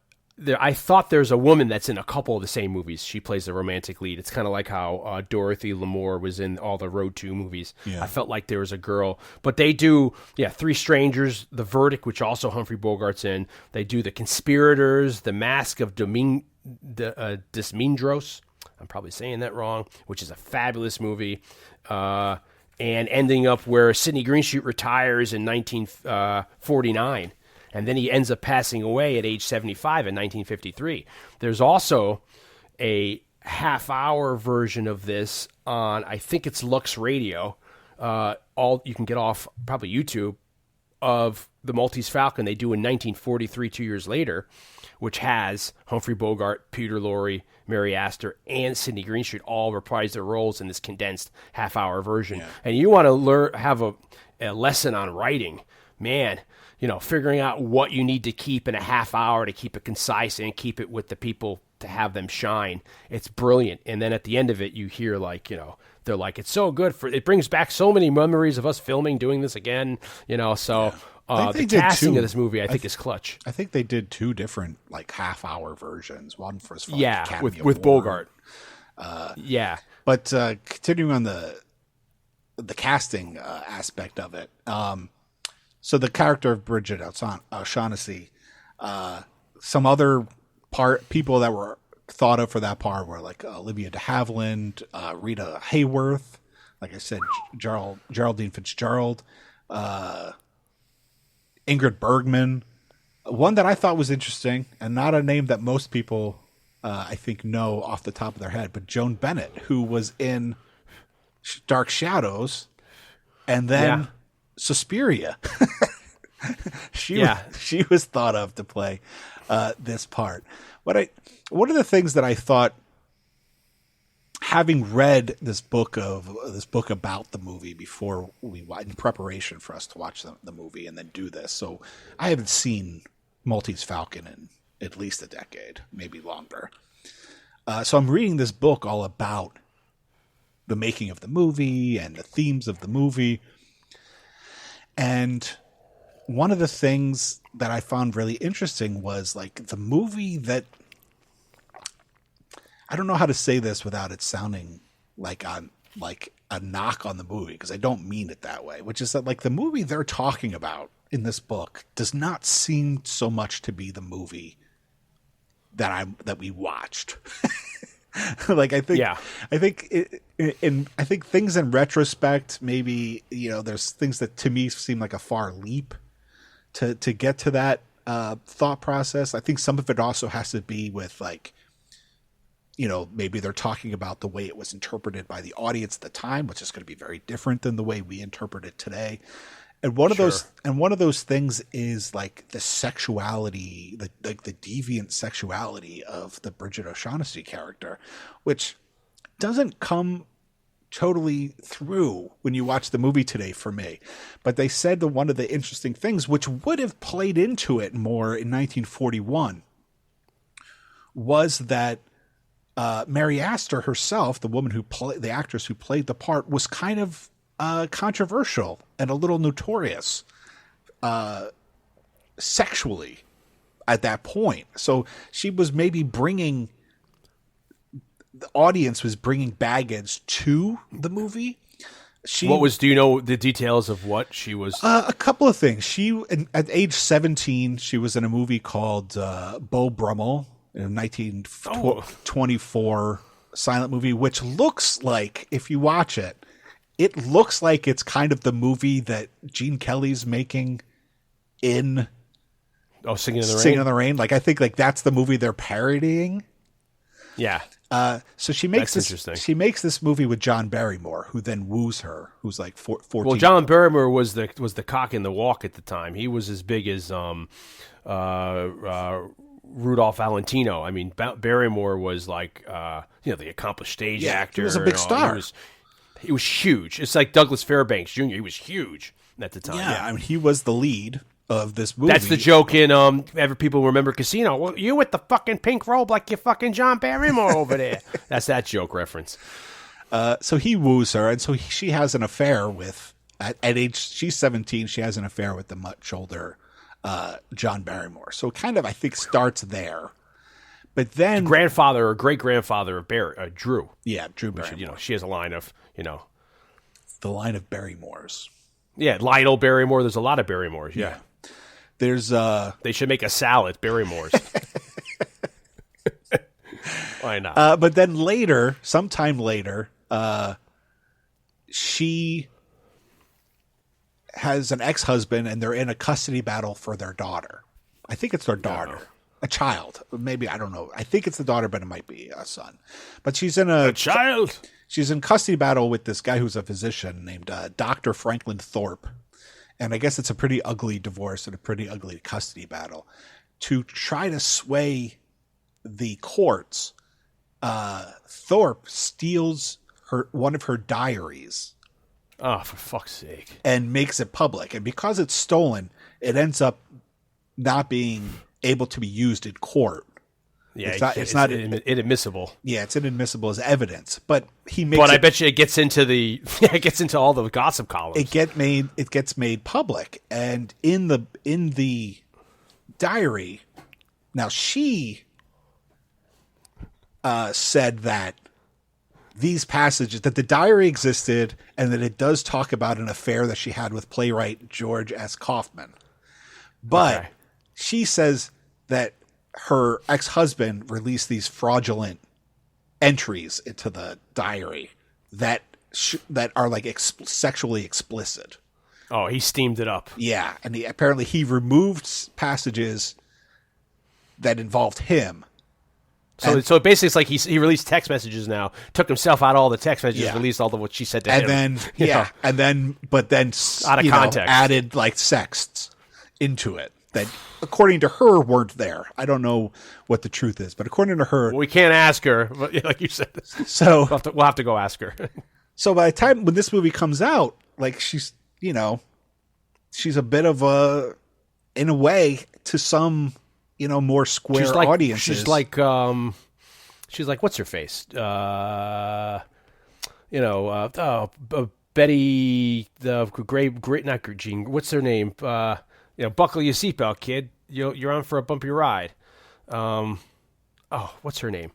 I thought there's a woman that's in a couple of the same movies. She plays the romantic lead. It's kind of like how Dorothy Lamour was in all the Road 2 movies. Yeah. I felt like there was a girl. But they do, Three Strangers, The Verdict, which also Humphrey Bogart's in. They do The Conspirators, The Mask of Desmindros. I'm probably saying that wrong, which is a fabulous movie. And ending up where Sidney Greenstreet retires in 1949. And then he ends up passing away at age 75 in 1953. There's also a half-hour version of this on, I think it's Lux Radio. All you can get off probably YouTube of the Maltese Falcon they do in 1943, 2 years later, which has Humphrey Bogart, Peter Lorre, Mary Astor, and Sidney Greenstreet all reprise their roles in this condensed half-hour version. Yeah. And you want to have a lesson on writing, man. Figuring out what you need to keep in a half hour to keep it concise and keep it with the people to have them shine. It's brilliant. And then at the end of it, you hear they're like, it's so good it brings back so many memories of us doing this again, so the casting of this movie, I think is clutch. I think they did 2 different half hour versions. One for Academy with Bogart. But continuing on the casting aspect of it, so the character of Bridget O'Shaughnessy, some other people that were thought of for that part were like Olivia de Havilland, Rita Hayworth, like I said, Geraldine Fitzgerald, Ingrid Bergman. One that I thought was interesting, and not a name that most people, I think, know off the top of their head, but Joan Bennett, who was in Dark Shadows, And then Suspiria. She was thought of to play this part. One of the things that I thought, having read this book about the movie before in preparation for us to watch the movie and then do this, so I haven't seen Maltese Falcon in at least a decade, maybe longer. So I'm reading this book all about the making of the movie and the themes of the movie. And one of the things that I found really interesting was like the movie that, I don't know how to say this without it sounding like a knock on the movie, because I don't mean it that way, which is that like the movie they're talking about in this book does not seem so much to be the movie that we watched. Like I think things in retrospect, maybe, there's things that to me seem like a far leap to get to that thought process. I think some of it also has to be with like, maybe they're talking about the way it was interpreted by the audience at the time, which is going to be very different than the way we interpret it today. And one of those things is like the sexuality, the deviant sexuality of the Bridget O'Shaughnessy character, which doesn't come totally through when you watch the movie today for me. But they said that one of the interesting things, which would have played into it more in 1941, was that Mary Astor herself, the actress who played the part, was kind of controversial and a little notorious sexually at that point. So she was maybe the audience was bringing baggage to the movie. Do you know the details of what she was? A couple of things. At age 17, she was in a movie called Beau Brummel in 1924 silent movie, which looks like, if you watch it, it looks like it's kind of the movie that Gene Kelly's making in Singing in the Rain. Singing in the Rain. Like I think like that's the movie they're parodying. Yeah. So she makes this movie with John Barrymore, who then woos her, who's like 14. Well, John Barrymore was the cock in the walk at the time. He was as big as Rudolph Valentino. I mean, Barrymore was like the accomplished stage actor. He was a big star. He was huge. It's like Douglas Fairbanks Jr. He was huge at the time. Yeah, I mean, he was the lead of this movie. That's the joke in ever people remember Casino. Well, you with the fucking pink robe like you fucking John Barrymore over there. That's that joke reference. So he woos her, and so she has an affair with at age she's 17. She has an affair with the much older John Barrymore. So it kind of, I think, starts there. But then the grandfather or great grandfather of Drew. Yeah, Drew Barrymore. She has a line of the line of Barrymores. Yeah, Lionel Barrymore. There's a lot of Barrymores. Yeah. There's they should make a salad, Barrymores. Why not? But then sometime later, she has an ex-husband, and they're in a custody battle for their daughter. I think it's their daughter, a child. Maybe, I don't know. I think it's the daughter, but it might be a son. But she's in a child. She's in custody battle with this guy who's a physician named Dr. Franklin Thorpe. And I guess it's a pretty ugly divorce and a pretty ugly custody battle. To try to sway the courts, Thorpe steals one of her diaries. Oh, for fuck's sake. And makes it public. And because it's stolen, it ends up not being able to be used in court. Yeah, it's not inadmissible. Yeah, it's inadmissible as evidence. But he makes. But I bet you it gets into all the gossip columns. It gets made public, and in the diary. Now she said that these passages, that the diary existed, and that it does talk about an affair that she had with playwright George S. Kaufman. But she says that her ex-husband released these fraudulent entries into the diary that are like sexually explicit. Oh, he steamed it up. Yeah, and apparently he removed passages that involved him So basically, it's like he released text messages now. Took himself out of all the text messages, Yeah. released all of what she said to and him. then but then Out of context. added like sexts into it that, according to her, weren't there. I don't know what the truth is, but according to her, Well, we can't ask her, but like you said, so we'll have to go ask her. so by the time when this movie comes out, like she's a bit of a, in a way, to some more square audiences. She's like what's her face? Betty, the great not Jean. What's her name? Buckle your seatbelt, kid. You're on for a bumpy ride. What's her name?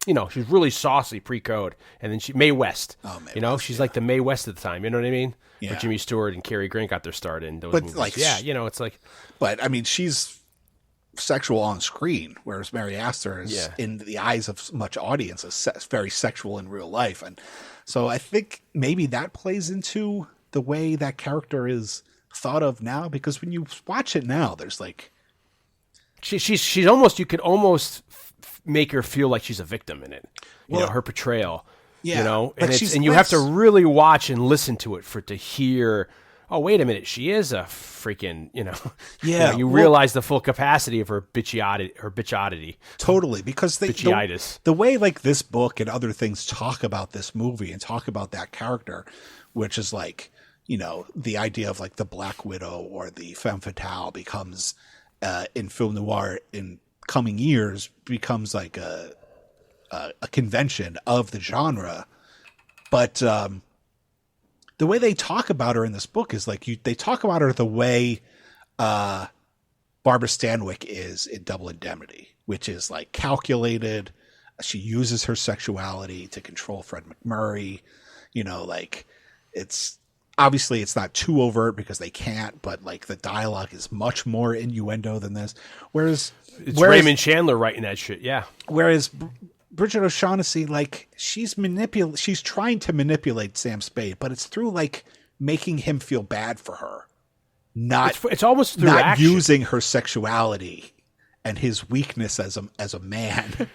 She's really saucy pre-code, and then Mae West. Oh, Mae West, she's like the Mae West at the time. You know what I mean? Yeah. Where Jimmy Stewart and Cary Grant got their start in those movies. Like, it's like. But I mean, she's sexual on screen, whereas Mary Astor is, in the eyes of much audience, is very sexual in real life, and so I think maybe that plays into the way that character is thought of now. Because when you watch it now, there's like she's almost, you could almost make her feel like she's a victim in it. Her portrayal. Yeah, and you have to really watch and listen to it to hear. Oh, wait a minute! She is a freaking, you realize the full capacity of her bitchioddity. Totally, because the way like this book and other things talk about this movie and talk about that character, which is like, the idea of like the Black Widow or the femme fatale becomes in film noir in coming years becomes like a convention of the genre, but. The way they talk about her in this book is like they talk about her the way Barbara Stanwyck is in Double Indemnity, which is like calculated. She uses her sexuality to control Fred McMurray. Like it's obviously it's not too overt because they can't, but like the dialogue is much more innuendo than this. Whereas Raymond Chandler writing that shit. Yeah. Whereas Bridget O'Shaughnessy, like she's trying to manipulate Sam Spade, but it's through like making him feel bad for her, it's almost through not action. Using her sexuality and his weakness as a man.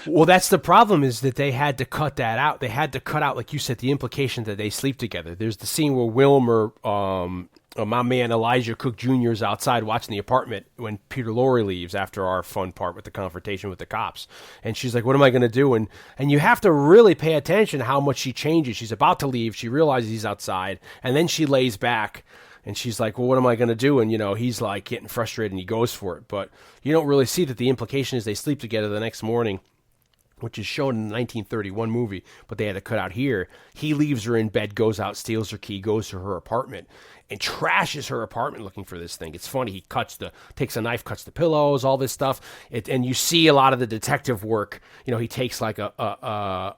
Well, that's the problem, is that they had to cut that out. They had to cut out, like you said, the implication that they sleep together. There's the scene where Wilmer, my man Elijah Cook Jr. is outside watching the apartment when Peter Lorre leaves after our fun part with the confrontation with the cops. And she's like, what am I going to do? And you have to really pay attention to how much she changes. She's about to leave. She realizes he's outside. And then she lays back. And she's like, well, what am I going to do? And, he's like getting frustrated and he goes for it. But you don't really see that the implication is they sleep together the next morning, which is shown in the 1931 movie, but they had to cut out here. He leaves her in bed, goes out, steals her key, goes to her apartment, and trashes her apartment looking for this thing. It's funny. He takes a knife, cuts the pillows, all this stuff. And you see a lot of the detective work. He takes like a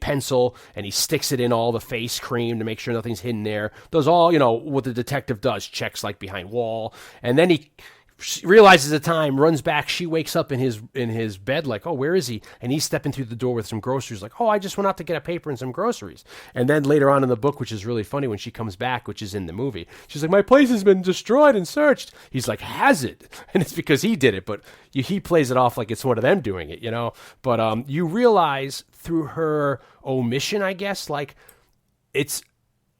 pencil and he sticks it in all the face cream to make sure nothing's hidden there. Does all, what the detective does, checks like behind wall. And then he realizes the time, runs back. She wakes up in his bed like, oh, where is he? And he's stepping through the door with some groceries like, oh, I just went out to get a paper and some groceries. And then later on in the book, which is really funny, when she comes back, which is in the movie, she's like, my place has been destroyed and searched. He's like, has it? And it's because he did it, but he plays it off like it's one of them doing it, But you realize through her omission, I guess, like it's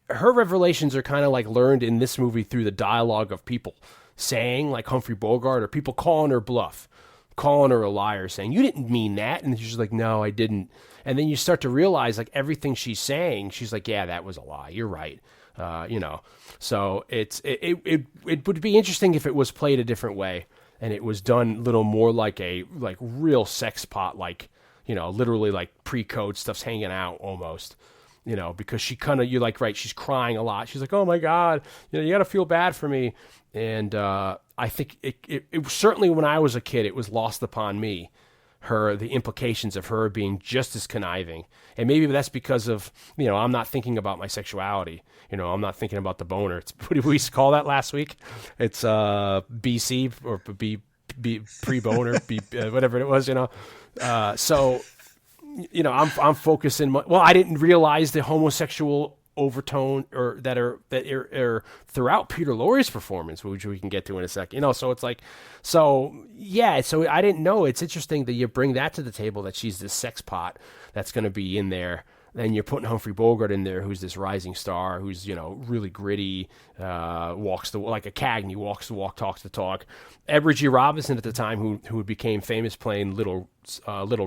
her revelations are kind of like learned in this movie through the dialogue of people saying, like Humphrey Bogart, or people calling her bluff, calling her a liar, saying, you didn't mean that. And she's like, no, I didn't. And then you start to realize, like, everything she's saying, she's like, yeah, that was a lie. You're right. So it would be interesting if it was played a different way and it was done a little more like a real sex pot, like, literally like pre-code stuff's hanging out almost. Because she kind of, you're like, right, she's crying a lot. She's like, oh my God, you got to feel bad for me. And I think it certainly when I was a kid, it was lost upon me, the implications of her being just as conniving. And maybe that's because of, I'm not thinking about my sexuality. I'm not thinking about the boner. What did we call that last week? It's BC or B pre-boner, whatever it was, So I'm focusing. I didn't realize the homosexual overtone or that are throughout Peter Lorre's performance, which we can get to in a second. So it's like, so I didn't know. It's interesting that you bring that to the table, that she's this sex pot that's going to be in there. Then you're putting Humphrey Bogart in there, who's this rising star, who's, really gritty, walks like a Cagney, walks the walk, talks the talk. Edward G. Robinson at the time, who became famous playing Little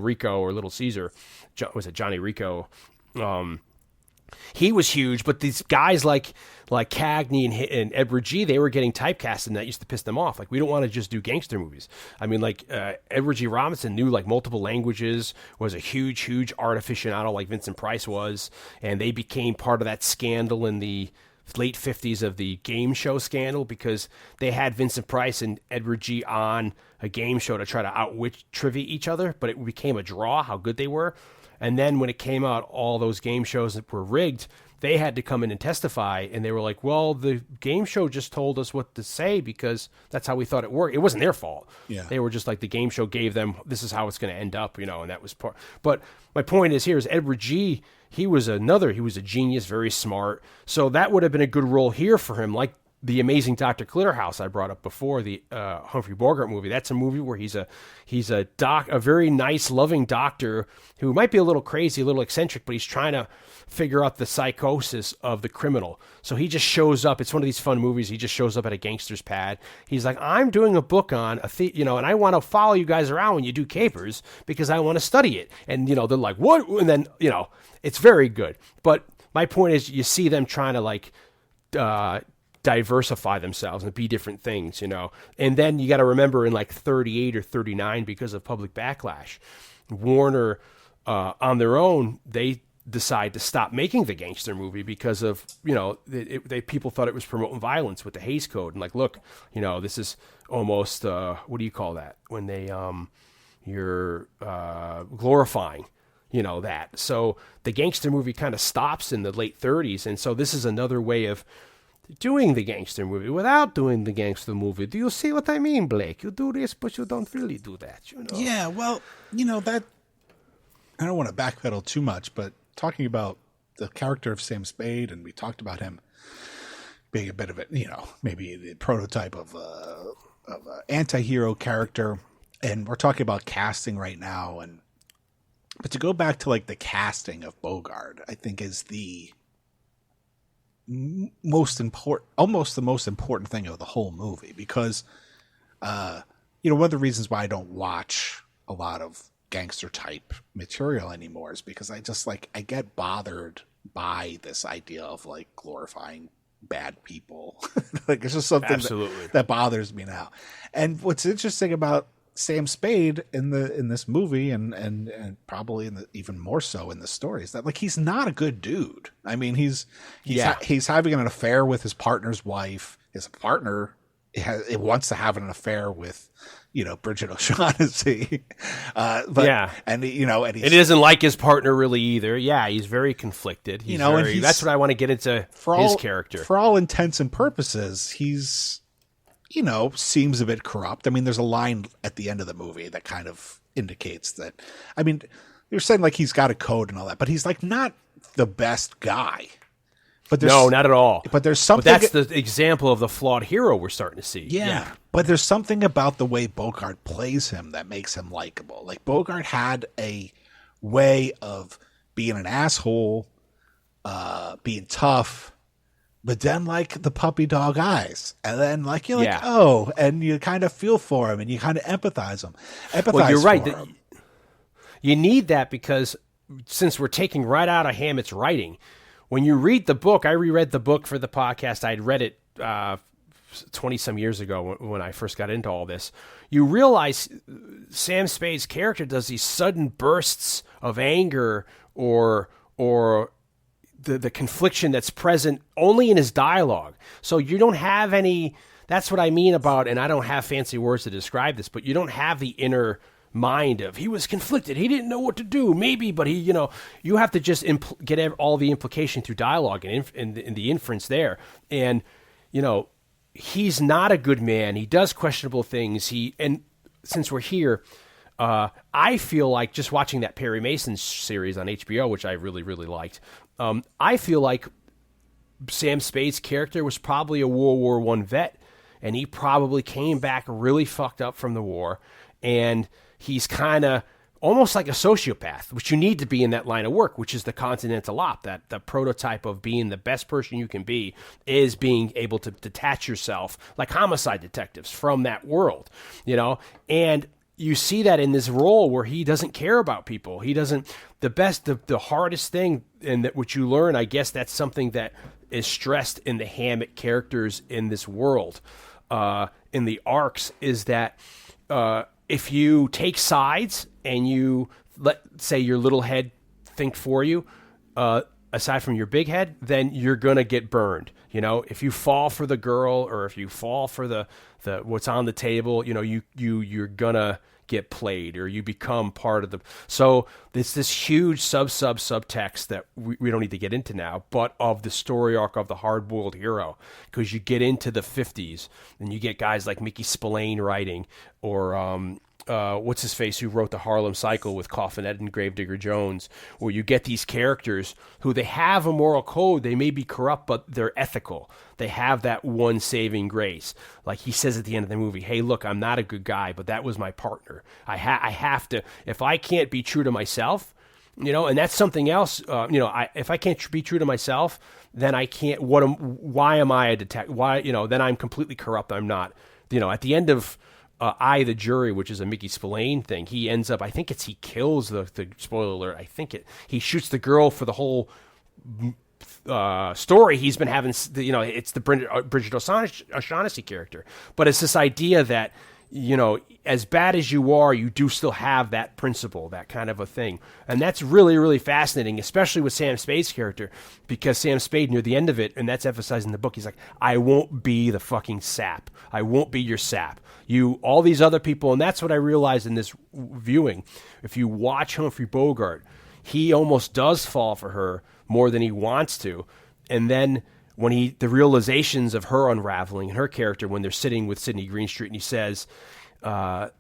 Rico or Little Caesar, was it Johnny Rico? He was huge, but these guys like Cagney and Edward G., they were getting typecast, and that used to piss them off. Like, we don't want to just do gangster movies. I mean, Edward G. Robinson knew multiple languages, was a huge art aficionado like Vincent Price was, and they became part of that scandal in the late 50s of the game show scandal, because they had Vincent Price and Edward G. on a game show to try to outwit trivia each other, but it became a draw how good they were. And then when it came out, all those game shows that were rigged, they had to come in and testify. And they were like, well, the game show just told us what to say because that's how we thought it worked. It wasn't their fault. Yeah. They were just like, the game show gave them, this is how it's going to end up, and that was part. But my point is Edward G., he was a genius, very smart. So that would have been a good role here for him, like The Amazing Dr. Clitterhouse I brought up before, the Humphrey Bogart movie. That's a movie where he's a very nice, loving doctor who might be a little crazy, a little eccentric, but he's trying to figure out the psychosis of the criminal. So he just shows up. It's one of these fun movies. He just shows up at a gangster's pad. He's like, I'm doing a book on and I want to follow you guys around when you do capers because I want to study it. And they're like, what? And then it's very good. But my point is, you see them trying to diversify themselves and be different things, And then you got to remember in 38 or 39, because of public backlash, Warner, on their own, they decide to stop making the gangster movie because of, people thought it was promoting violence with the Hays Code. And look, this is almost, what do you call that? When you're glorifying, that. So the gangster movie kind of stops in the late 30s. And so this is another way of doing the gangster movie without doing the gangster movie. Do you see what I mean, Blake? You do this, but you don't really do that, Yeah, well, that, I don't want to backpedal too much, but talking about the character of Sam Spade, and we talked about him being a bit of maybe the prototype of an anti-hero character, and we're talking about casting right now, but to go back to the casting of Bogart, I think is the most important, almost the most important thing of the whole movie, because one of the reasons why I don't watch a lot of gangster type material anymore is because I just I get bothered by this idea of glorifying bad people. It's just something that bothers me now. And what's interesting about Sam Spade in this movie, and probably even more so in the story, is that he's not a good dude. I mean, he's having an affair with his partner's wife. His partner wants to have an affair with Bridget O'Shaughnessy. And he doesn't like his partner really either. Yeah, he's very conflicted. That's what I want to get into his character. For all intents and purposes, he's seems a bit corrupt. I mean, there's a line at the end of the movie that kind of indicates that. I mean, you're saying he's got a code and all that, but he's not the best guy. But no, not at all. But there's something. But that's the example of the flawed hero we're starting to see. Yeah. But there's something about the way Bogart plays him that makes him likable. Bogart had a way of being an asshole, being tough, but then the puppy dog eyes, and then oh, and you kind of feel for him and you kind of empathize him. Well, you're right. You need that, because since we're taking right out of Hammett's writing, when you read the book, I reread the book for the podcast. I'd read it 20-some years ago when I first got into all this. You realize Sam Spade's character does these sudden bursts of anger or the confliction that's present only in his dialogue. So you don't have any, that's what I mean about, and I don't have fancy words to describe this, but you don't have the inner mind of, he was conflicted, he didn't know what to do, maybe, but he, you have to just get all the implication through dialogue and the inference there. And, he's not a good man. He does questionable things. And since we're here, I feel like just watching that Perry Mason series on HBO, which I really, really liked, I feel like Sam Spade's character was probably a World War I vet, and he probably came back really fucked up from the war, and he's kind of almost like a sociopath, which you need to be in that line of work, which is the continental op. That the prototype of being the best person you can be is being able to detach yourself, like homicide detectives, from that world, and you see that in this role where he doesn't care about people. He doesn't, the hardest thing, and that which you learn, I guess that's something that is stressed in the Hammett characters in this world, in the arcs, is that if you take sides and you let, say, your little head think for you, aside from your big head, then you're going to get burned. If you fall for the girl, or if you fall for the what's on the table, you're going to get played, or you become part of the. So it's this huge subtext that we don't need to get into now, but of the story arc of the hard-boiled hero, because you get into the 50s and you get guys like Mickey Spillane writing, or what's his face, who wrote the Harlem Cycle with Coffin Ed and Gravedigger Jones, where you get these characters who they have a moral code. They may be corrupt, but they're ethical. They have that one saving grace. Like he says at the end of the movie, hey, look, I'm not a good guy, but that was my partner. I have to, if I can't be true to myself, and that's something else, if I can't be true to myself, then I can't, why am I a detective? Why, then I'm completely corrupt. I'm not, at the end of, I, the Jury, which is a Mickey Spillane thing, he ends up, I think he kills the spoiler alert, he shoots the girl for the whole story he's been having, it's the Bridget O'Shaughnessy character. But it's this idea that, as bad as you are, you do still have that principle, that kind of a thing. And that's really, really fascinating, especially with Sam Spade's character, because Sam Spade, near the end of it, and that's emphasized in the book, he's like, I won't be the fucking sap. I won't be your sap. All these other people, and that's what I realized in this viewing. If you watch Humphrey Bogart, he almost does fall for her more than he wants to. And then when the realizations of her unraveling and her character, when they're sitting with Sidney Greenstreet, and he says,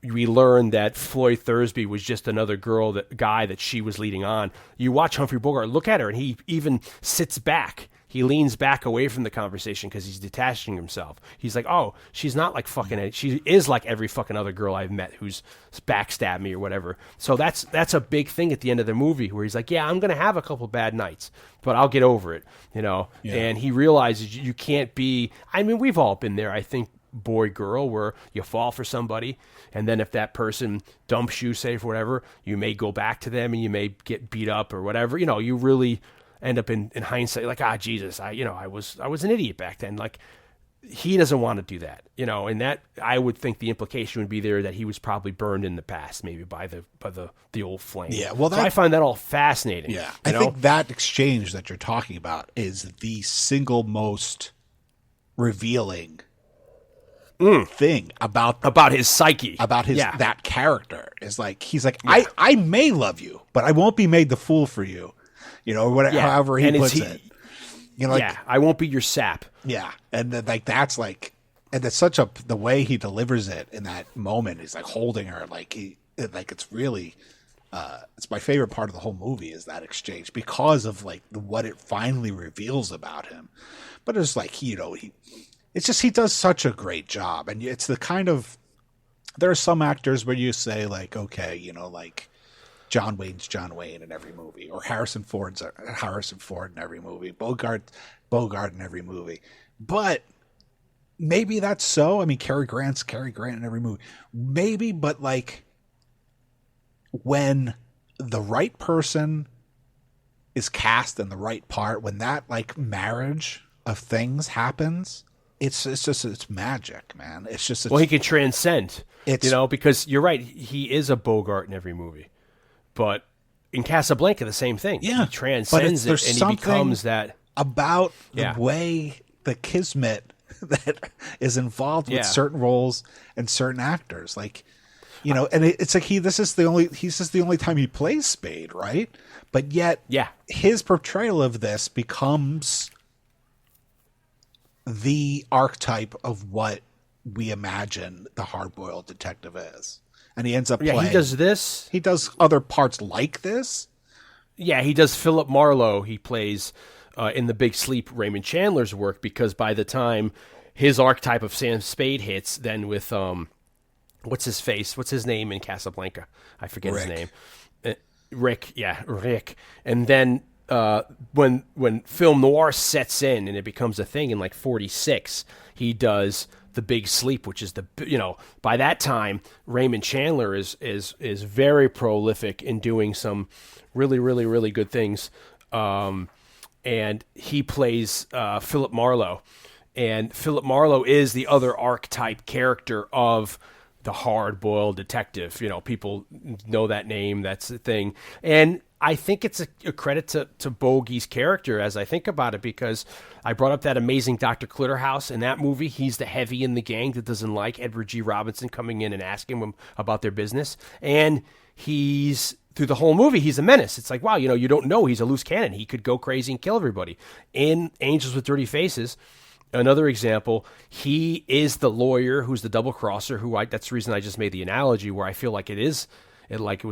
we learned that Floyd Thursby was just another guy that she was leading on. You watch Humphrey Bogart, look at her, and he even sits back. He leans back away from the conversation because he's detaching himself. He's like, oh, she's not like fucking, she is like every fucking other girl I've met who's backstabbed me or whatever. So that's a big thing at the end of the movie, where he's like, yeah, I'm going to have a couple bad nights, but I'll get over it, Yeah. And he realizes you can't be, we've all been there, I think, boy, girl, where you fall for somebody, and then if that person dumps you, say, for whatever, you may go back to them and you may get beat up or whatever. You really end up in hindsight like, Jesus, I was an idiot back then. Like, he doesn't want to do that, and that, I would think the implication would be there that he was probably burned in the past, maybe by the old flame. Yeah, well, so I find that all fascinating. Yeah, I think that exchange that you're talking about is the single most revealing thing about his psyche, about his that character. Is like, he's like, I may love you, but I won't be made the fool for you. Whatever, however he puts it. I won't be your sap. Yeah, and then, that's like, and it's such the way he delivers it in that moment. He's like holding her, it's really, it's my favorite part of the whole movie, is that exchange, because of what it finally reveals about him. But it's like, it's just, he does such a great job, and it's the kind of, there are some actors where you say okay, John Wayne's John Wayne in every movie, or Harrison Ford's Harrison Ford in every movie, Bogart in every movie. But maybe that's so. Cary Grant's Cary Grant in every movie. Maybe, but when the right person is cast in the right part, when that marriage of things happens, it's magic, man. Well, he can transcend, because you're right. He is a Bogart in every movie. But in Casablanca, the same thing. Yeah, he transcends it, and he becomes that. About the way the kismet that is involved with certain roles and certain actors, and it's like he's just the only time he plays Spade, right? But yet, his portrayal of this becomes the archetype of what we imagine the hard-boiled detective is. And he ends up playing. He does this. He does other parts like this. Yeah, he does Philip Marlowe. He plays in The Big Sleep, Raymond Chandler's work, because by the time his archetype of Sam Spade hits, then with what's his name in Casablanca? I forget his name. Rick. And then when film noir sets in and it becomes a thing in like 46, he does The Big Sleep, which is by that time Raymond Chandler is very prolific in doing some really, really, really good things. And he plays Philip Marlowe. And Philip Marlowe is the other archetype character of the hard-boiled detective. People know that name. That's the thing. And I think it's a credit to Bogey's character as I think about it, because I brought up that amazing Dr. Clitterhouse. In that movie, he's the heavy in the gang that doesn't like Edward G. Robinson coming in and asking him about their business. And through the whole movie, he's a menace. It's like, wow, you don't know he's a loose cannon. He could go crazy and kill everybody. In Angels with Dirty Faces, another example, he is the lawyer who's the double crosser. That's the reason I just made the analogy where I feel like it was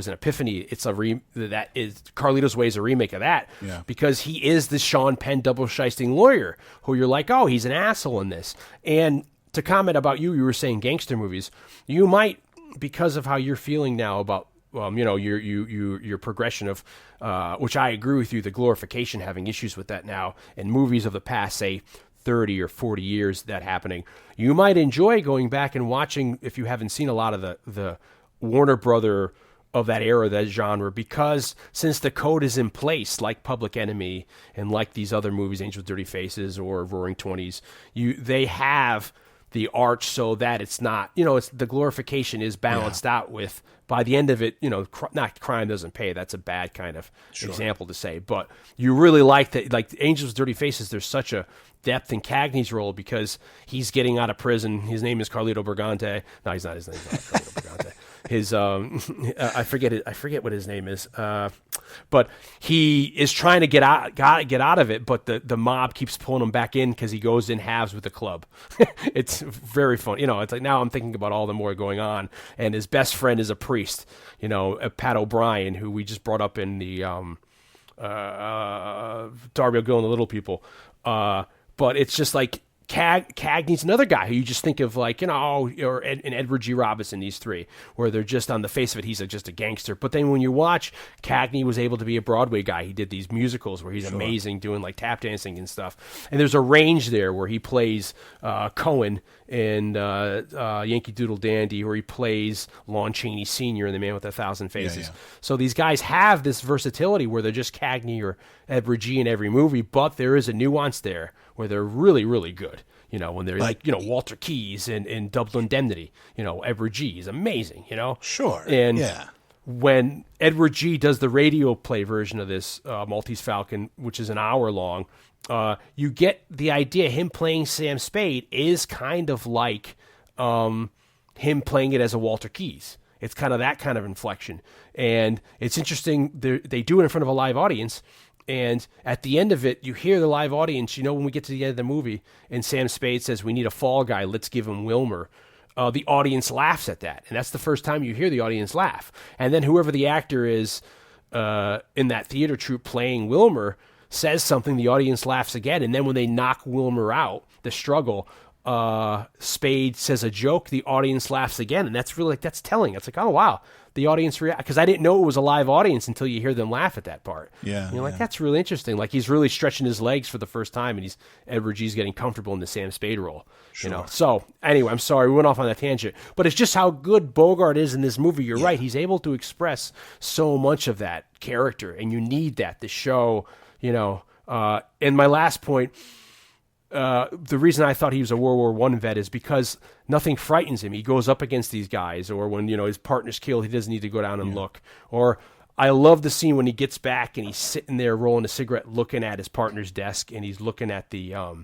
an epiphany. It's Carlito's Way is a remake of that, because he is the Sean Penn double shysting lawyer who you're like, oh, he's an asshole in this. And to comment about you were saying gangster movies. You might, because of how you're feeling now about your progression of, which I agree with you, the glorification, having issues with that now in movies of the past, say 30 or 40 years, that happening. You might enjoy going back and watching, if you haven't seen a lot of the Warner Brother of that era, that genre, because since the code is in place, like Public Enemy and like these other movies, Angel with Dirty Faces or Roaring Twenties, they have the arch so that it's not, it's the glorification is balanced out with, by the end of it, not crime doesn't pay. That's a bad kind of example to say, but you really like that, like Angels with Dirty Faces. There's such a depth in Cagney's role because he's getting out of prison. His name is Carlito Brigante. No, he's not. His name's not Carlito Brigante. His I forget what his name is. But he is trying to get out of it, but the mob keeps pulling him back in because he goes in halves with the club. It's very fun. It's like, now I'm thinking about all the more going on, and his best friend is a priest. Pat O'Brien, who we just brought up in the Darby O'Gill and the Little People. But it's just like Cagney's another guy who you just think of like, or Edward G. Robinson, these three, where they're just on the face of it, he's just a gangster. But then when you watch, Cagney was able to be a Broadway guy. He did these musicals where he's amazing doing like tap dancing and stuff. And there's a range there where he plays Cohen in Yankee Doodle Dandy, where he plays Lon Chaney Sr. in The Man with 1,000 Faces. Yeah. So these guys have this versatility where they're just Cagney or Edward G. in every movie, but there is a nuance there where they're really, really good. When they're like Walter Keys in Double Indemnity, Edward G. is amazing, Sure. And when Edward G. does the radio play version of this Maltese Falcon, which is an hour long, you get the idea him playing Sam Spade is kind of like him playing it as a Walter Keys. It's kind of that kind of inflection. And it's interesting, they do it in front of a live audience. And at the end of it, you hear the live audience, when we get to the end of the movie, and Sam Spade says, we need a fall guy, let's give him Wilmer. The audience laughs at that. And that's the first time you hear the audience laugh. And then whoever the actor is in that theater troupe playing Wilmer says something, the audience laughs again. And then when they knock Wilmer out, the struggle, Spade says a joke, the audience laughs again. And that's really, that's telling. It's like, oh, wow. The audience react, because I didn't know it was a live audience until you hear them laugh at that part. Yeah, and you're like, that's really interesting. Like he's really stretching his legs for the first time, and Edward G's getting comfortable in the Sam Spade role. Sure. So anyway, I'm sorry we went off on that tangent, but it's just how good Bogart is in this movie. You're right; he's able to express so much of that character, and you need that to show. And my last point. The reason I thought he was a World War I vet is because nothing frightens him. He goes up against these guys, or when his partner's killed, he doesn't need to go down and look. Or I love the scene when he gets back and he's sitting there rolling a cigarette, looking at his partner's desk, and he's looking at the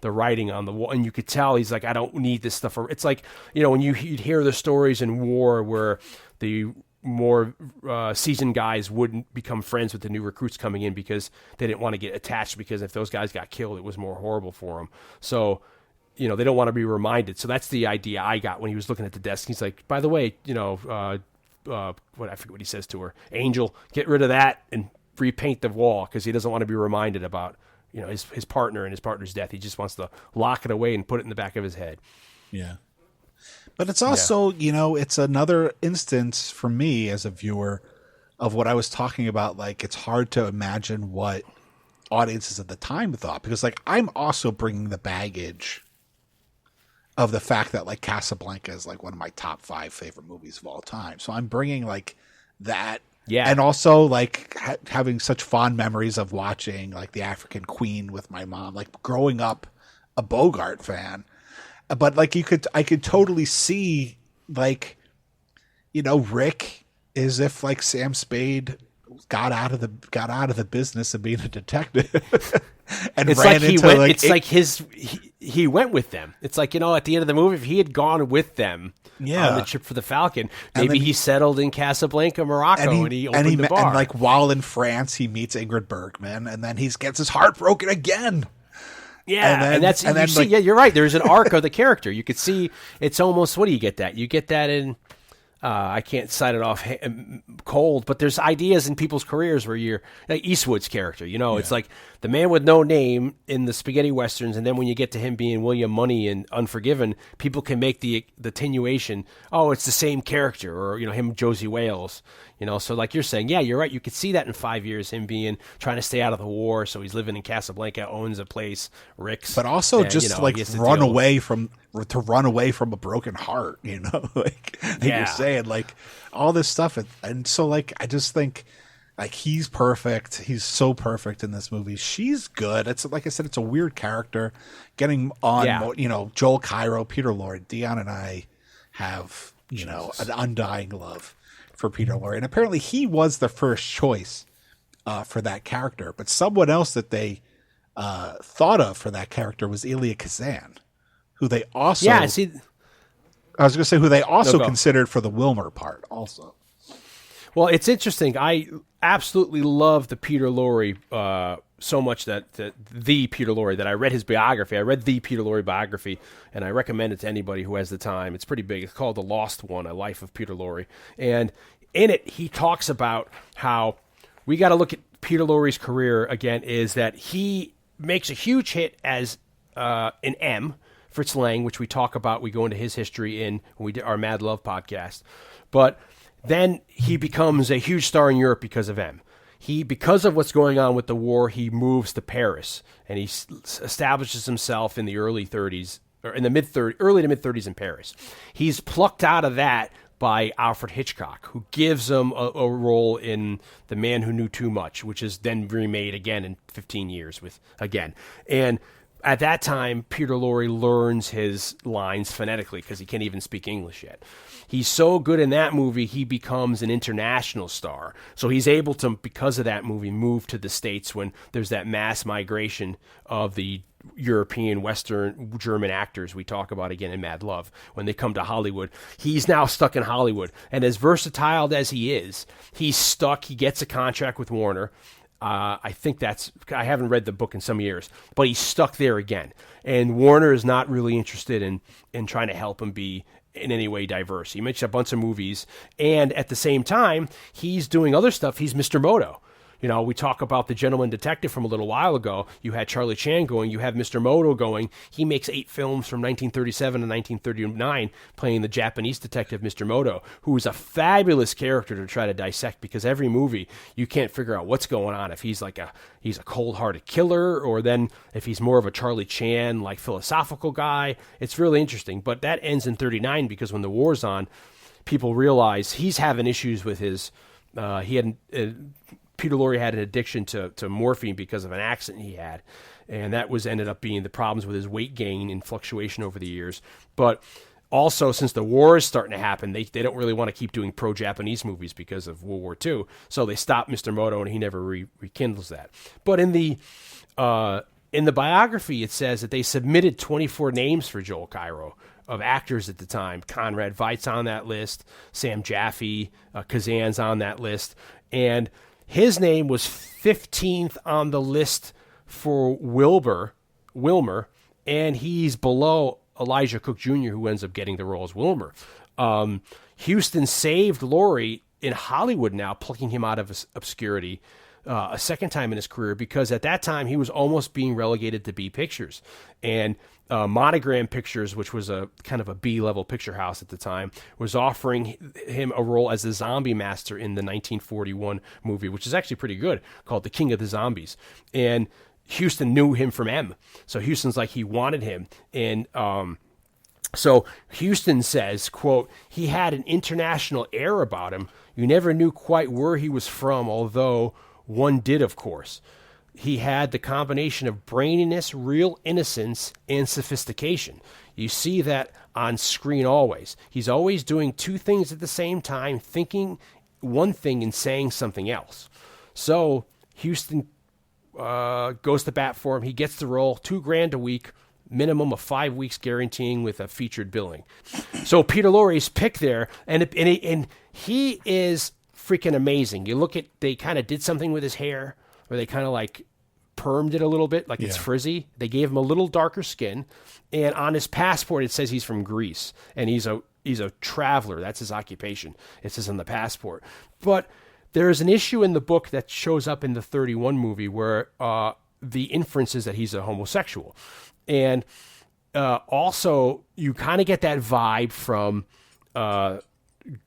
writing on the wall, and you could tell he's like, I don't need this stuff. It's like when you'd hear the stories in war where the more seasoned guys wouldn't become friends with the new recruits coming in because they didn't want to get attached, because if those guys got killed, it was more horrible for them. So, they don't want to be reminded. So that's the idea I got when he was looking at the desk. He's like, by the way, I forget what he says to her, Angel, get rid of that and repaint the wall, because he doesn't want to be reminded about his partner and his partner's death. He just wants to lock it away and put it in the back of his head. Yeah. But it's also, it's another instance for me as a viewer of what I was talking about. Like, it's hard to imagine what audiences at the time thought, because like I'm also bringing the baggage of the fact that like Casablanca is like one of my top 5 favorite movies of all time. So I'm bringing like that. Yeah. And also like having such fond memories of watching like The African Queen with my mom, like growing up a Bogart fan. But like I could totally see like, Rick is if like Sam Spade got out of the business of being a detective and it's ran like he into went, like it's like he went with them. It's like, at the end of the movie, if he had gone with them on the trip for the Falcon, maybe he settled in Casablanca, Morocco, and he opened the bar. And like while in France, he meets Ingrid Bergman, and then he gets his heart broken again. Yeah, you're right. There's an arc of the character. You could see it's almost, what do you get that? You get that in, I can't cite it off cold, but there's ideas in people's careers where you're like Eastwood's character, it's like the man with no name in the spaghetti westerns. And then when you get to him being William Money in Unforgiven, people can make the attenuation. Oh, it's the same character, or, him, Josie Wales, so like you're saying, yeah, you're right. You could see that in 5 years, him trying to stay out of the war. So he's living in Casablanca, owns a place, Rick's. But also run away from a broken heart, like you're saying, like all this stuff. And so like, I just think like he's perfect. He's so perfect in this movie. She's good. It's like I said, it's a weird character getting on, Joel Cairo, Peter Lorre. Dion and I have, an undying love for Peter Lorre. And apparently he was the first choice for that character, but someone else that they thought of for that character was Elia Kazan, who they also considered for the Wilmer part also. Well, it's interesting. I absolutely love the Peter Lorre so much that the Peter Lorre, that I read his biography. I read the Peter Lorre biography, and I recommend it to anybody who has the time. It's pretty big. It's called The Lost One, A Life of Peter Lorre. And in it, he talks about how we got to look at Peter Lorre's career again, is that he makes a huge hit as an M, Fritz Lang, which we talk about. We go into his history when we did our Mad Love podcast. But then he becomes a huge star in Europe because of M. Because of what's going on with the war, he moves to Paris, and he establishes himself in the early 30s, or in the early to mid 30s in Paris. He's plucked out of that by Alfred Hitchcock, who gives him a role in The Man Who Knew Too Much, which is then remade again in 15 years and at that time, Peter Lorre learns his lines phonetically because he can't even speak English yet. He's so good in that movie, he becomes an international star. So he's able to, because of that movie, move to the States when there's that mass migration of the European, Western, German actors we talk about again in Mad Love. When they come to Hollywood, he's now stuck in Hollywood. And as versatile as he is, he's stuck. He gets a contract with Warner. I haven't read the book in some years, but he's stuck there again. And Warner is not really interested in trying to help him be in any way diverse. He makes a bunch of movies, and at the same time, he's doing other stuff. He's Mr. Moto. We talk about The Gentleman Detective from a little while ago. You had Charlie Chan going. You have Mr. Moto going. He makes 8 films from 1937 to 1939 playing the Japanese detective Mr. Moto, who is a fabulous character to try to dissect, because every movie you can't figure out what's going on. If he's he's a cold-hearted killer, or then if he's more of a Charlie Chan, like philosophical guy. It's really interesting. But that ends in 39 because when the war's on, people realize he's having issues with his Peter Lorre had an addiction to morphine because of an accident he had, and that ended up being the problems with his weight gain and fluctuation over the years. But also, since the war is starting to happen, they don't really want to keep doing pro-Japanese movies because of World War II, so they stopped Mr. Moto, and he never rekindles that. But in the biography, it says that they submitted 24 names for Joel Cairo of actors at the time. Conrad Veidt's on that list, Sam Jaffe, Kazan's on that list, and his name was 15th on the list for Wilmer, and he's below Elijah Cook Jr., who ends up getting the role as Wilmer. Huston saved Lorre in Hollywood now, plucking him out of obscurity a second time in his career, because at that time he was almost being relegated to B Pictures. And Monogram Pictures, which was a kind of a B-level picture house at the time, was offering him a role as the zombie master in the 1941 movie, which is actually pretty good, called The King of the Zombies. And Huston knew him from M. So Huston's like, he wanted him. And so Huston says, quote, "He had an international air about him. You never knew quite where he was from, although one did, of course. He had the combination of braininess, real innocence, and sophistication. You see that on screen always. He's always doing two things at the same time, thinking one thing and saying something else." So Huston goes to bat for him. He gets the role, $2,000 a week, minimum of 5 weeks guaranteeing with a featured billing. So Peter Lorre's picked there, and he is freaking amazing. You look at, they kind of did something with his hair, where they kind of like permed it a little bit, like it's frizzy. They gave him a little darker skin, and on his passport it says he's from Greece, and he's a traveler. That's his occupation. It says on the passport. But there is an issue in the book that shows up in the 31 movie where the inference is that he's a homosexual. And also, you kind of get that vibe from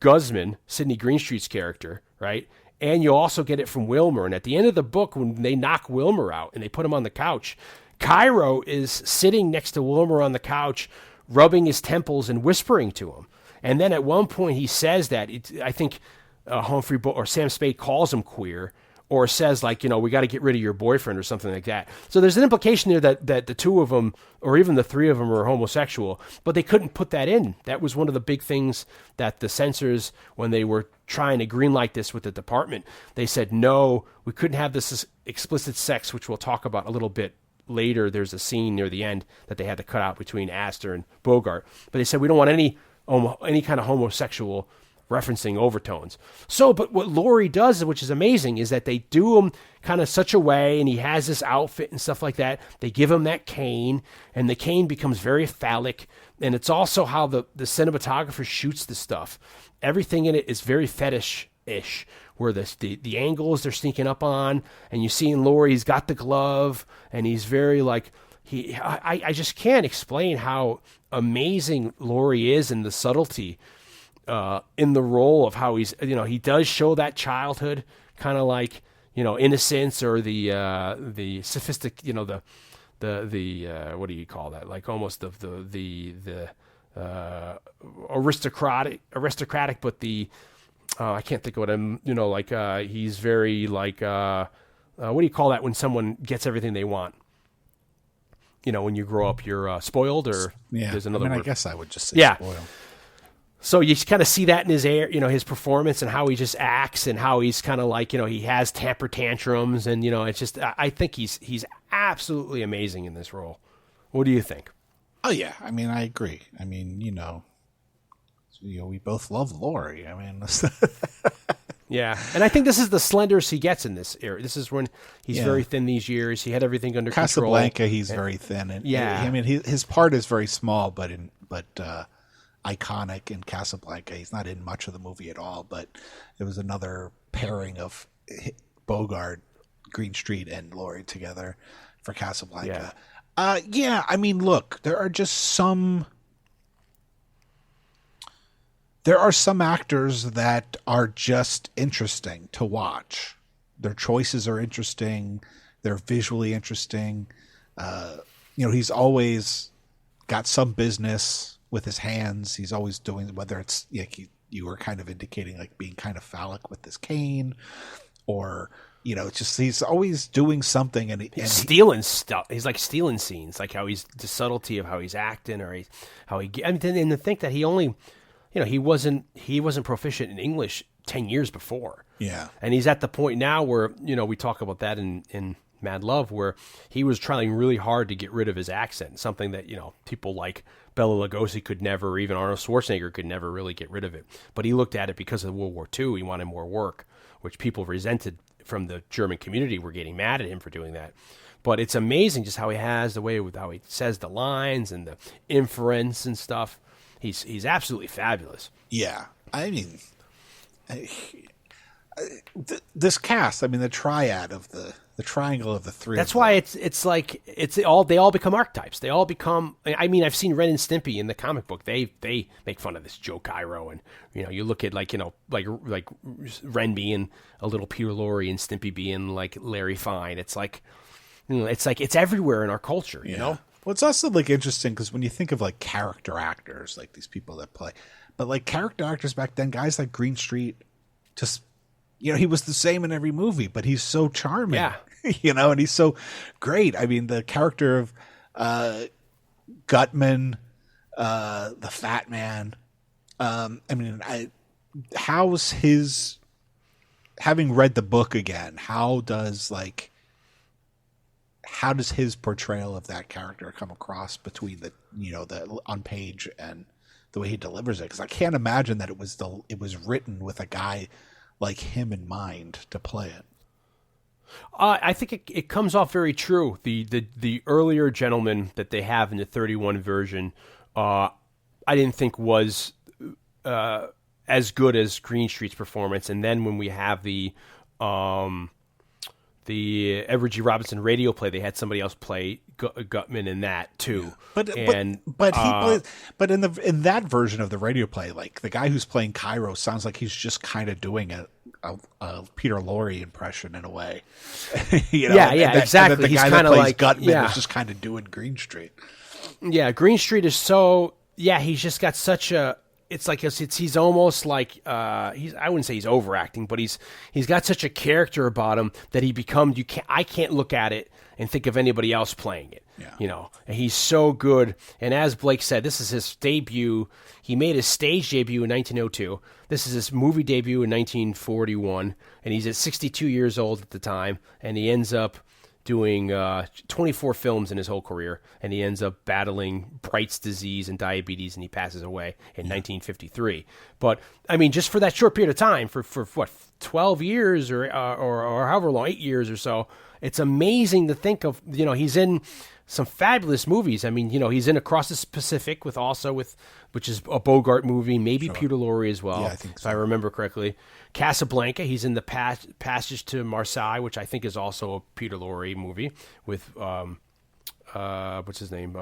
Guzman, Sidney Greenstreet's character, right? And you also get it from Wilmer. And at the end of the book, when they knock Wilmer out and they put him on the couch, Cairo is sitting next to Wilmer on the couch, rubbing his temples and whispering to him. And then at one point he says that, I think Humphrey or Sam Spade calls him queer, or says, like, you know, we got to get rid of your boyfriend or something like that. So there's an implication there that the two of them, or even the three of them, are homosexual, but they couldn't put that in. That was one of the big things that the censors, when they were trying to greenlight this with the department, they said, no, we couldn't have this explicit sex, which we'll talk about a little bit later. There's a scene near the end that they had to cut out between Astor and Bogart. But they said, we don't want any kind of homosexual referencing overtones. So, but what Laurie does, which is amazing, is that they do him kind of such a way, and he has this outfit and stuff like that. They give him that cane, and the cane becomes very phallic. And it's also how the cinematographer shoots the stuff. Everything in it is very fetish-ish, where the angles they're sneaking up on, and you see in Laurie, he's got the glove, and he's very like, I just can't explain how amazing Laurie is and the subtlety in the role of how he's, you know, he does show that childhood kind of like, you know, innocence, or the sophistic, you know, the what do you call that? Like almost the aristocratic, but the I can't think of what I'm, you know, like he's very like what do you call that when someone gets everything they want? You know, when you grow up, you're spoiled, or there's another word. I guess I would just say spoiled. So you kind of see that in his air, you know, his performance and how he just acts, and how he's kind of like, you know, he has temper tantrums, and, you know, it's just, I think he's absolutely amazing in this role. What do you think? Oh yeah, I mean, I agree. I mean, you know, we both love Laurie. I mean, yeah, and I think this is the slenderest he gets in this era. This is when he's very thin these years. He had everything under control. Casablanca, he's very thin, and I mean, his part is very small, but iconic in Casablanca. He's not in much of the movie at all, but it was another pairing of Bogart, Greenstreet, and Laurie together for Casablanca. I mean, look, there are some actors that are just interesting to watch. Their choices are interesting. They're visually interesting. You know, he's always got some business with his hands. He's always doing, whether it's like you were kind of indicating, like being kind of phallic with his cane, or, you know, just he's always doing something, and he's stealing stuff. He's like stealing scenes, like how he's the subtlety of how he's acting, or how he. I mean, and to think that he only, you know, he wasn't proficient in English 10 years before. Yeah, and he's at the point now where, you know, we talk about that in Mad Love, where he was trying really hard to get rid of his accent, something that, you know, people like Bela Lugosi could never, even Arnold Schwarzenegger could never really get rid of it. But he looked at it because of World War II. He wanted more work, which people resented from the German community, were getting mad at him for doing that. But it's amazing just how he has the way with how he says the lines and the inference and stuff. He's absolutely fabulous. Yeah, I mean, This cast, I mean, the triad of the triangle of the three. That's why it's like they all become archetypes. They all become. I mean, I've seen Ren and Stimpy in the comic book. They make fun of this Joe Cairo, and you look at like Ren being a little Peter Lorre and Stimpy being like Larry Fine. It's like it's everywhere in our culture. You know. Well, it's also like interesting because when you think of like character actors, like these people that play, but like character actors back then, guys like Greenstreet, just. He was the same in every movie, but he's so charming, and he's so great. I mean, the character of Gutman, the Fat Man. How's his, having read the book again, how does his portrayal of that character come across between the on page and the way he delivers it? Because I can't imagine that it was written with a guy like him in mind to play it. I think it comes off very true. The earlier gentleman that they have in the 31 version, I didn't think was as good as Greenstreet's performance. And then when we have the Edward G. Robinson radio play, they had somebody else play Gutman in that too. But in that version of the radio play, like the guy who's playing Cairo sounds like he's just kind of doing a Peter Lorre impression in a way. Exactly. And the he's guy kind that of plays like Gutman is just kind of doing Greenstreet. Yeah, Greenstreet is so he's just got such a. It's like he's almost like I wouldn't say he's overacting, but he's got such a character about him that I can't look at it and think of anybody else playing it. Yeah. And he's so good. And as Blake said, this is his debut. He made his stage debut in 1902. This is his movie debut in 1941, and he's at 62 years old at the time, and he ends up doing 24 films in his whole career, and he ends up battling Bright's disease and diabetes, and he passes away in 1953. But I mean, just for that short period of time, for what, 12 years or however long, 8 years or so, it's amazing to think of. He's in some fabulous movies. I mean, he's in Across the Pacific which is a Bogart movie, maybe sure. Peter Lorre as well, I think so. if I remember correctly. Casablanca, he's in the Passage to Marseille, which I think is also a Peter Lorre movie with what's his name,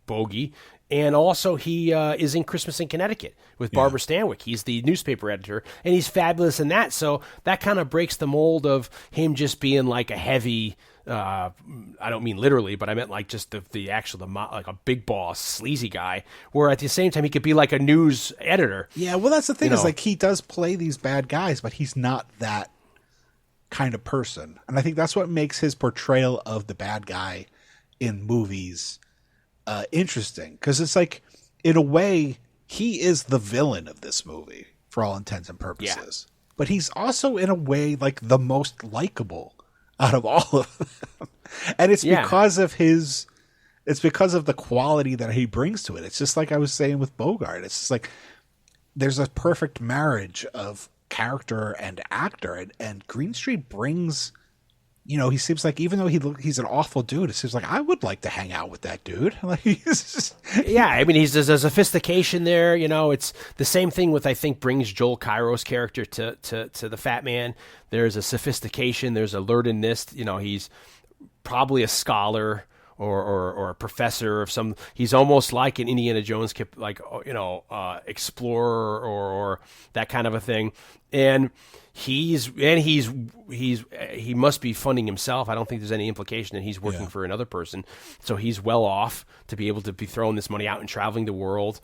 Bogey, and also he is in Christmas in Connecticut with Barbara Stanwyck. He's the newspaper editor, and he's fabulous in that. So that kind of breaks the mold of him just being like a heavy. I don't mean literally, but I meant like just like a big boss, sleazy guy, where at the same time he could be like a news editor. Yeah, well, that's the thing is like he does play these bad guys, but he's not that kind of person. And I think that's what makes his portrayal of the bad guy in movies interesting. Because it's like, in a way, he is the villain of this movie for all intents and purposes. Yeah. But he's also, in a way, like the most likable out of all of them. And it's because of it's because of the quality that he brings to it. It's just like I was saying with Bogart. It's just like there's a perfect marriage of character and actor, and Greenstreet brings, he seems like, even though he's an awful dude, it seems like I would like to hang out with that dude. Like he's just, I mean, there's a sophistication there. It's the same thing with, I think, brings Joel Cairo's character to the Fat Man. There's a sophistication. There's a learnedness. He's probably a scholar or a professor of some. He's almost like an Indiana Jones, like explorer or that kind of a thing. And he must be funding himself. I don't think there's any implication that he's working for another person. So he's well off to be able to be throwing this money out and traveling the world.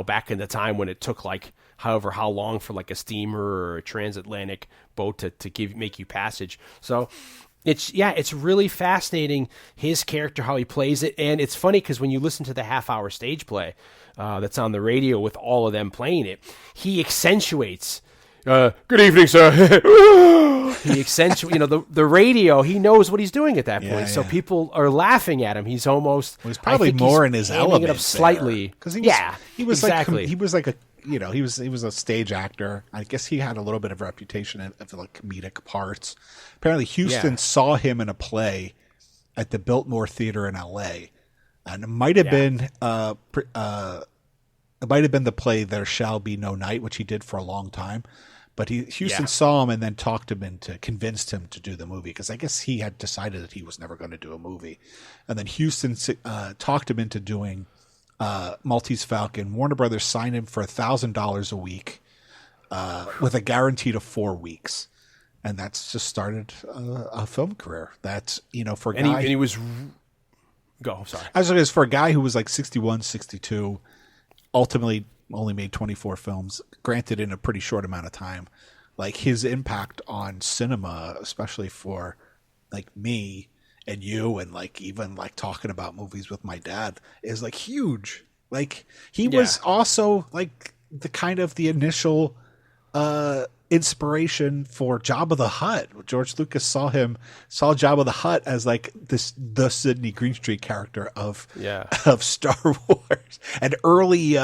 Back in the time when it took like however how long for like a steamer or a transatlantic boat to make you passage. So it's really fascinating, his character, how he plays it. And it's funny because when you listen to the half-hour stage play that's on the radio with all of them playing it, he accentuates. Good evening, sir. He accentuates, the radio. He knows what he's doing at that point. So people are laughing at him. He's almost. He's probably more in his element. It up slightly because he was exactly. He was a stage actor. I guess he had a little bit of reputation of like comedic parts. Apparently, Houston saw him in a play at the Biltmore Theater in L.A. and it might have been it might have been the play There Shall Be No Night, which he did for a long time. But Houston saw him and then convinced him to do the movie, because I guess he had decided that he was never going to do a movie. And then Houston talked him into doing Maltese Falcon. Warner Brothers signed him for $1,000 a week with a guarantee of 4 weeks. And that's just started a film career. That's, for a guy... And he was... Go, sorry. I was going to say, for a guy who was like 61, 62, ultimately only made 24 films, granted in a pretty short amount of time, like his impact on cinema, especially for like me and you, and like even like talking about movies with my dad, is like huge. Like he was also like the initial inspiration for Jabba the Hutt. George Lucas saw Jabba the Hutt as like the Sidney Greenstreet character of Star Wars, and early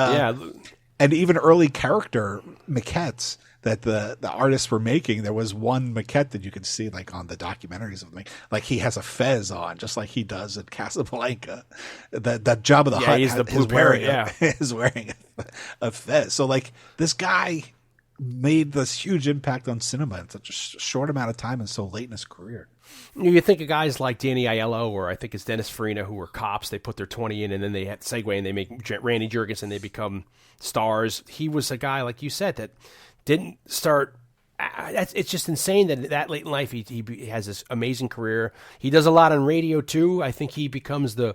and even early character maquettes that the artists were making. There was one maquette that you could see like on the documentaries of like he has a fez on, just like he does in Casablanca. That Jabba the Hutt he's the blue parrot, is wearing a fez. So like this guy made this huge impact on cinema in such a short amount of time and so late in his career. You think of guys like Danny Aiello, or I think it's Dennis Farina, who were cops. They put their 20 in, and then they had segue, and they make Randy Jurgensen. They become stars. He was a guy, like you said, that didn't start. It's just insane that late in life he has this amazing career. He does a lot on radio too. I think he becomes the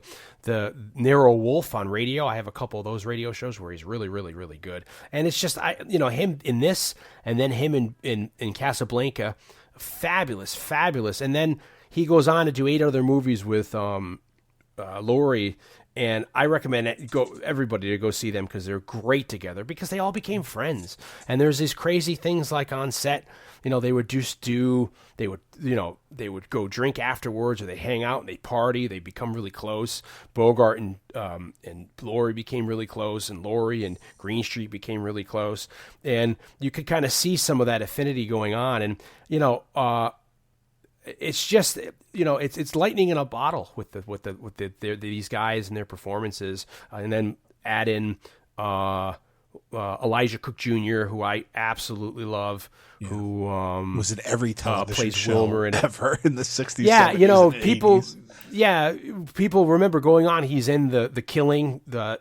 Nero Wolf on radio. I have a couple of those radio shows where he's really, really, really good. And it's just him in this, and then him in Casablanca, fabulous. And then he goes on to do 8 other movies with Laurie. And I recommend everybody to go see them, because they're great together, because they all became friends. And there's these crazy things like on set, they would they would go drink afterwards, or they hang out and they party. They become really close. Bogart and Laurie became really close, and Laurie and Greenstreet became really close. And you could kind of see some of that affinity going on. And, it's just, it's lightning in a bottle with these guys and their performances, and then add in Elijah Cook Jr., who I absolutely love, who was in every television plays show Wilmer ever in the 60s. Yeah, 70s, people. 80s. People remember going on. He's in the Killing, the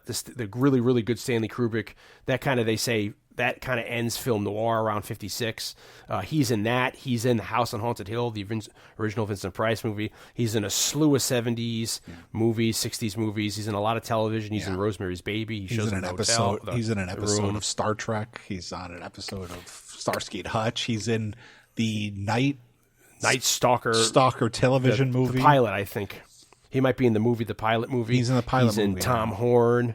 really, really good Stanley Kubrick. That kind of, they say, that kind of ends film noir around 56. He's in that. He's in The House on Haunted Hill, the original Vincent Price movie. He's in a slew of 70s movies, 60s movies. He's in a lot of television. He's in Rosemary's Baby. He's in an episode. He's in an episode of Star Trek. He's on an episode of Starsky and Hutch. He's in the Night Stalker television movie. The pilot, I think. He might be in the pilot movie. He's in the pilot movie. He's in Tom Horn.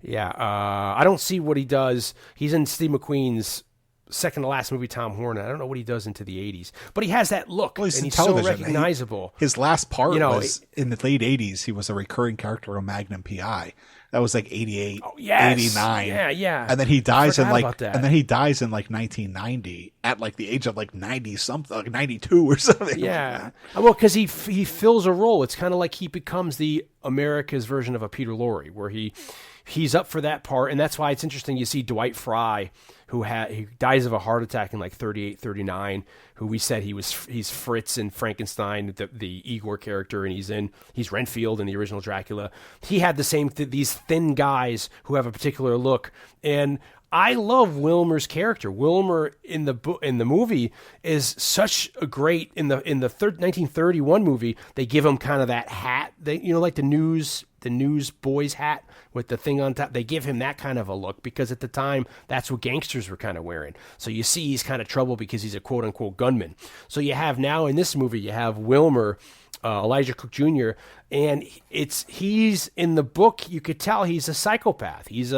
Yeah, I don't see what he does. He's in Steve McQueen's second to last movie, Tom Horn. I don't know what he does into the 80s, but he has that look, and he's so recognizable. His last part was in the late 80s. He was a recurring character on Magnum P.I. That was like 88, 89. Yeah. And then he dies in 1990 at like the age of like 90 something, like 92 or something. Yeah. Well, because he fills a role. It's kind of like he becomes the America's version of a Peter Lorre, where he's up for that part. And that's why it's interesting. You see Dwight Fry, he dies of a heart attack in like 38, 39, who we said he's Fritz in Frankenstein, the Igor character, and he's Renfield in the original Dracula. He had the same, these thin guys who have a particular look. And I love Wilmer's character. Wilmer in the movie is such a great, in the 1931 movie, they give him kind of that hat, like the news boy's hat with the thing on top. They give him that kind of a look, because at the time that's what gangsters were kind of wearing. So you see he's kind of trouble because he's a quote unquote gunman. So you have now in this movie, you have Wilmer, Elijah Cook Jr., and he's in the book, you could tell he's a psychopath. He's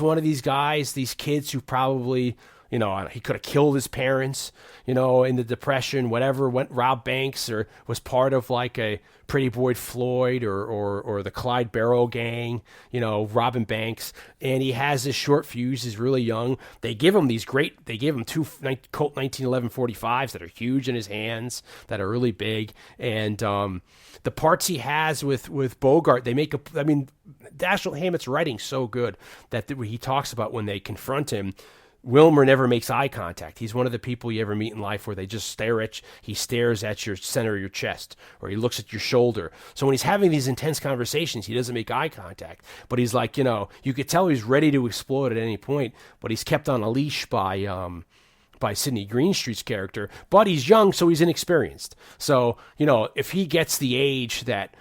one of these guys, these kids who probably, he could have killed his parents, in the Depression, whatever, robbed banks, or was part of like a Pretty Boy Floyd or the Clyde Barrow gang, robbing banks. And he has this short fuse. He's really young. They give him two Colt 1911 45s that are huge in his hands, that are really big. And the parts he has with Bogart, Dashiell Hammett's writing so good that he talks about when they confront him, Wilmer never makes eye contact. He's one of the people you ever meet in life where they just he stares at your center of your chest, or he looks at your shoulder. So when he's having these intense conversations, he doesn't make eye contact. But he's like, you could tell he's ready to explode at any point, but he's kept on a leash by Sidney Greenstreet's character. But he's young, so he's inexperienced. So, if he gets the age that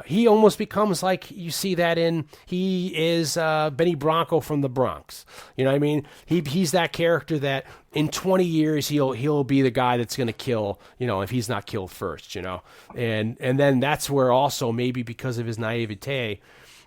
he almost becomes like you see that he is Benny Bronco from the Bronx. You know what I mean? He's that character that in 20 years he'll be the guy that's going to kill, if he's not killed first, And then that's where also maybe because of his naivete,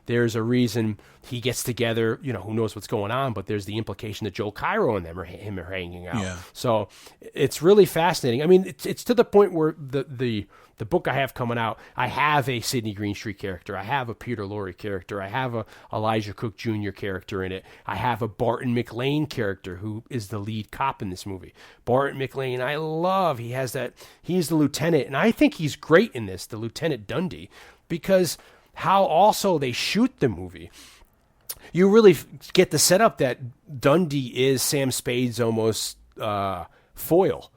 there's a reason he gets together, who knows what's going on, but there's the implication that Joe Cairo and are hanging out. Yeah. So it's really fascinating. I mean, it's to the point where the book I have coming out, I have a Sidney Greenstreet character. I have a Peter Lorre character. I have a Elijah Cook Jr. character in it. I have a Barton McLean character who is the lead cop in this movie. Barton McLean, I love. He's the lieutenant, and I think he's great in this, the Lieutenant Dundee, because how also they shoot the movie. You really get the setup that Dundee is Sam Spade's almost foil.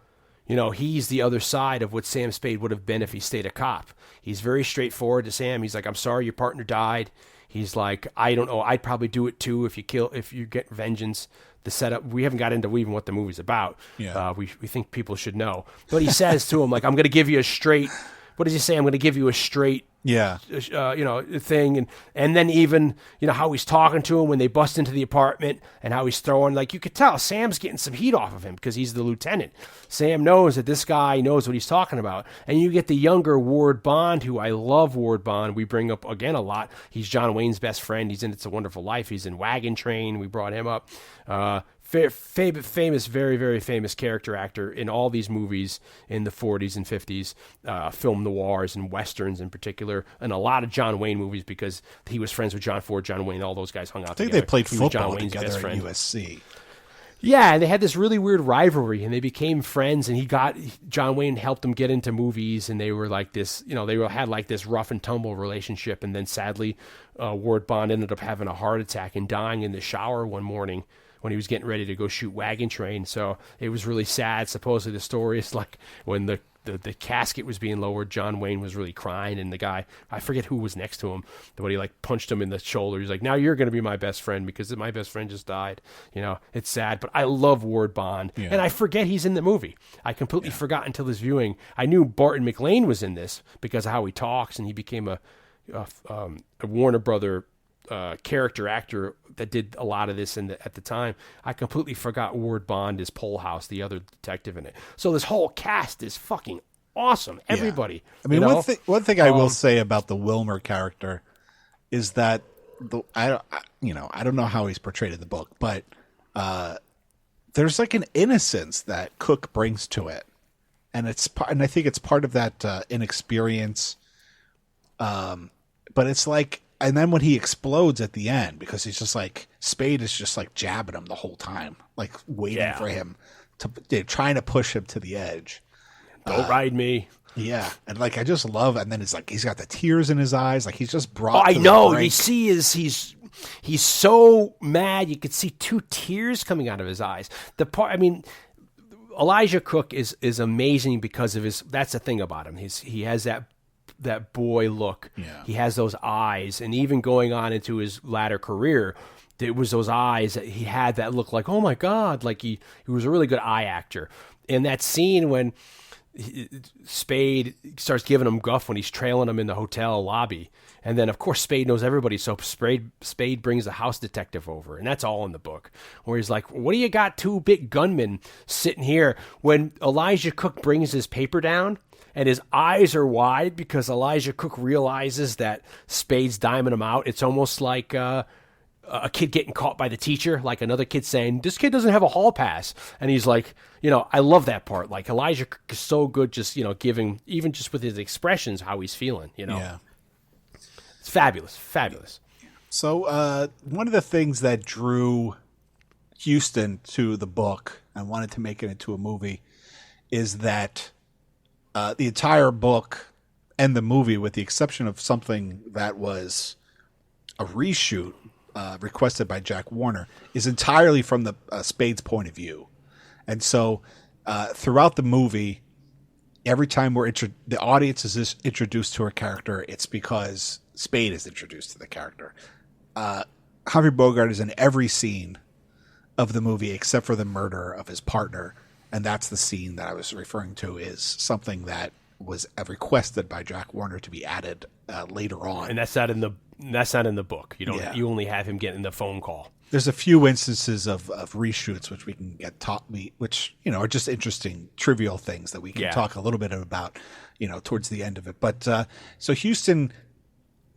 He's the other side of what Sam Spade would have been if he stayed a cop. He's very straightforward to Sam. He's like, I'm sorry your partner died. He's like, I don't know, I'd probably do it too if you get vengeance. The setup, we haven't got into even what the movie's about. Yeah. We think people should know. But he says to him, like, I'm going to give you a straight, what does he say? I'm going to give you a straight thing, and then even how he's talking to him when they bust into the apartment, and how he's throwing, like, you could tell Sam's getting some heat off of him because he's the lieutenant. Sam knows that this guy knows what he's talking about, and you get the younger Ward Bond, who I love. Ward Bond, we bring up again a lot. He's John Wayne's best friend. He's in It's a Wonderful Life. He's in Wagon Train. We brought him up. Famous, very, very famous character actor in all these movies in the 40s and 50s, film noirs and westerns in particular, and a lot of John Wayne movies because he was friends with John Ford, John Wayne, all those guys hung out I think together. they played He was John football Wayne's together best at friend. USC. Yeah, and they had this really weird rivalry, and they became friends, and John Wayne helped them get into movies, and they were like this, had like this rough and tumble relationship, and then sadly, Ward Bond ended up having a heart attack and dying in the shower one morning when he was getting ready to go shoot Wagon Train. So it was really sad. Supposedly the story is like when the casket was being lowered, John Wayne was really crying, and the guy, I forget who was next to him, but he like punched him in the shoulder. He's like, now you're going to be my best friend because my best friend just died. It's sad, but I love Ward Bond, and I forget he's in the movie. I completely forgot until this viewing. I knew Barton McLean was in this because of how he talks, and he became a Warner Brother character actor that did a lot of this at the time. I completely forgot Ward Bond is Polehouse, the other detective in it. So this whole cast is fucking awesome. Everybody. I mean, one thing I will say about the Wilmer character is that I don't know how he's portrayed in the book, but there's like an innocence that Cook brings to it, and I think it's part of that inexperience. But it's like. And then when he explodes at the end, because he's just like, Spade is just like jabbing him the whole time, like waiting for him trying to push him to the edge. Don't ride me. Yeah. And like, I just love, and then it's like, he's got the tears in his eyes. Like he's just brought. I know. You see he's so mad. You could see 2 tears coming out of his eyes. Elijah Cook is amazing because of that's the thing about him. He has that boy look. Yeah. He has those eyes, and even going on into his latter career, it was those eyes that he had that look like, oh my God, like he was a really good eye actor. And that scene when Spade starts giving him guff when he's trailing him in the hotel lobby, and then of course Spade knows everybody, so Spade brings the house detective over, and that's all in the book, where he's like, what do you got 2 big gunmen sitting here? When Elijah Cook brings his paper down and his eyes are wide because Elijah Cook realizes that Spade's diming him out, it's almost like a kid getting caught by the teacher, like another kid saying, this kid doesn't have a hall pass. And he's like, I love that part. Like Elijah Cook is so good just, giving, even just with his expressions, how he's feeling, Yeah. It's fabulous, fabulous. So one of the things that drew Houston to the book and wanted to make it into a movie is that the entire book and the movie, with the exception of something that was a reshoot requested by Jack Warner, is entirely from the Spade's point of view. And so throughout the movie, every time the audience is introduced to a character, it's because Spade is introduced to the character. Humphrey Bogart is in every scene of the movie except for the murder of his partner, and that's the scene that I was referring to is something that was requested by Jack Warner to be added later on. And that's not in the book. You don't. Yeah. You only have him getting the phone call. There's a few instances of reshoots which we can get which are just interesting trivial things that we can talk a little bit about, towards the end of it. But so Huston,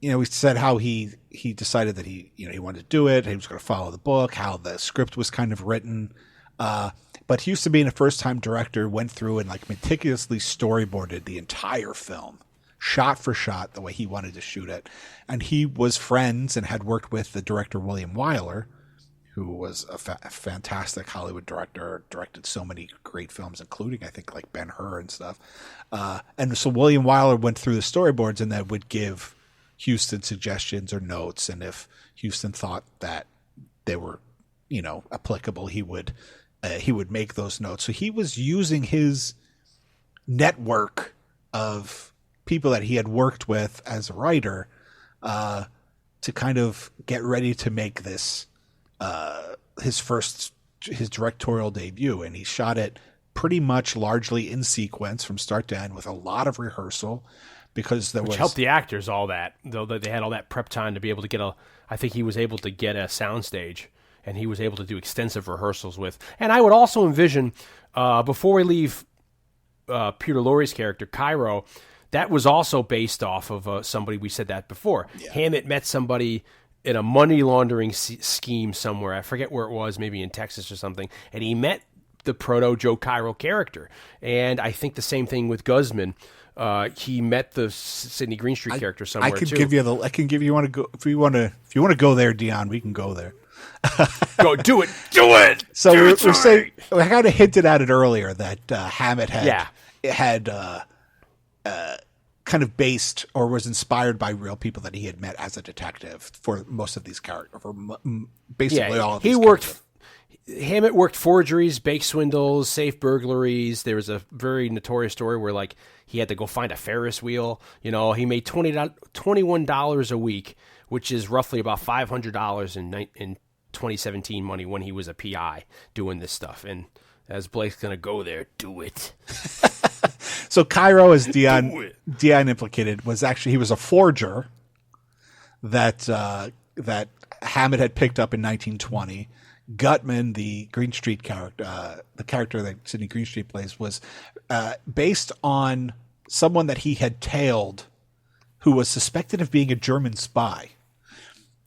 we said how he decided that he wanted to do it. He was going to follow the book, how the script was kind of written. But Huston, being a first-time director, went through and meticulously storyboarded the entire film, shot for shot, the way he wanted to shoot it. And he was friends and had worked with the director William Wyler, who was a fantastic Hollywood director, directed so many great films, including, I think, like Ben-Hur and stuff. And so William Wyler went through the storyboards and then would give Huston suggestions or notes. And if Huston thought that they were, applicable, he would make those notes. So he was using his network of people that he had worked with as a writer to kind of get ready to make this his directorial debut. And he shot it pretty much largely in sequence from start to end with a lot of rehearsal, because which helped the actors all that, though they had all that prep time to be able to get I think he was able to get a soundstage. And he was able to do extensive rehearsals with. And I would also envision, before we leave Peter Lorre's character, Cairo, that was also based off of somebody, we said that before. Yeah. Hammett met somebody in a money laundering scheme somewhere. I forget where it was, maybe in Texas or something. And he met the proto Joe Cairo character. And I think the same thing with Guzman. He met the Sidney Greenstreet character somewhere too. If you want to go there, Dion, we can go there. Go do it. So we're saying, we kind of hinted at it earlier that Hammett had kind of based or was inspired by real people that he had met as a detective for most of these characters, for basically all of these. Hammett worked forgeries, bank swindles, safe burglaries. There was a very notorious story where he had to go find a Ferris wheel. He made $21 a week, which is roughly about $500 in 2017 money when he was a PI doing this stuff. And as Blake's going to go there, do it. So Cairo, as Dion implicated, he was a forger that Hammett had picked up in 1920. Gutman, the Greenstreet character, the character that Sidney Greenstreet plays, was based on someone that he had tailed who was suspected of being a German spy.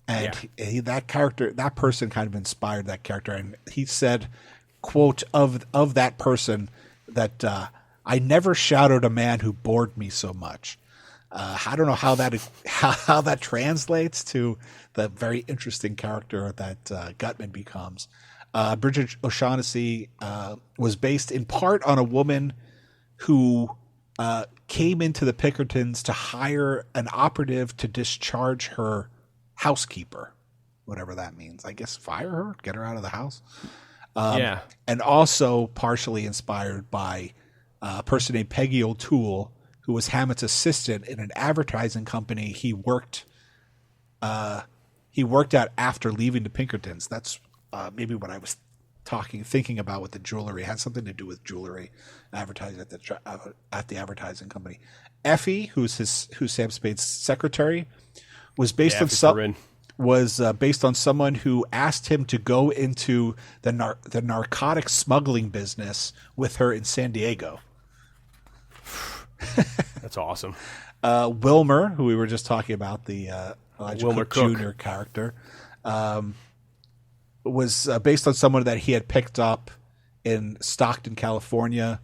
And that person kind of inspired that character. And he said, quote, of that person, that I never shadowed a man who bored me so much. I don't know how that translates to the very interesting character that Gutman becomes. Bridget O'Shaughnessy was based in part on a woman who came into the Pinkertons to hire an operative to discharge her housekeeper, whatever that means. I guess fire her, get her out of the house. And also partially inspired by a person named Peggy O'Toole, who was Hammett's assistant in an advertising company he worked at after leaving the Pinkertons. That's maybe what I was thinking about with the jewelry. It had something to do with jewelry advertising at the advertising company. Effie, who's Sam Spade's secretary, was based on someone who asked him to go into the narcotic smuggling business with her in San Diego. That's awesome. Wilmer, who we were just talking about, the Elijah Wilmer Cook Jr. character, was based on someone that he had picked up in Stockton, California.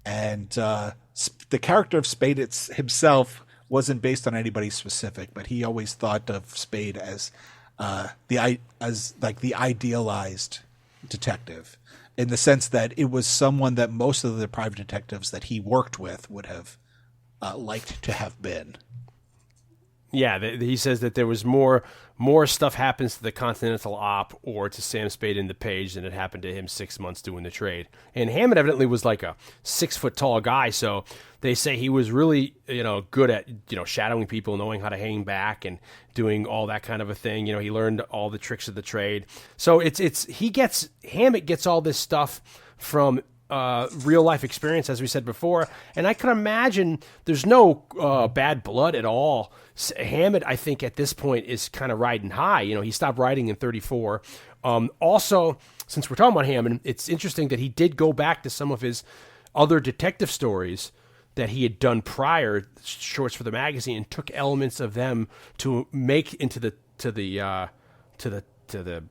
And the character of Spade himself wasn't based on anybody specific, but he always thought of Spade as the idealized detective, in the sense that it was someone that most of the private detectives that he worked with would have liked to have been. Yeah, he says that there was more more stuff happens to the Continental Op or to Sam Spade in the Page than it happened to him 6 months doing the trade. And Hammett evidently was like a 6 foot tall guy, so they say he was really, good at, shadowing people, knowing how to hang back and doing all that kind of a thing. He learned all the tricks of the trade. So Hammett gets all this stuff from real life experience, as we said before, and I can imagine there's no bad blood at all. Hammett, I think, at this point is kind of riding high. He stopped writing in 1934. Also, since we're talking about Hammett, it's interesting that he did go back to some of his other detective stories that he had done prior, shorts for the magazine, and took elements of them to make into the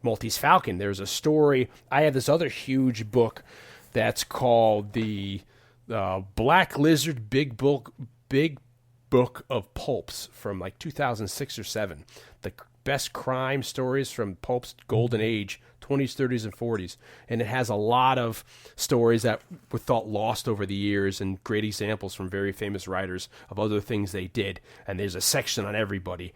Maltese Falcon. There's a story. I have this other huge book that's called the Black Lizard Big Book of Pulps from like 2006 or 7. The best crime stories from Pulp's golden age, 20s, 30s, and 40s. And it has a lot of stories that were thought lost over the years and great examples from very famous writers of other things they did. And there's a section on everybody,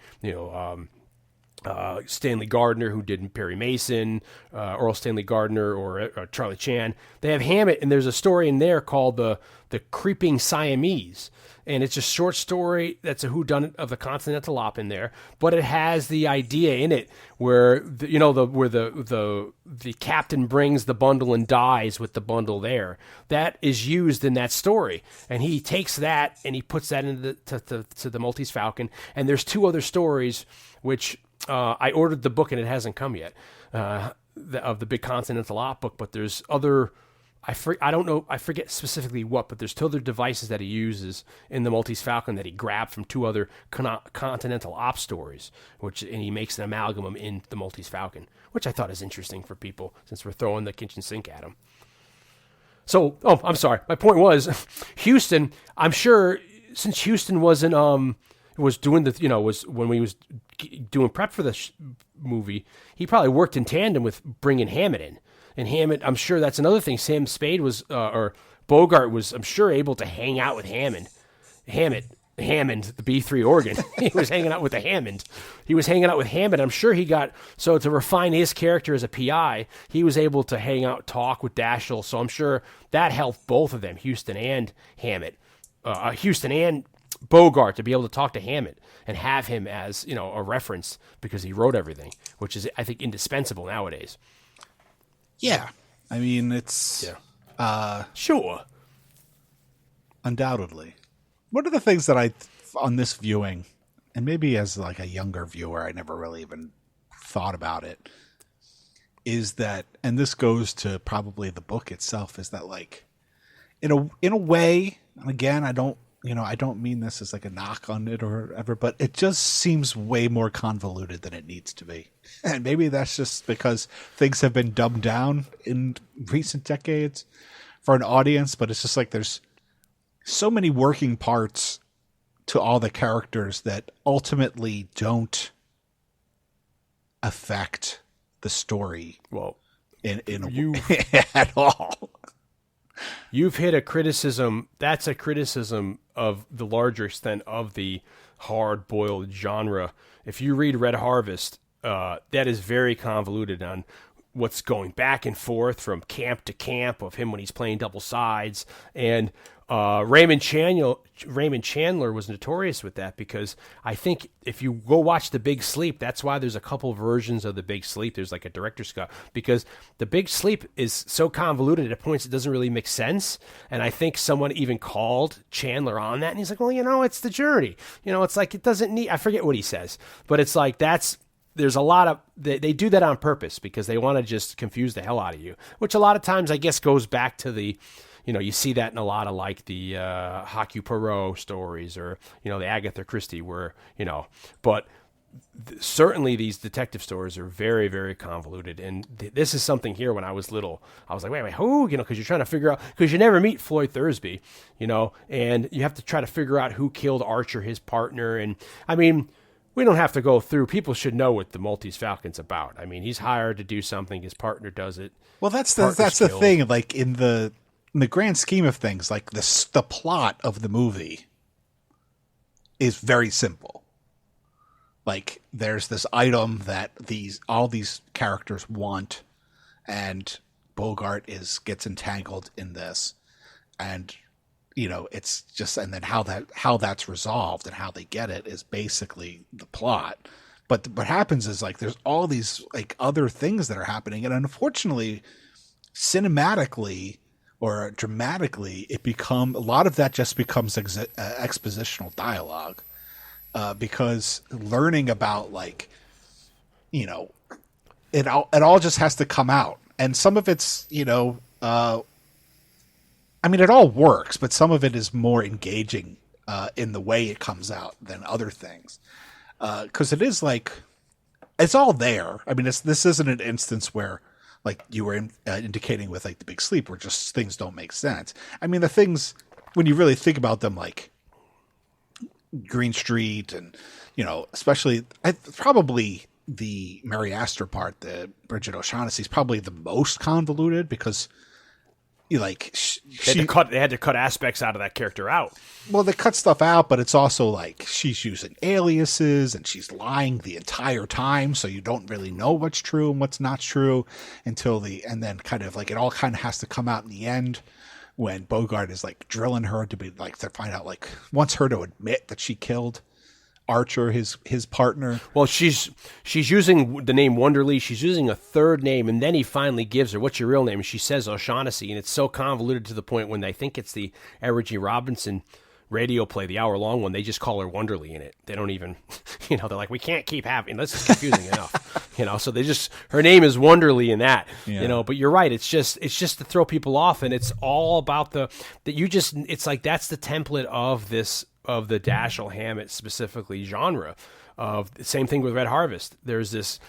Stanley Gardner, who did Perry Mason, Earl Stanley Gardner, or Charlie Chan. They have Hammett, and there's a story in there called the Creeping Siamese, and it's a short story that's a whodunit of the Continental Op in there, but it has the idea in it where the captain brings the bundle and dies with the bundle there. That is used in that story, and he takes that and he puts that into to the Maltese Falcon. And there's 2 other stories which. I ordered the book and it hasn't come yet, of the big Continental Op book, but there's other, I don't know, I forget specifically what, but there's 2 other devices that he uses in the Maltese Falcon that he grabbed from 2 other Continental Op stories, and he makes an amalgam in the Maltese Falcon, which I thought is interesting for people since we're throwing the kitchen sink at him. So, I'm sorry. My point was, Houston, I'm sure, since Houston wasn't, was doing was when we was doing prep for this movie, he probably worked in tandem with bringing Hammett in. And Hammett, I'm sure that's another thing. Sam Spade or Bogart was, I'm sure, able to hang out with Hammond, the B3 organ. He was hanging out with the Hammond. He was hanging out with Hammond. I'm sure he got, so to refine his character as a PI, he was able to hang out, talk with Dashiell. So I'm sure that helped both of them, Houston and Hammett, Houston and Bogart, to be able to talk to Hammett and have him as, a reference because he wrote everything, which is, I think, indispensable nowadays. Yeah. I mean, it's... Yeah. Sure. Undoubtedly. One of the things that on this viewing, and maybe as like a younger viewer, I never really even thought about it, is that, and this goes to probably the book itself, is that like, in a way, and again, I don't mean this as like a knock on it or whatever, but it just seems way more convoluted than it needs to be. And maybe that's just because things have been dumbed down in recent decades for an audience, but it's just like there's so many working parts to all the characters that ultimately don't affect the story at all. You've hit a criticism. That's a criticism of the larger extent of the hard-boiled genre. If you read Red Harvest, that is very convoluted on what's going back and forth from camp to camp of him when he's playing double sides. And Raymond Chandler was notorious with that, because I think if you go watch The Big Sleep, that's why there's a couple versions of The Big Sleep. There's like a director's cut, because The Big Sleep is so convoluted at points it doesn't really make sense. And I think someone even called Chandler on that, and he's like, well, it's the journey. It's like it doesn't need, I forget what he says, but it's like there's a lot of, they do that on purpose because they want to just confuse the hell out of you, which a lot of times I guess goes back to the, you see that in a lot of like the Hercule Poirot stories or, the Agatha Christie where, but certainly these detective stories are very, very convoluted. And this is something here when I was little, I was like, wait, who, because you're trying to figure out, because you never meet Floyd Thursby, and you have to try to figure out who killed Archer, his partner. And I mean, we don't have to go through. People should know what the Maltese Falcon's about. I mean, he's hired to do something. His partner does it. Well, that's the thing. Like in the grand scheme of things, like the plot of the movie is very simple. like there's this item that all these characters want, and Bogart gets entangled in this, and it's just, and then how that's resolved and how they get it is basically the plot. But what happens is like there's all these like other things that are happening, and unfortunately, cinematically or dramatically, a lot of that just becomes expositional dialogue, because learning about like, it all just has to come out, and some of it's it all works, but some of it is more engaging in the way it comes out than other things, because it is like it's all there. I mean, this isn't an instance where, like you were indicating with like The Big Sleep, where just things don't make sense. I mean, the things, when you really think about them, like Green Street and, especially probably the Mary Astor part, the Bridget O'Shaughnessy, is probably the most convoluted, because they had to cut aspects out of that character out. Well, they cut stuff out, but it's also like she's using aliases and she's lying the entire time, so you don't really know what's true and what's not true and then kind of like it all kind of has to come out in the end when Bogart is like drilling her to find out, like, wants her to admit that she killed Archer, his partner. Well, she's using the name Wonderly. She's using a third name, and then he finally gives her, "What's your real name?" And she says O'Shaughnessy, and it's so convoluted to the point when they think it's the Edward G. Robinson radio play, the hour-long one, they just call her Wonderly in it. They don't even, they're like, we can't keep having, this is confusing enough, so her name is Wonderly in that, but you're right. It's just to throw people off, and it's all about it's like, that's the template of the Dashiell Hammett specifically genre. Of the same thing with Red Harvest. There's this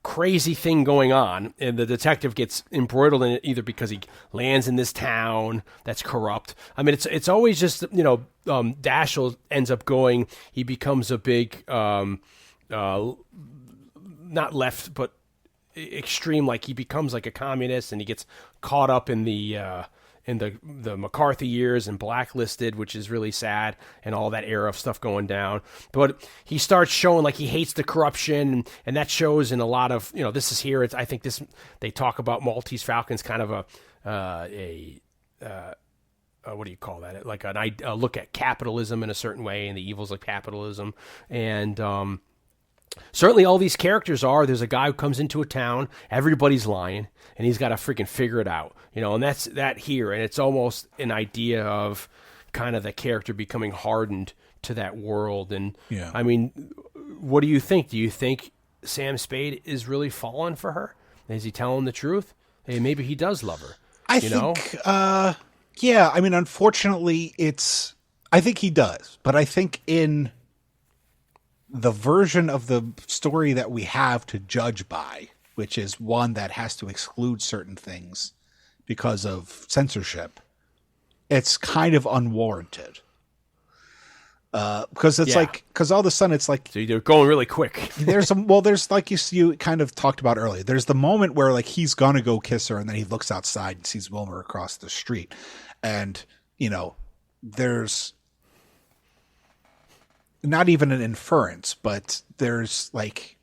crazy thing going on, and the detective gets embroiled in it either because he lands in this town that's corrupt. I mean, it's always just Dashiell ends up going. He becomes a big not left but extreme. Like he becomes like a communist, and he gets caught up in the McCarthy years and blacklisted, which is really sad, and all that era of stuff going down. But he starts showing like he hates the corruption, and that shows in a lot of, this is here. I think they talk about Maltese Falcon's kind of what do you call that? Like a look at capitalism in a certain way and the evils of capitalism. And certainly all these characters there's a guy who comes into a town, everybody's lying, and he's got to freaking figure it out, and that's that here. And it's almost an idea of kind of the character becoming hardened to that world. And I mean, what do you think? Do you think Sam Spade is really falling for her? Is he telling the truth? Hey, maybe he does love her. I think, I mean, unfortunately I think he does, but I think in the version of the story that we have to judge by, which is one that has to exclude certain things because of censorship, it's kind of unwarranted. Because it's because all of a sudden it's like, so you're going really quick. there's like you kind of talked about earlier. There's the moment where like he's gonna go kiss her, and then he looks outside and sees Wilmer across the street, and there's not even an inference, but there's like,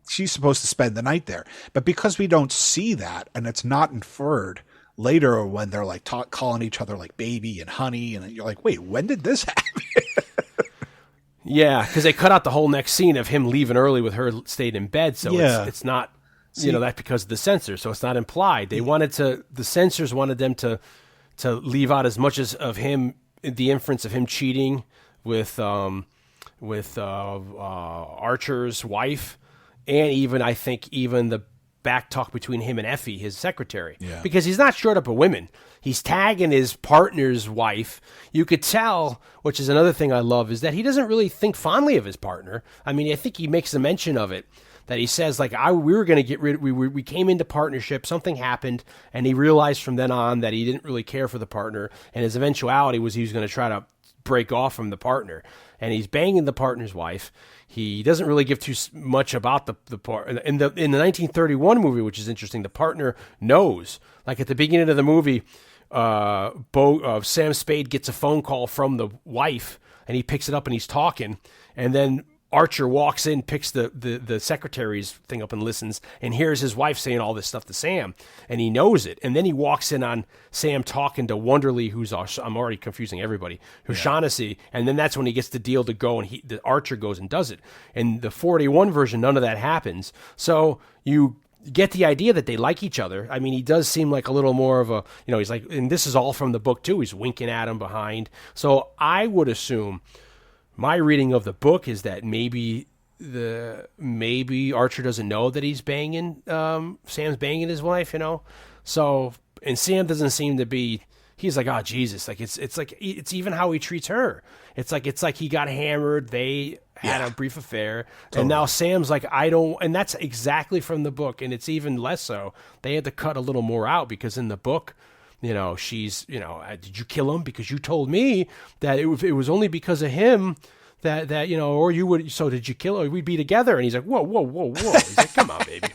she's supposed to spend the night there. But because we don't see that, and it's not inferred later when they're like calling each other like baby and honey, and you're like, wait, when did this happen? Yeah, because they cut out the whole next scene of him leaving early with her stayed in bed, so it's not, that's because of the censor, so it's not implied. The censors wanted them to leave out as much as of him, the inference of him cheating with Archer's wife, and even I think the back talk between him and Effie, his secretary, because he's not short up of women. He's tagging his partner's wife. You could tell, which is another thing I love, is that he doesn't really think fondly of his partner. I mean, I think he makes a mention of it, that he says like, we were going to get rid. We came into partnership. Something happened, and he realized from then on that he didn't really care for the partner, and his eventuality was he was going to try to break off from the partner, and he's banging the partner's wife. He doesn't really give too much about the part. In the 1931 movie, which is interesting, the partner knows. Like at the beginning of the movie, Sam Spade gets a phone call from the wife, and he picks it up and he's talking, and then Archer walks in, picks the secretary's thing up and listens, and hears his wife saying all this stuff to Sam, and he knows it. And then he walks in on Sam talking to Wonderly, who's I'm already confusing everybody, who's Shaughnessy, and then that's when he gets the deal to go, and the Archer goes and does it. In the 41 version, none of that happens. So you get the idea that they like each other. I mean, he does seem like a little more of a, he's like, and this is all from the book too. He's winking at him behind. So I would assume my reading of the book is that maybe Archer doesn't know that he's banging, Sam's banging his wife, So, and Sam doesn't seem to be, he's like, oh Jesus, like it's like, it's even how he treats her. It's like he got hammered. They had a brief affair, and now Sam's like, and that's exactly from the book, and it's even less so. They had to cut a little more out because in the book, she's, did you kill him? Because you told me that it was only because of him that or you would. So did you kill him? We'd be together. And he's like, whoa. He's like, come on, baby.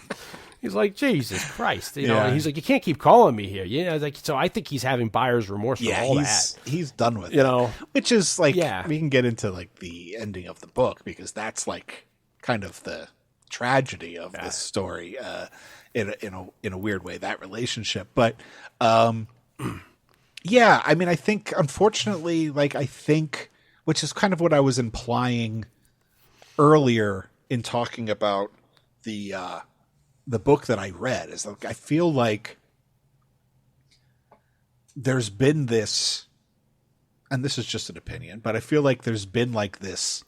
He's like, Jesus Christ, And he's like, you can't keep calling me here. So I think he's having buyer's remorse for all that. He's done with it. Which is like, we can get into like the ending of the book because that's like kind of the tragedy of this story in a weird way, that relationship. But I mean, I think unfortunately, which is kind of what I was implying earlier in talking about the book that I read, is like, I feel like there's been this, and this is just an opinion, but I feel like there's been like this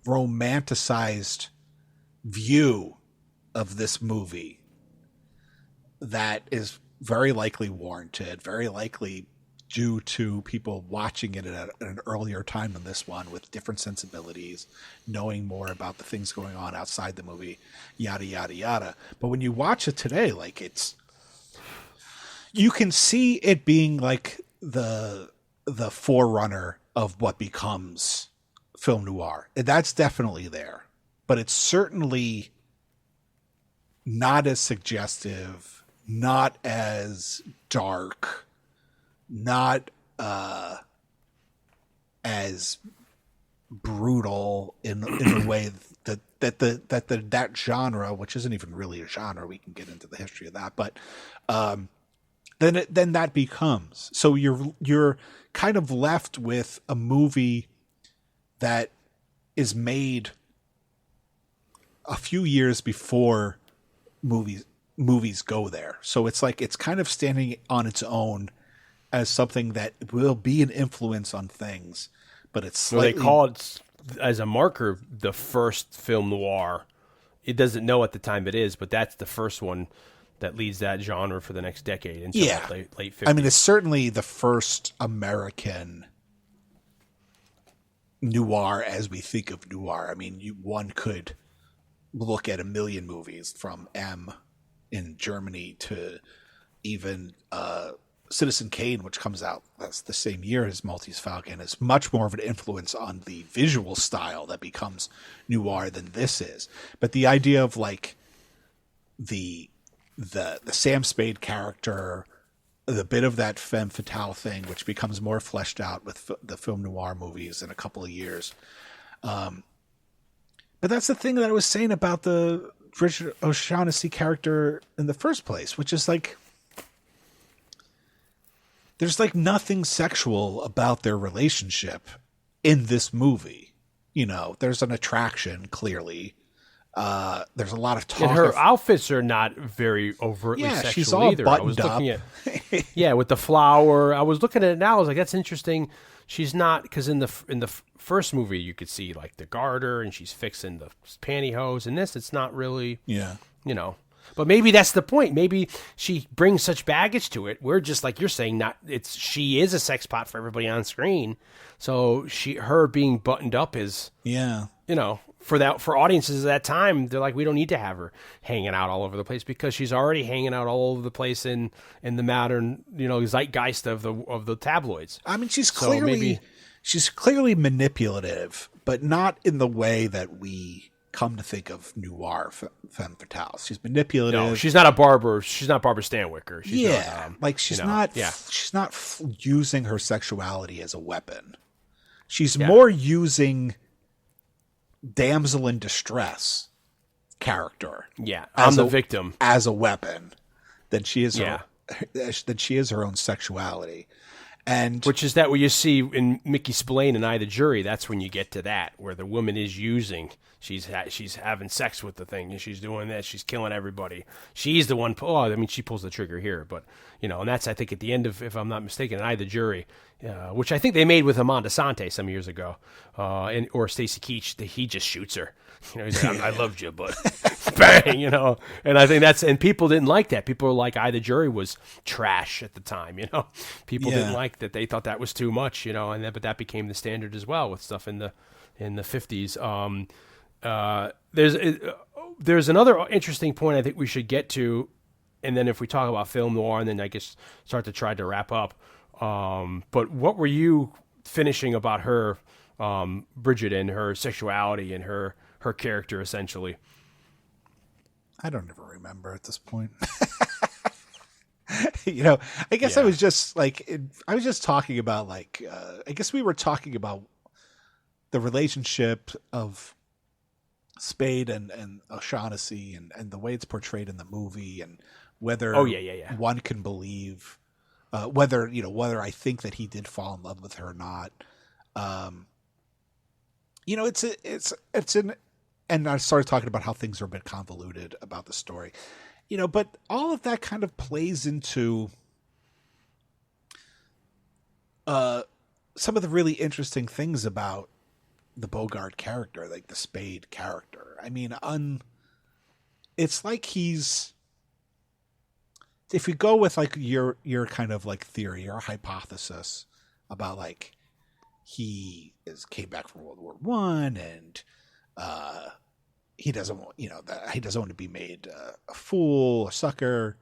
romanticized view of this movie that is very likely warranted, very likely due to people watching it at an earlier time than this one, with different sensibilities, knowing more about the things going on outside the movie, yada, yada, yada. But when you watch it today, like, you can see it being like the forerunner of what becomes film noir. That's definitely there, but it's certainly not as suggestive, not as dark, not as brutal in a way that genre, which isn't even really a genre, we can get into the history of that, but then that becomes, so you're kind of left with a movie that is made a few years before movies go there. So it's like, it's kind of standing on its own as something that will be an influence on things, but it's slightly... Well, they call it, as a marker, the first film noir. It doesn't know at the time it is, but that's the first one that leads that genre for the next decade until late 50s. I mean, it's certainly the first American noir as we think of noir. I mean, one could look at a million movies from M in Germany to even Citizen Kane, which comes out that's the same year as Maltese Falcon, is much more of an influence on the visual style that becomes noir than this is. But the idea of like the Sam Spade character, the bit of that femme fatale thing, which becomes more fleshed out with the film noir movies in a couple of years. But that's the thing that I was saying about the Richard O'Shaughnessy character in the first place, which is like, there's like nothing sexual about their relationship in this movie. There's an attraction, clearly. There's a lot of talk. And her outfits are not very overtly sexual she's all either. buttoned I was looking up. at with the flower. I was looking at it now. I was like, that's interesting. She's not, because in the first movie you could see like the garter and she's fixing the pantyhose. In this, it's not really. But maybe that's the point. Maybe she brings such baggage to it. We're just like you're saying, she is a sex pot for everybody on screen. So her being buttoned up is for audiences at that time, they're like, we don't need to have her hanging out all over the place because she's already hanging out all over the place in the modern zeitgeist of the tabloids. I mean, she's clearly manipulative, but not in the way that we come to think of noir femme fatales. She's manipulative. No, she's not a Barbara. She's not Barbara Stanwyck. She's not using her sexuality as a weapon. She's more using damsel in distress character. Yeah, I'm the victim as a weapon than she is her own sexuality. And which is that what you see in Mickey Spillane and I, the Jury. That's when you get to that, where the woman is using. She's having sex with the thing, and she's doing this. She's killing everybody. She's the one. She pulls the trigger here, but and that's I think at the end of, if I'm not mistaken, I, the Jury, which I think they made with Amanda Sante some years ago, or Stacy Keach. He just shoots her. He's like, I loved you, but bang, And I think and people didn't like that. People were like, I, the Jury was trash at the time, People didn't like that. They thought that was too much, but that became the standard as well with stuff in the 50s. There's another interesting point I think we should get to, and then if we talk about film noir, and then I guess start to try to wrap up. But what were you finishing about her, Bridget, and her sexuality and her character, essentially? I don't ever remember at this point. I guess I was just I was just talking about I guess we were talking about the relationship of Spade and O'Shaughnessy and the way it's portrayed in the movie, and whether one can believe whether I think that he did fall in love with her or not. And I started talking about how things are a bit convoluted about the story, but all of that kind of plays into some of the really interesting things about the Bogart character, like the Spade character. I mean, it's like he's, if you go with your kind of theory or hypothesis about he came back from World War I, and he doesn't want, that he doesn't want to be made a fool, a sucker,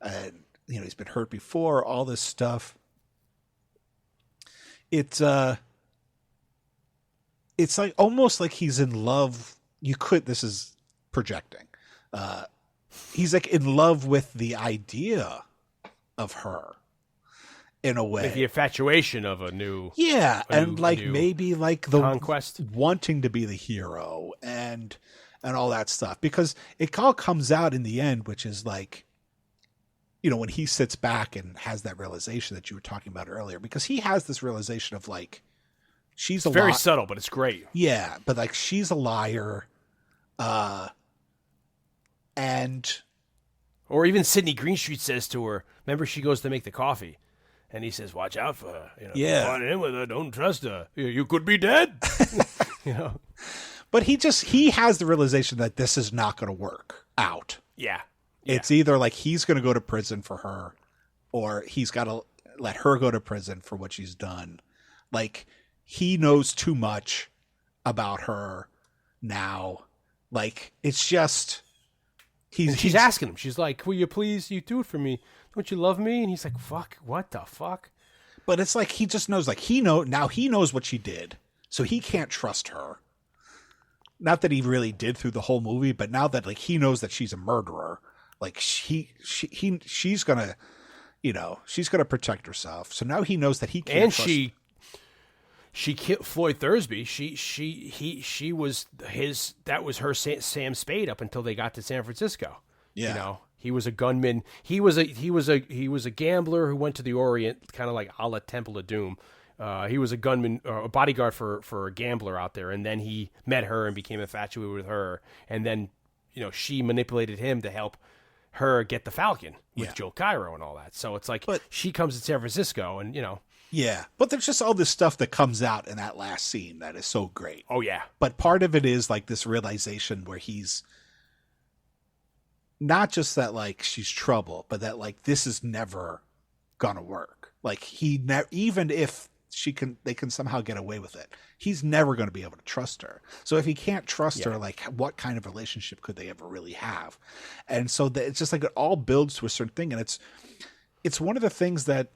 and he's been hurt before, all this stuff. It's almost like he's in love. This is projecting. He's in love with the idea of her in a way. Like the infatuation of a new. Yeah. Maybe the conquest, wanting to be the hero and all that stuff, because it all comes out in the end, which is when he sits back and has that realization that you were talking about earlier, because he has this realization of she's very subtle, but it's great. Yeah, but she's a liar, or even Sidney Greenstreet says to her, remember she goes to make the coffee, and he says, "Watch out for her. Going in with her, don't trust her. You could be dead." But he has the realization that this is not going to work out. Yeah. It's either he's going to go to prison for her, or he's got to let her go to prison for what she's done. He knows too much about her now. It's just she's asking him. She's like, "Will you please? You do it for me. Don't you love me?" And he's like, "Fuck, what the fuck?" But it's he just knows. He knows what she did, so he can't trust her. Not that he really did through the whole movie, but now that he knows that she's a murderer, she's gonna, she's gonna protect herself. So now he knows that he can't. And trust. She killed Floyd Thursby. She was his. That was her Sam Spade up until they got to San Francisco. Yeah. He was a gunman. He was a gambler who went to the Orient, kind of like a la Temple of Doom. He was a gunman, a bodyguard for a gambler out there, and then he met her and became infatuated with her, and then she manipulated him to help her get the Falcon with Joe Cairo and all that. So it's she comes to San Francisco, and Yeah, but there's just all this stuff that comes out in that last scene that is so great. Oh yeah, but part of it is this realization where he's not just that she's trouble, but that this is never gonna work. Even if they can somehow get away with it, he's never going to be able to trust her. So if he can't trust her, what kind of relationship could they ever really have? And so it's just it all builds to a certain thing, and it's one of the things that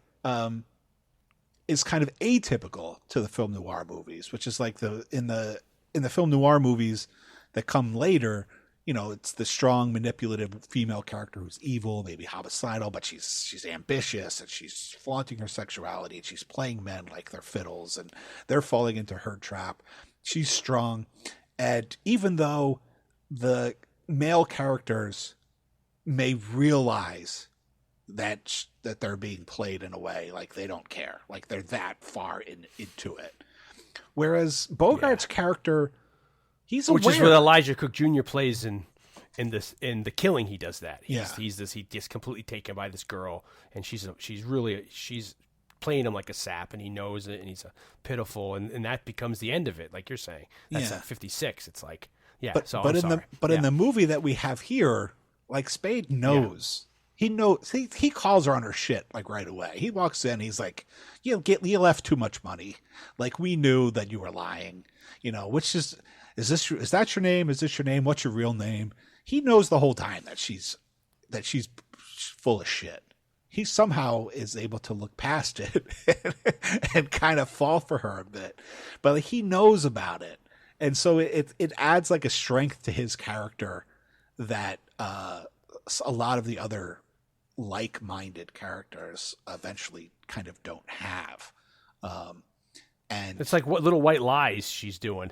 is kind of atypical to the film noir movies, which is in the film noir movies that come later, it's the strong, manipulative female character who's evil, maybe homicidal, but she's ambitious and she's flaunting her sexuality and she's playing men like they're fiddles and they're falling into her trap. She's strong. And even though the male characters may realize that they're being played in a way, like they don't care, like they're that far into it. Whereas Bogart's character, he's aware. Which is what Elijah Cook Jr. plays in The Killing. He does that. He gets completely taken by this girl, and she's playing him like a sap, and he knows it, and he's pitiful, and that becomes the end of it. Like you're saying, that's at 56. It's like, in the movie that we have here, like Spade knows. He knows. He calls her on her shit like right away. He walks in. He's like, you left too much money. Like, we knew that you were lying. Which is that your name? Is this your name? What's your real name? He knows the whole time that she's full of shit. He somehow is able to look past it and kind of fall for her a bit, but like, he knows about it, and so it adds like a strength to his character that a lot of the other like-minded characters eventually kind of don't have. And it's like what little white lies she's doing,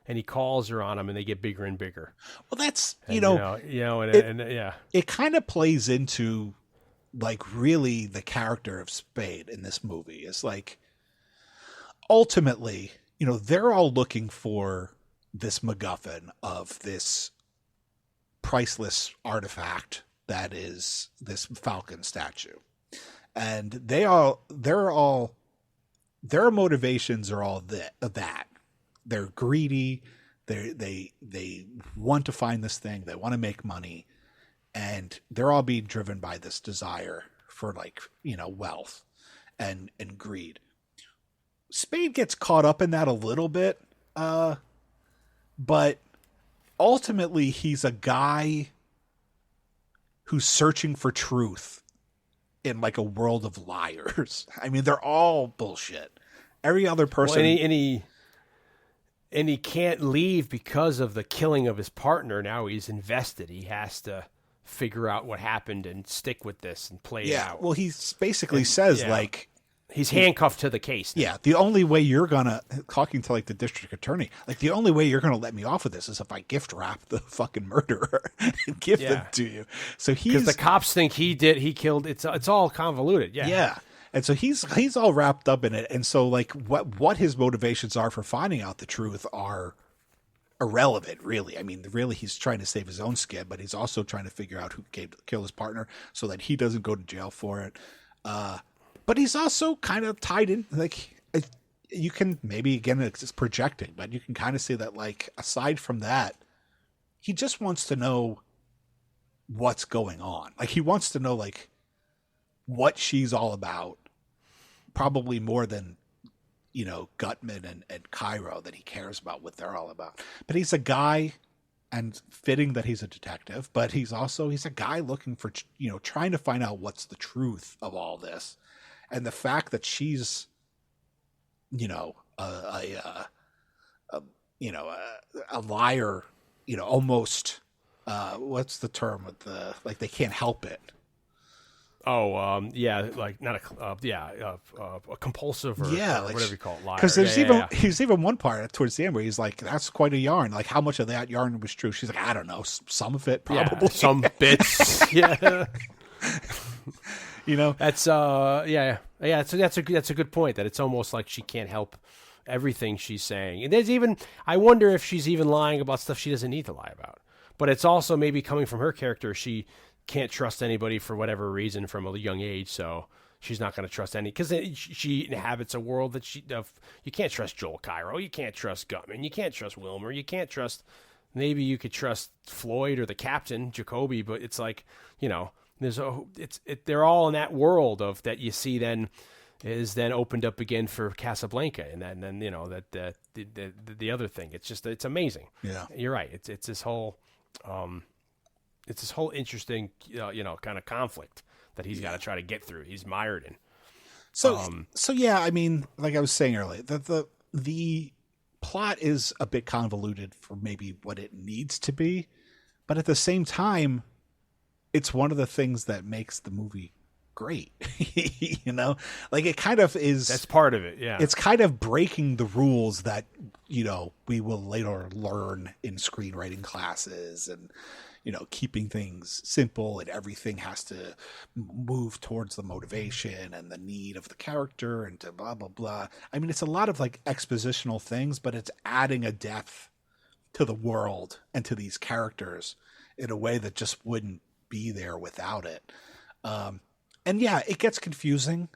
and he calls her on them, and they get bigger and bigger. Well, that's it kind of plays into like really the character of Spade in this movie. Is like ultimately, they're all looking for this MacGuffin of this priceless artifact that is this Falcon statue, and their motivations are all that they're greedy. They want to find this thing. They want to make money, and they're all being driven by this desire for wealth and greed. Spade gets caught up in that a little bit, but ultimately he's a guy who's searching for truth in like a world of liars. I mean, they're all bullshit. Every other person. Well, and he can't leave because of the killing of his partner. Now he's invested. He has to figure out what happened and stick with this and play it out. Well, he basically says like, he's handcuffed to the case now. Yeah, the only way you're gonna, talking to like the district attorney, like the only way you're gonna let me off of this is if I gift wrap the fucking murderer and give them to you. So because the cops think he killed. It's all convoluted. Yeah. And so he's all wrapped up in it. And so like what his motivations are for finding out the truth are irrelevant, really. I mean, really, he's trying to save his own skin, but he's also trying to figure out who killed his partner so that he doesn't go to jail for it. But he's also kind of tied in, like, you can maybe, again, it's just projecting, but you can kind of see that, like, aside from that, he just wants to know what's going on. Like, he wants to know, like, what she's all about, probably more than, Gutman and Cairo, that he cares about what they're all about. But he's a guy, and fitting that he's a detective, but he's a guy looking for, trying to find out what's the truth of all this. And the fact that she's, a liar, almost, what's the term with like they can't help it. Like not a compulsive or whatever you call it, liar. Because there's even one part towards the end where he's like, "That's quite a yarn. Like, how much of that yarn was true?" She's like, "I don't know, some of it probably, some bits." Yeah. That's that's a good point, that it's almost like she can't help everything she's saying. And I wonder if she's even lying about stuff she doesn't need to lie about. But it's also maybe coming from her character. She can't trust anybody for whatever reason from a young age, so she's not going to trust any, because she inhabits a world that you can't trust Joel Cairo, you can't trust Gutman, you can't trust Wilmer, you can't trust, maybe you could trust Floyd or the captain Jacoby, but it's like, they're all in that world of that you see then is then opened up again for Casablanca, and then the other thing. It's amazing. Yeah, you're right. It's this whole interesting kind of conflict that he's got to try to get through. He's mired in. So yeah, I mean, like I was saying earlier, the plot is a bit convoluted for maybe what it needs to be. But at the same time, it's one of the things that makes the movie great. You know, like it kind of is. That's part of it. Yeah. It's kind of breaking the rules that, you know, we will later learn in screenwriting classes, and, you know, keeping things simple, and everything has to move towards the motivation and the need of the character and to blah, blah, blah. I mean, it's a lot of like expositional things, but it's adding a depth to the world and to these characters in a way that just wouldn't be there without it. And yeah, it gets confusing,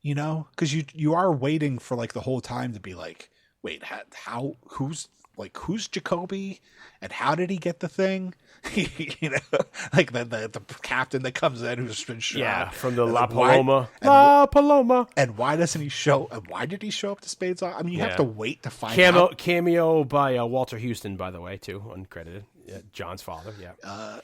you know, because you are waiting for like the whole time to be like, wait, who's Jacoby, and how did he get the thing? You know, like the captain that comes in who's been shot. Yeah, from the La Paloma. La Paloma. And why doesn't he show? And why did he show up to Spade's? I mean, you have to wait to find out. Cameo by Walter Houston, by the way, too, uncredited. Yeah, John's father. Yeah.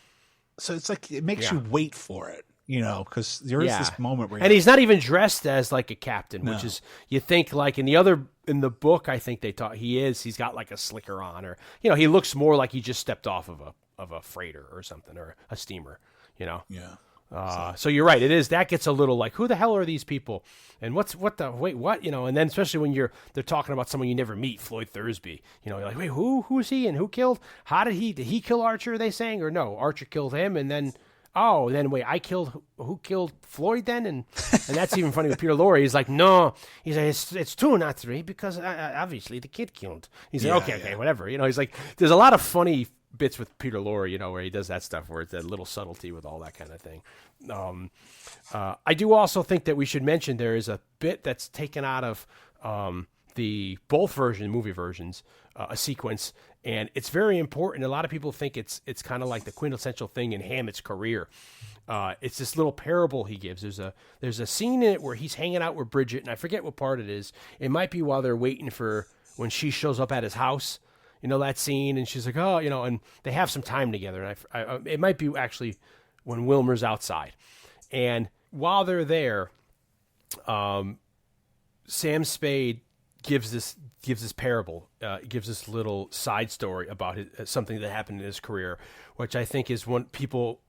So it's like it makes you wait for it. You know, because there is this moment where... And he's not even dressed as, like, a captain, which is... You think, like, in the book, I think they thought he's got, like, a slicker on, or... You know, he looks more like he just stepped off of a freighter or something, or a steamer, you know? Yeah. So you're right. It is... That gets a little, like, who the hell are these people? And what? You know, and then especially when they're talking about someone you never meet, Floyd Thursby. You know, you're like, wait, who's he, and who killed? How did he kill Archer, are they saying? Or no, Archer killed him, and then... Oh, then wait, who killed Floyd then? And that's even funny with Peter Lorre. He's like, no. He's like, it's 2, not 3, because obviously the kid killed. He's like, okay, whatever. You know, he's like, there's a lot of funny bits with Peter Lorre, you know, where he does that stuff, where it's that little subtlety with all that kind of thing. I do also think that we should mention there is a bit that's taken out of the both movie versions, a sequence, and it's very important. A lot of people think it's kind of like the quintessential thing in Hammett's career. It's this little parable he gives. There's a scene in it where he's hanging out with Bridget, and I forget what part it is. It might be while they're waiting for when she shows up at his house. You know that scene, and she's like, oh, you know, and they have some time together. And it might be actually when Wilmer's outside, and while they're there, Sam Spade gives this parable, gives this little side story about something that happened in his career, which I think is one people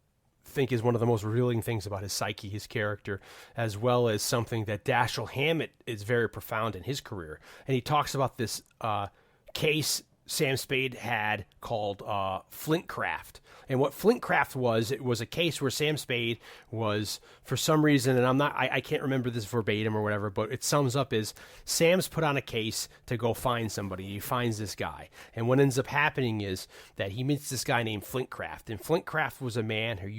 think is one of the most revealing things about his psyche, his character, as well as something that Dashiell Hammett is very profound in his career. And he talks about this case Sam Spade had called Flintcraft. And what Flintcraft was, it was a case where Sam Spade was, for some reason, and I can't remember this verbatim or whatever, but it sums up is Sam's put on a case to go find somebody. He finds this guy. And what ends up happening is that he meets this guy named Flintcraft. And Flintcraft was a man who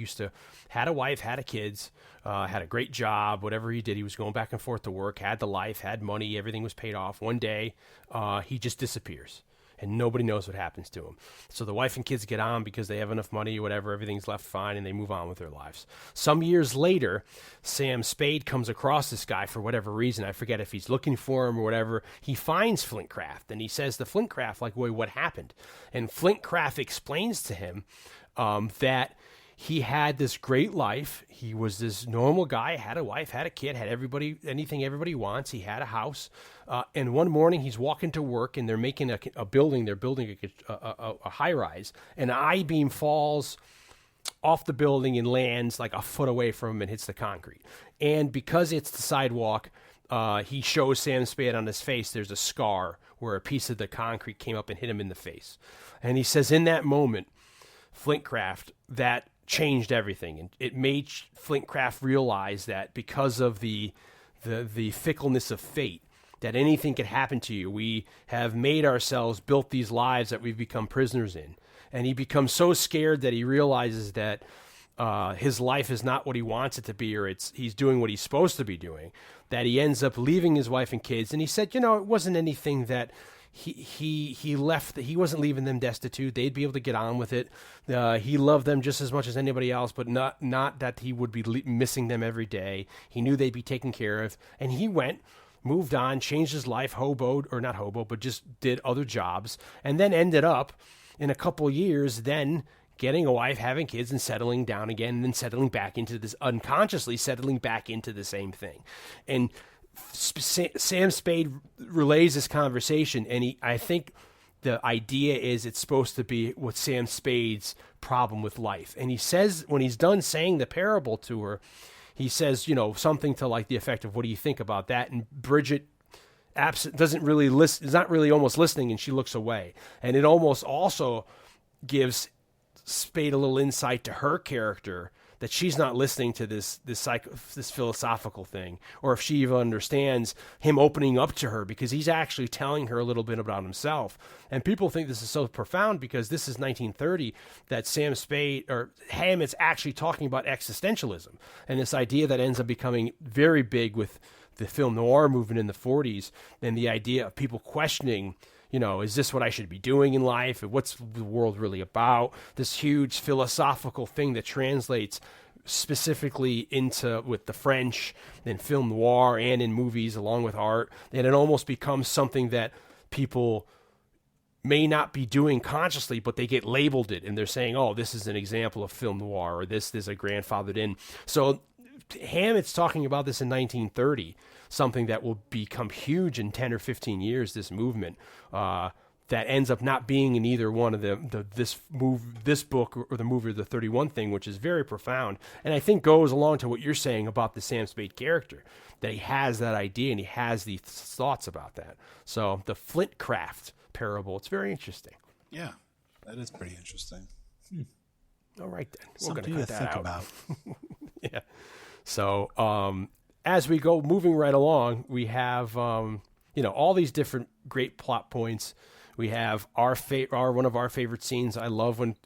had a wife, had a kids, had a great job, whatever he did. He was going back and forth to work, had the life, had money, everything was paid off. One day, he just disappears. And nobody knows what happens to him. So the wife and kids get on because they have enough money, whatever, everything's left fine, and they move on with their lives. Some years later, Sam Spade comes across this guy for whatever reason. I forget if he's looking for him or whatever. He finds Flintcraft, and he says to Flintcraft, like, wait, what happened? And Flintcraft explains to him that he had this great life. He was this normal guy, had a wife, had a kid, had anything everybody wants. He had a house. And one morning he's walking to work, and they're making a building. They're building a high-rise. An I-beam falls off the building and lands like a foot away from him and hits the concrete. And because it's the sidewalk, he shows Sam Spade on his face there's a scar where a piece of the concrete came up and hit him in the face. And he says in that moment, Flintcraft, that changed everything, and it made Flintcraft realize that because of the fickleness of fate, that anything could happen to you. We have made ourselves, built these lives that we've become prisoners in, and he becomes so scared that he realizes that his life is not what he wants it to be, or he's doing what he's supposed to be doing, that he ends up leaving his wife and kids. And he said, it wasn't anything that he left, that he wasn't leaving them destitute. They'd be able to get on with it. He loved them just as much as anybody else, but not that he would be missing them every day. He knew they'd be taken care of. And he moved on, changed his life, but just did other jobs, and then ended up in a couple years then getting a wife, having kids, and settling down again, and then settling back into this, unconsciously settling back into the same thing. And Sam Spade relays this conversation, and I think the idea is it's supposed to be what Sam Spade's problem with life. And he says, when he's done saying the parable to her, he says, something to like the effect of, what do you think about that? And Bridget doesn't really listen, is not really almost listening, and she looks away. And it almost also gives Spade a little insight to her character, that she's not listening to this philosophical thing, or if she even understands him opening up to her, because he's actually telling her a little bit about himself. And people think this is so profound because this is 1930, that Sam Spade or Hammett's actually talking about existentialism, and this idea that ends up becoming very big with the film noir movement in the 40s, and the idea of people questioning, is this what I should be doing in life? And what's the world really about? This huge philosophical thing that translates specifically with the French in film noir and in movies along with art. And it almost becomes something that people may not be doing consciously, but they get labeled it, and they're saying, oh, this is an example of film noir, or this is a grandfathered in. So Hammett's talking about this in 1930, something that will become huge in 10 or 15 years, this movement, that ends up not being in either one of this book or the movie or the 31 thing, which is very profound. And I think goes along to what you're saying about the Sam Spade character, that he has that idea and he has these thoughts about that. So the Flintcraft parable, it's very interesting. Yeah, that is pretty interesting. All right, then. Something to think about. Yeah. So, as we go moving right along, we have, all these different great plot points. We have one of our favorite scenes. I love when,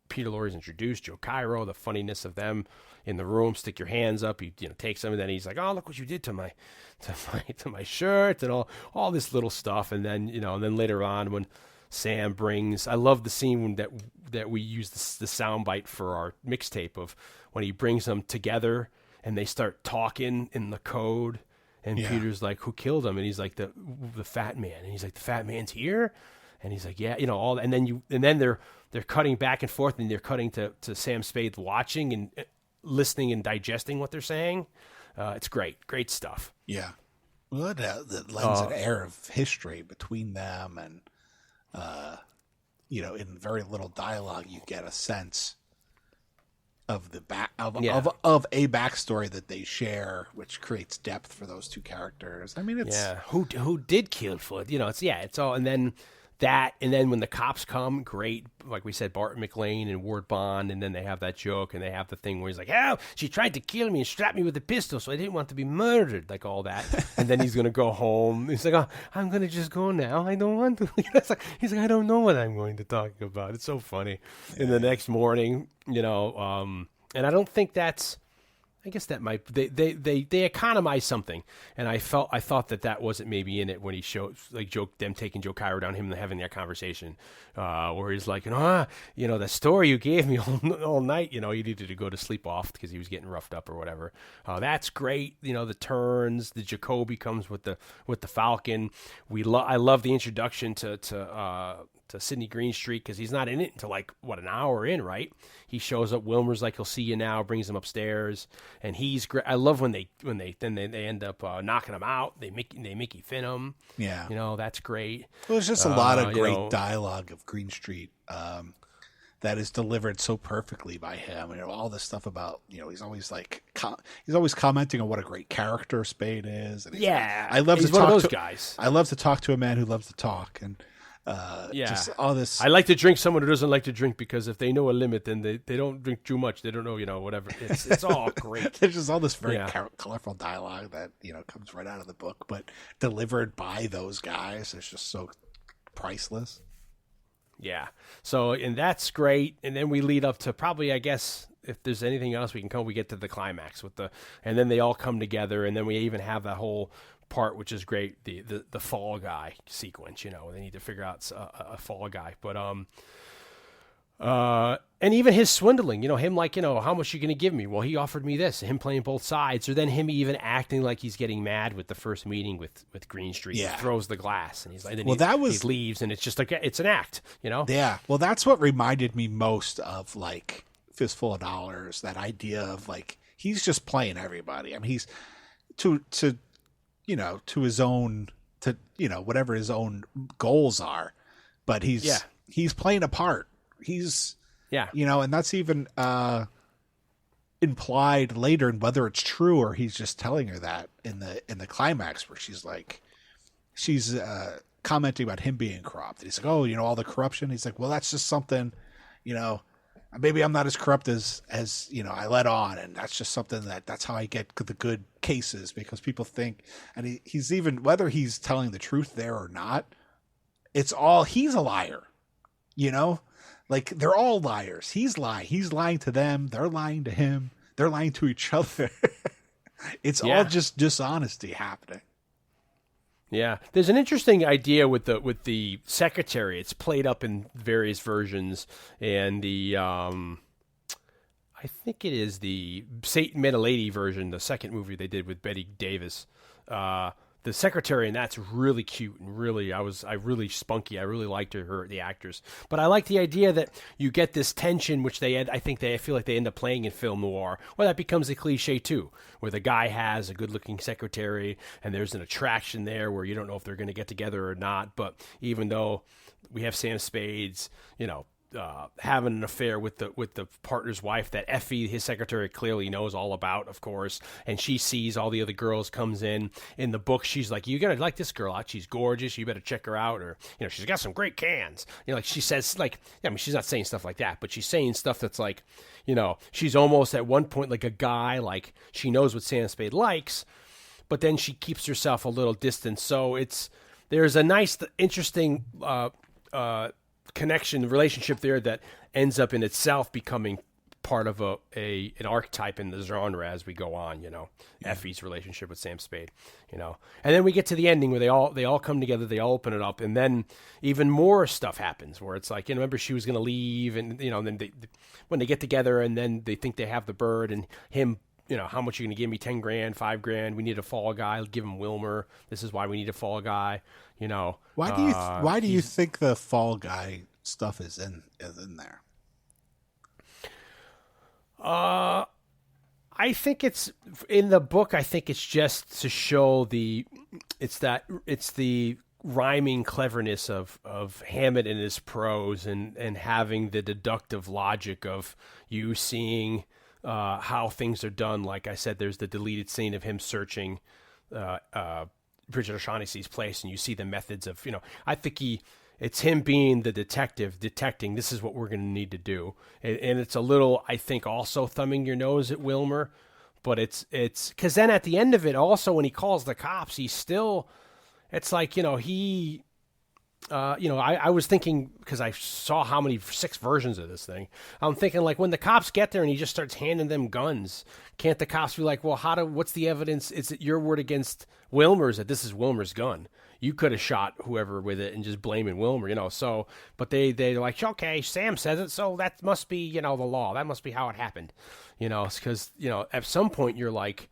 Peter Lorre's introduced, Joe Cairo, the funniness of them in the room, stick your hands up. He, takes them, and then he's like, oh, look what you did to my shirt, and all this little stuff. And then, and then later on when Sam brings, I love the scene that we use the soundbite for our mixtape of when he brings them together and they start talking in the code, and Peter's like, who killed him? And he's like, the fat man. And he's like, the fat man's here? And he's like, yeah, all, and then they're cutting back and forth, and they're cutting to Sam Spade watching and listening and digesting what they're saying. It's great stuff. Yeah. Well, that lends an air of history between them, and in very little dialogue, you get a sense of the of a backstory that they share, which creates depth for those two characters. I mean, it's who did kill Foot? It's all, and then when the cops come, great, like we said, Barton McLean and Ward Bond, and then they have that joke, and they have the thing where he's like, oh, she tried to kill me and strap me with a pistol, so I didn't want to be murdered, like all that. And then he's gonna go home. He's like, oh, I'm gonna just go now. I don't want to. He's like, I don't know what I'm going to talk about. It's so funny. Yeah. And the next morning, and I don't think that's. I guess that might they economize something, and I thought that wasn't maybe in it when he showed them taking Joe Cairo down, him having that conversation, where he's like, the story you gave me all night, he needed to go to sleep off because he was getting roughed up or whatever. That's great. The turns, the Jacoby comes with the Falcon. I love the introduction to Sidney Greenstreet, because he's not in it until an hour in, right? He shows up. Wilmer's like, he'll see you now, brings him upstairs, and he's great. I love when they end up knocking him out. They Mickey Finn him. Yeah, that's great. Well, there's just a lot of great dialogue of Greenstreet that is delivered so perfectly by him. All this stuff about he's always he's always commenting on what a great character Spade is. And I love he's to one talk of those to guys. I love to talk to a man who loves to talk, and just all this. I like to drink someone who doesn't like to drink, because if they know a limit, then they don't drink too much. They don't know, whatever. It's all great. There's just all this very colorful dialogue that comes right out of the book, but delivered by those guys is just so priceless. Yeah. So, and that's great. And then we lead up to probably, I guess, if there's anything else we get to the climax and then they all come together, and then we even have that whole part, which is great, the fall guy sequence. They need to figure out a fall guy, but and even his swindling, him how much you gonna give me? Well, he offered me this. Him playing both sides, or then him even acting like he's getting mad with the first meeting with Greenstreet. Yeah. He throws the glass, and he's like, he leaves, and it's just like, it's an act, Yeah. Well, that's what reminded me most of Fistful of Dollars. That idea of he's just playing everybody. I mean, he's to his own, whatever his own goals are. but he's playing a part. He's and that's even implied later, and whether it's true or he's just telling her that in the climax where she's commenting about him being corrupt. And he's like, oh, all the corruption. He's like, well, that's just something, maybe I'm not as corrupt as I let on, and that's just something that's how I get the good cases, because people think, and he's even, whether he's telling the truth there or not, he's a liar, like they're all liars. He's lying to them, they're lying to him, they're lying to each other. It's all just dishonesty happening. Yeah, there's an interesting idea with the secretary. It's played up in various versions, and the I think it is the Satan Met a Lady version, the second movie they did with Betty Davis. The secretary, and that's really cute and really, I really spunky. I really liked her, the actress. But I like the idea that you get this tension, which I feel like they end up playing in film noir. Well, that becomes a cliche too, where the guy has a good-looking secretary, and there's an attraction there where you don't know if they're going to get together or not. But even though we have Sam Spade's, having an affair with the partner's wife that Effie, his secretary, clearly knows all about, of course, and she sees all the other girls, comes in the book. She's like, you gotta like this girl out. She's gorgeous. You better check her out. Or, she's got some great cans. Like she says, she's not saying stuff like that, but she's saying stuff that's like, she's almost at one point like a guy, like she knows what Sam Spade likes, but then she keeps herself a little distant. So there's a nice, interesting, connection, relationship there that ends up in itself becoming part of an archetype in the genre as we go on. Effie's relationship with Sam Spade, and then we get to the ending where they all come together, they all open it up, and then even more stuff happens where it's like, remember she was going to leave, and then when they get together and then they think they have the bird, and him, how much are you going to give me? 10 grand, 5 grand. We need a fall guy. I'll give him Wilmer. This is why we need a fall guy. Why do you think the fall guy stuff is in there? I think it's in the book. I think it's just to show it's the rhyming cleverness of Hammett in his prose, and having the deductive logic of you seeing how things are done. Like I said, there's the deleted scene of him searching Bridget O'Shaughnessy's place, and you see the methods of, I think it's him being the detective, detecting, this is what we're going to need to do. And it's a little, I think, also thumbing your nose at Wilmer, but it's because then at the end of it, also when he calls the cops, he's still, it's like, I was thinking, because I saw 6 versions of this thing. I'm thinking, like, when the cops get there and he just starts handing them guns, can't the cops be like, well, what's the evidence? Is it your word against Wilmer's that this is Wilmer's gun? You could have shot whoever with it and just blaming Wilmer, so, but they're like, okay, Sam says it, so that must be, the law. That must be how it happened, because, at some point you're like,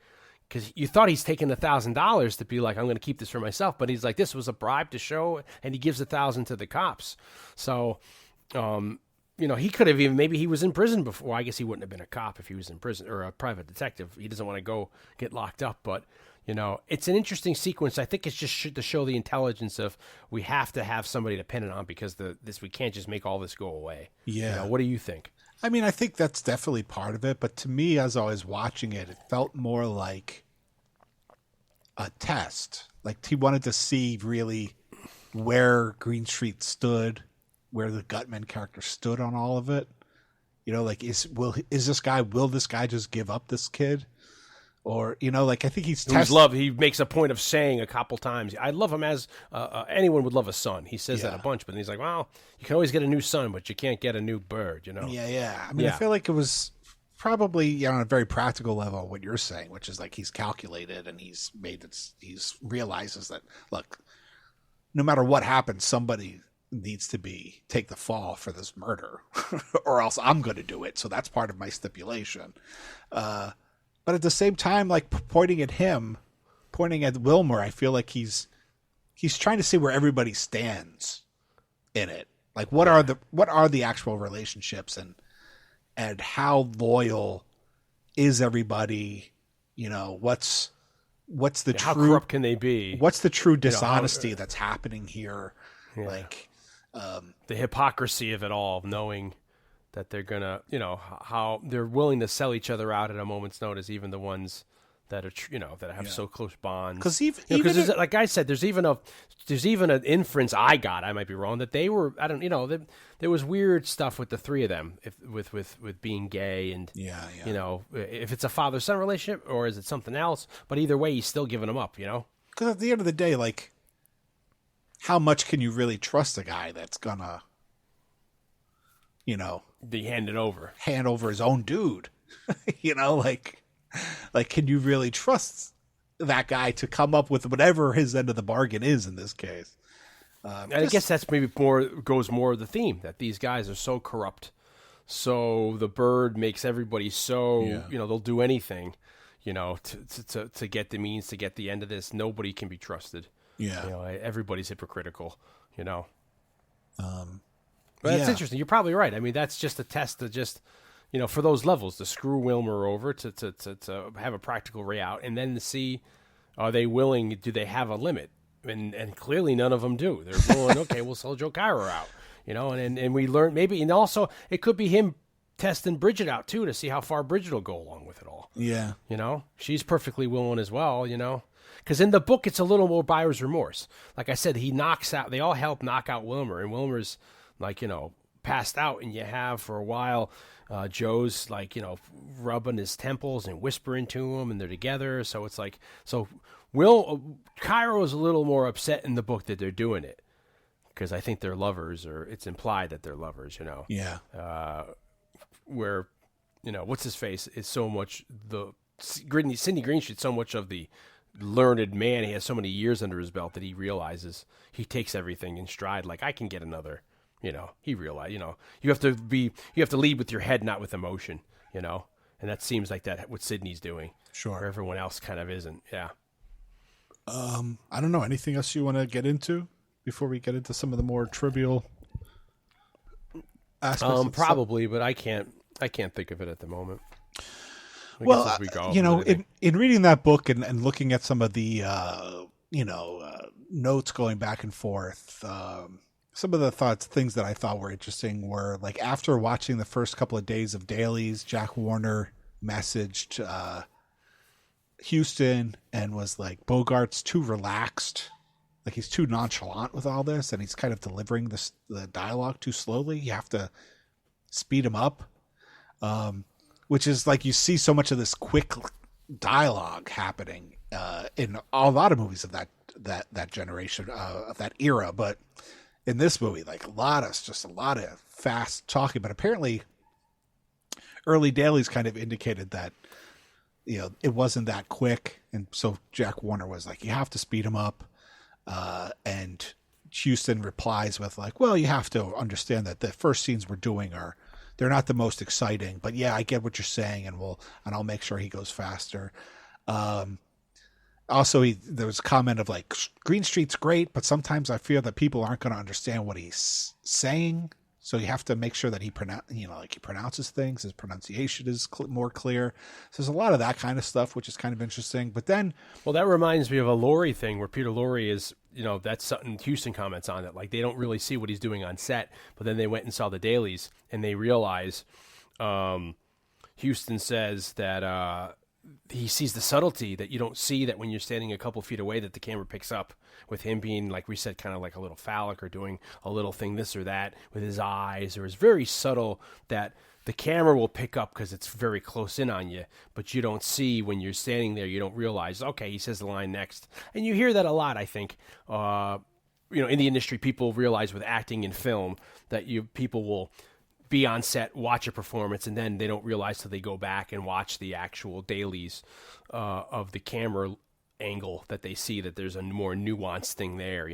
because you thought he's taking $1,000 to be like, I'm going to keep this for myself, but he's like, this was a bribe to show, and he gives $1,000 to the cops. So, he could have even, maybe he was in prison before. I guess he wouldn't have been a cop if he was in prison, or a private detective. He doesn't want to go get locked up, but it's an interesting sequence. I think it's just to show the intelligence of, we have to have somebody to pin it on, because we can't just make all this go away. Yeah. What do you think? I mean, I think that's definitely part of it, but to me, as I was watching it, it felt more like a test. Like he wanted to see really where Green Street stood, where the Gutman character stood on all of it. Will this guy just give up this kid? Or, I think he's he makes a point of saying a couple times, I love him as anyone would love a son. He says that a bunch, but he's like, well, you can always get a new son, but you can't get a new bird, Yeah. I mean, I feel like it was probably on a very practical level what you're saying, which is like he's calculated and he realizes that, look, no matter what happens, somebody needs to take the fall for this murder or else I'm going to do it. So that's part of my stipulation. But at the same time, like pointing at Wilmer, I feel like he's trying to see where everybody stands in it. Like what are the actual relationships, and how loyal is everybody? What's the how corrupt can they be? What's the true dishonesty that's happening here? Yeah. Like, The hypocrisy of it all, knowing that they're gonna, how they're willing to sell each other out at a moment's notice, even the ones that are, that have so close bonds. Because even like I said, there's even an inference I got. I might be wrong that they were. I don't. There was weird stuff with the three of them, with being gay and if it's a father-son relationship or is it something else. But either way, he's still giving them up. Because at the end of the day, like, how much can you really trust a guy that's gonna, be handed over, hand over his own dude? Like, can you really trust that guy to come up with whatever his end of the bargain is in this case? And I guess that's maybe goes more of the theme that these guys are so corrupt. So the bird makes everybody so, they'll do anything, to get the means to get the end of this. Nobody can be trusted. Yeah. Everybody's hypocritical, But that's interesting. You're probably right. I mean, that's just a test to just, for those levels, to screw Wilmer over, to have a practical way out, and then to see, are they willing, do they have a limit? And clearly none of them do. They're willing, okay, we'll sell Joe Cairo out, and we learn maybe, and also it could be him testing Bridget out too, to see how far Bridget will go along with it all. Yeah. She's perfectly willing as well, because in the book, it's a little more buyer's remorse. Like I said, they all help knock out Wilmer, and Wilmer's like, passed out, and you have for a while, Joe's like, rubbing his temples and whispering to him, and they're together. So it's like, Cairo is a little more upset in the book that they're doing it, because I think they're lovers, or it's implied that they're lovers, Yeah. Where, what's his face is so much Sidney Greenstreet's so much of the learned man. He has so many years under his belt that he realizes he takes everything in stride. Like, I can get another. He realized, you have to lead with your head, not with emotion, and that seems like that what Sidney's doing. Sure. Where everyone else kind of isn't. Yeah. I don't know. Anything else you want to get into before we get into some of the more trivial aspects? Probably, but I can't think of it at the moment. Well, in reading that book and looking at some of the, notes going back and forth, some of the things that I thought were interesting were, like, after watching the first couple of days of dailies, Jack Warner messaged Houston and was like, Bogart's too relaxed. Like, he's too nonchalant with all this, and he's kind of delivering the dialogue too slowly. You have to speed him up. Which is, like, you see so much of this quick dialogue happening in a lot of movies of that generation, of that era. But in this movie, like, a lot of fast talking. But apparently early dailies kind of indicated that, it wasn't that quick. And so Jack Warner was like, you have to speed him up. And Houston replies with, like, well, you have to understand that the first scenes we're doing they're not the most exciting, but yeah, I get what you're saying, and I'll make sure he goes faster. Also, there was a comment of, like, Greenstreet's great, but sometimes I fear that people aren't going to understand what he's saying. So you have to make sure that he pronounces things. His pronunciation is more clear. So there's a lot of that kind of stuff, which is kind of interesting. But then, well, that reminds me of a Laurie thing where Peter Lorre is, that's something Houston comments on it. Like, they don't really see what he's doing on set, but then they went and saw the dailies and they realize, Houston says that, he sees the subtlety that you don't see, that when you're standing a couple feet away that the camera picks up, with him being, like we said, kind of like a little phallic or doing a little thing this or that with his eyes, or is very subtle that the camera will pick up because it's very close in on you, but you don't see when you're standing there. You don't realize, okay, he says the line next. And you hear that a lot, I think. In the industry, people realize with acting and film that people will be on set, watch a performance, and then they don't realize till they go back and watch the actual dailies of the camera angle that they see that there's a more nuanced thing there,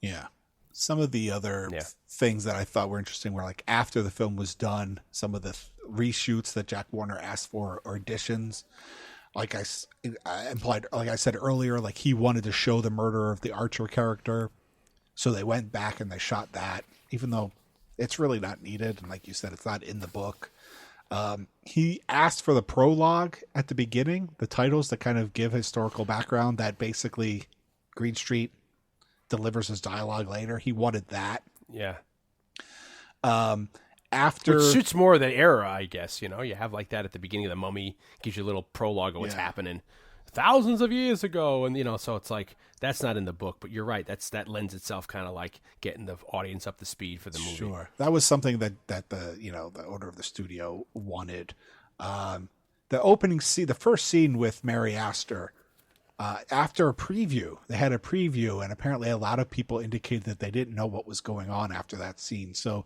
Yeah. Some of the other things that I thought were interesting were, like, after the film was done, some of the reshoots that Jack Warner asked for, or additions. Like I said earlier, like, he wanted to show the murder of the Archer character. So they went back and they shot that, even though it's really not needed. And like you said, it's not in the book. He asked for the prologue at the beginning, the titles that kind of give historical background, that basically Greenstreet delivers his dialogue later. He wanted that. Yeah. After Which suits more the era, I guess. You have like that at the beginning of The Mummy, gives you a little prologue of what's happening thousands of years ago, and so it's like that's not in the book, but you're right. That lends itself kind of like getting the audience up to speed for the movie. Sure, that was something that the owner of the studio wanted. The opening scene, the first scene with Mary Astor. After a preview, they had a preview, and apparently a lot of people indicated that they didn't know what was going on after that scene. So,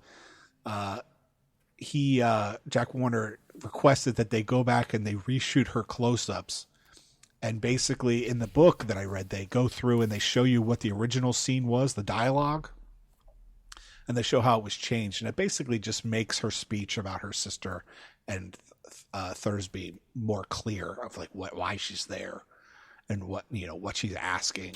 Jack Warner requested that they go back and they reshoot her close-ups. And basically, in the book that I read, they go through and they show you what the original scene was, the dialogue, and they show how it was changed. And it basically just makes her speech about her sister and Thursby more clear of like why she's there and what she's asking.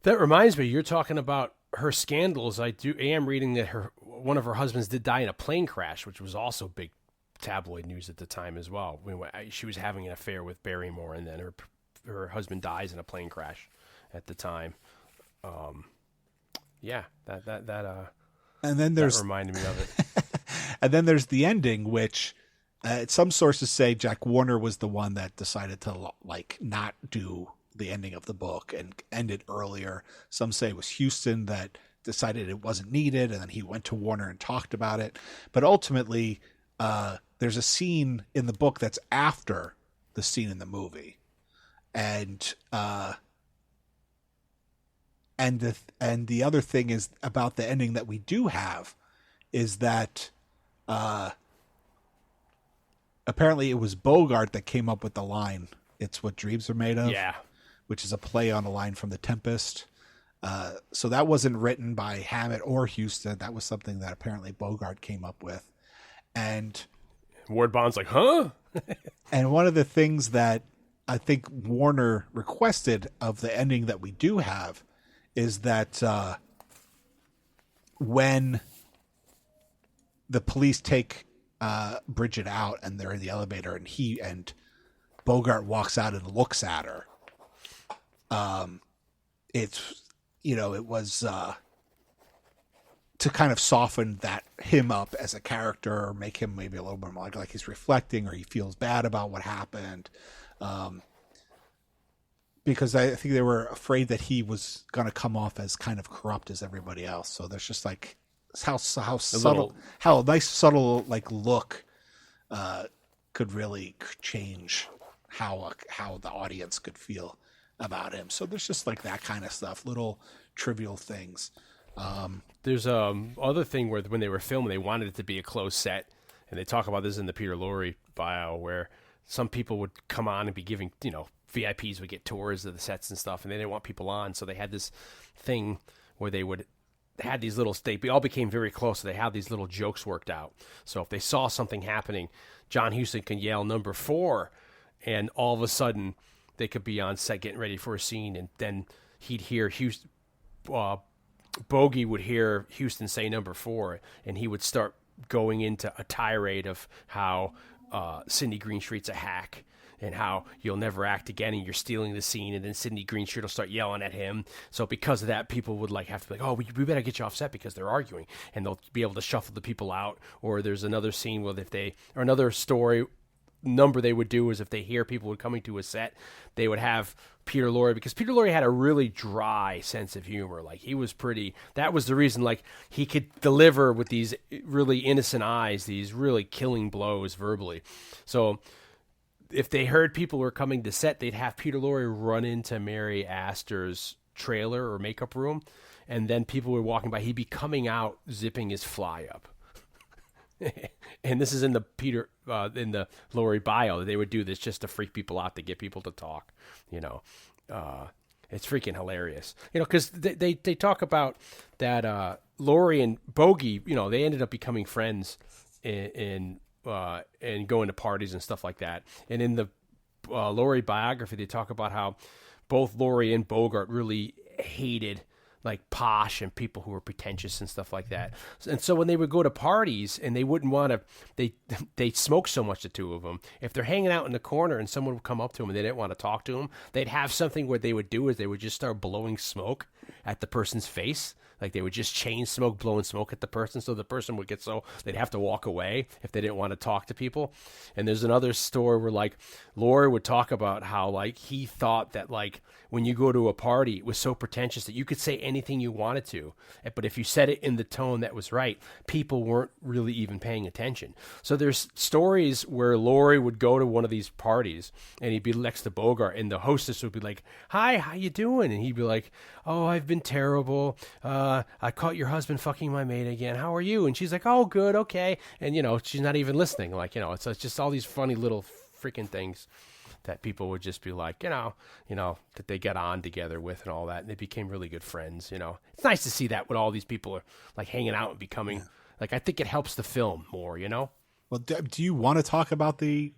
That reminds me, you're talking about her scandals. I am reading that one of her husbands did die in a plane crash, which was also big tabloid news at the time as well. She was having an affair with Barrymore, and then her husband dies in a plane crash at the time. And then that reminded me of it. And then there's the ending, which some sources say Jack Warner was the one that decided to not do the ending of the book and end it earlier. Some say it was Huston that decided it wasn't needed, and then he went to Warner and talked about it. But ultimately, there's a scene in the book that's after the scene in the movie, and the other thing is about the ending that we do have is that apparently it was Bogart that came up with the line, "It's what dreams are made of," which is a play on a line from The Tempest. So that wasn't written by Hammett or Huston. That was something that apparently Bogart came up with. And Ward Bond's like, huh? And one of the things that I think Warner requested of the ending that we do have is that when the police take Bridget out and they're in the elevator and Bogart walks out and looks at her, it was to kind of soften him up as a character, or make him maybe a little bit more like he's reflecting or he feels bad about what happened. Because I think they were afraid that he was going to come off as kind of corrupt as everybody else. So there's just like how a nice subtle like look could really change how the audience could feel about him. So there's just like that kind of stuff, little trivial things. There's other thing where when they were filming, they wanted it to be a closed set, and they talk about this in the Peter Lorre bio, where some people would come on and be giving, VIPs would get tours of the sets and stuff, and they didn't want people on, so they had this thing where they had these they all became very close, so they had these little jokes worked out. So if they saw something happening, John Huston can yell number 4, and all of a sudden they could be on set getting ready for a scene, and then he'd hear Bogey would hear Huston say number 4, and he would start going into a tirade of how Sidney Greenstreet's a hack and how you'll never act again and you're stealing the scene, and then Sidney Greenstreet will start yelling at him. So because of that, people would have to be like, oh, we better get you off set because they're arguing, and they'll be able to shuffle the people out. Or there's another scene where another story number they would do is if they hear people were coming to a set, they would have Peter Lorre, because Peter Lorre had a really dry sense of humor. Like he was that was the reason, like he could deliver with these really innocent eyes, these really killing blows verbally. So if they heard people were coming to set, they'd have Peter Lorre run into Mary Astor's trailer or makeup room, and then people were walking by, he'd be coming out zipping his fly up. And this is in the Lorre bio. They would do this just to freak people out, to get people to talk. It's freaking hilarious. Because they talk about that Lorre and Bogey. They ended up becoming friends and going to parties and stuff like that. And in the Lorre biography, they talk about how both Lorre and Bogart really hated like posh and people who were pretentious and stuff like that. And so when they would go to parties and they wouldn't want to, they smoke so much, the two of them. If they're hanging out in the corner and someone would come up to them and they didn't want to talk to them, they'd have something where they would do is they would just start blowing smoke at the person's face. Like they would just chain smoke, blowing smoke at the person, so the person would get so they'd have to walk away if they didn't want to talk to people. And there's another story where like Laurie would talk about how like he thought that like when you go to a party, it was so pretentious that you could say anything you wanted to, but if you said it in the tone that was right, people weren't really even paying attention. So there's stories where Laurie would go to one of these parties and he'd be next to Bogart, and the hostess would be like, "Hi, how you doing?" And he'd be like, "Oh, I've been terrible. I caught your husband fucking my maid again. How are you?" And she's like, "Oh, good, okay." And, you know, she's not even listening. Like, you know, it's just all these funny little freaking things that people would just be like, you know, that they get on together with and all that. And they became really good friends, you know. It's nice to see that when all these people are, like, hanging out and becoming, like, I think it helps the film more, you know? Well, do you want to talk about the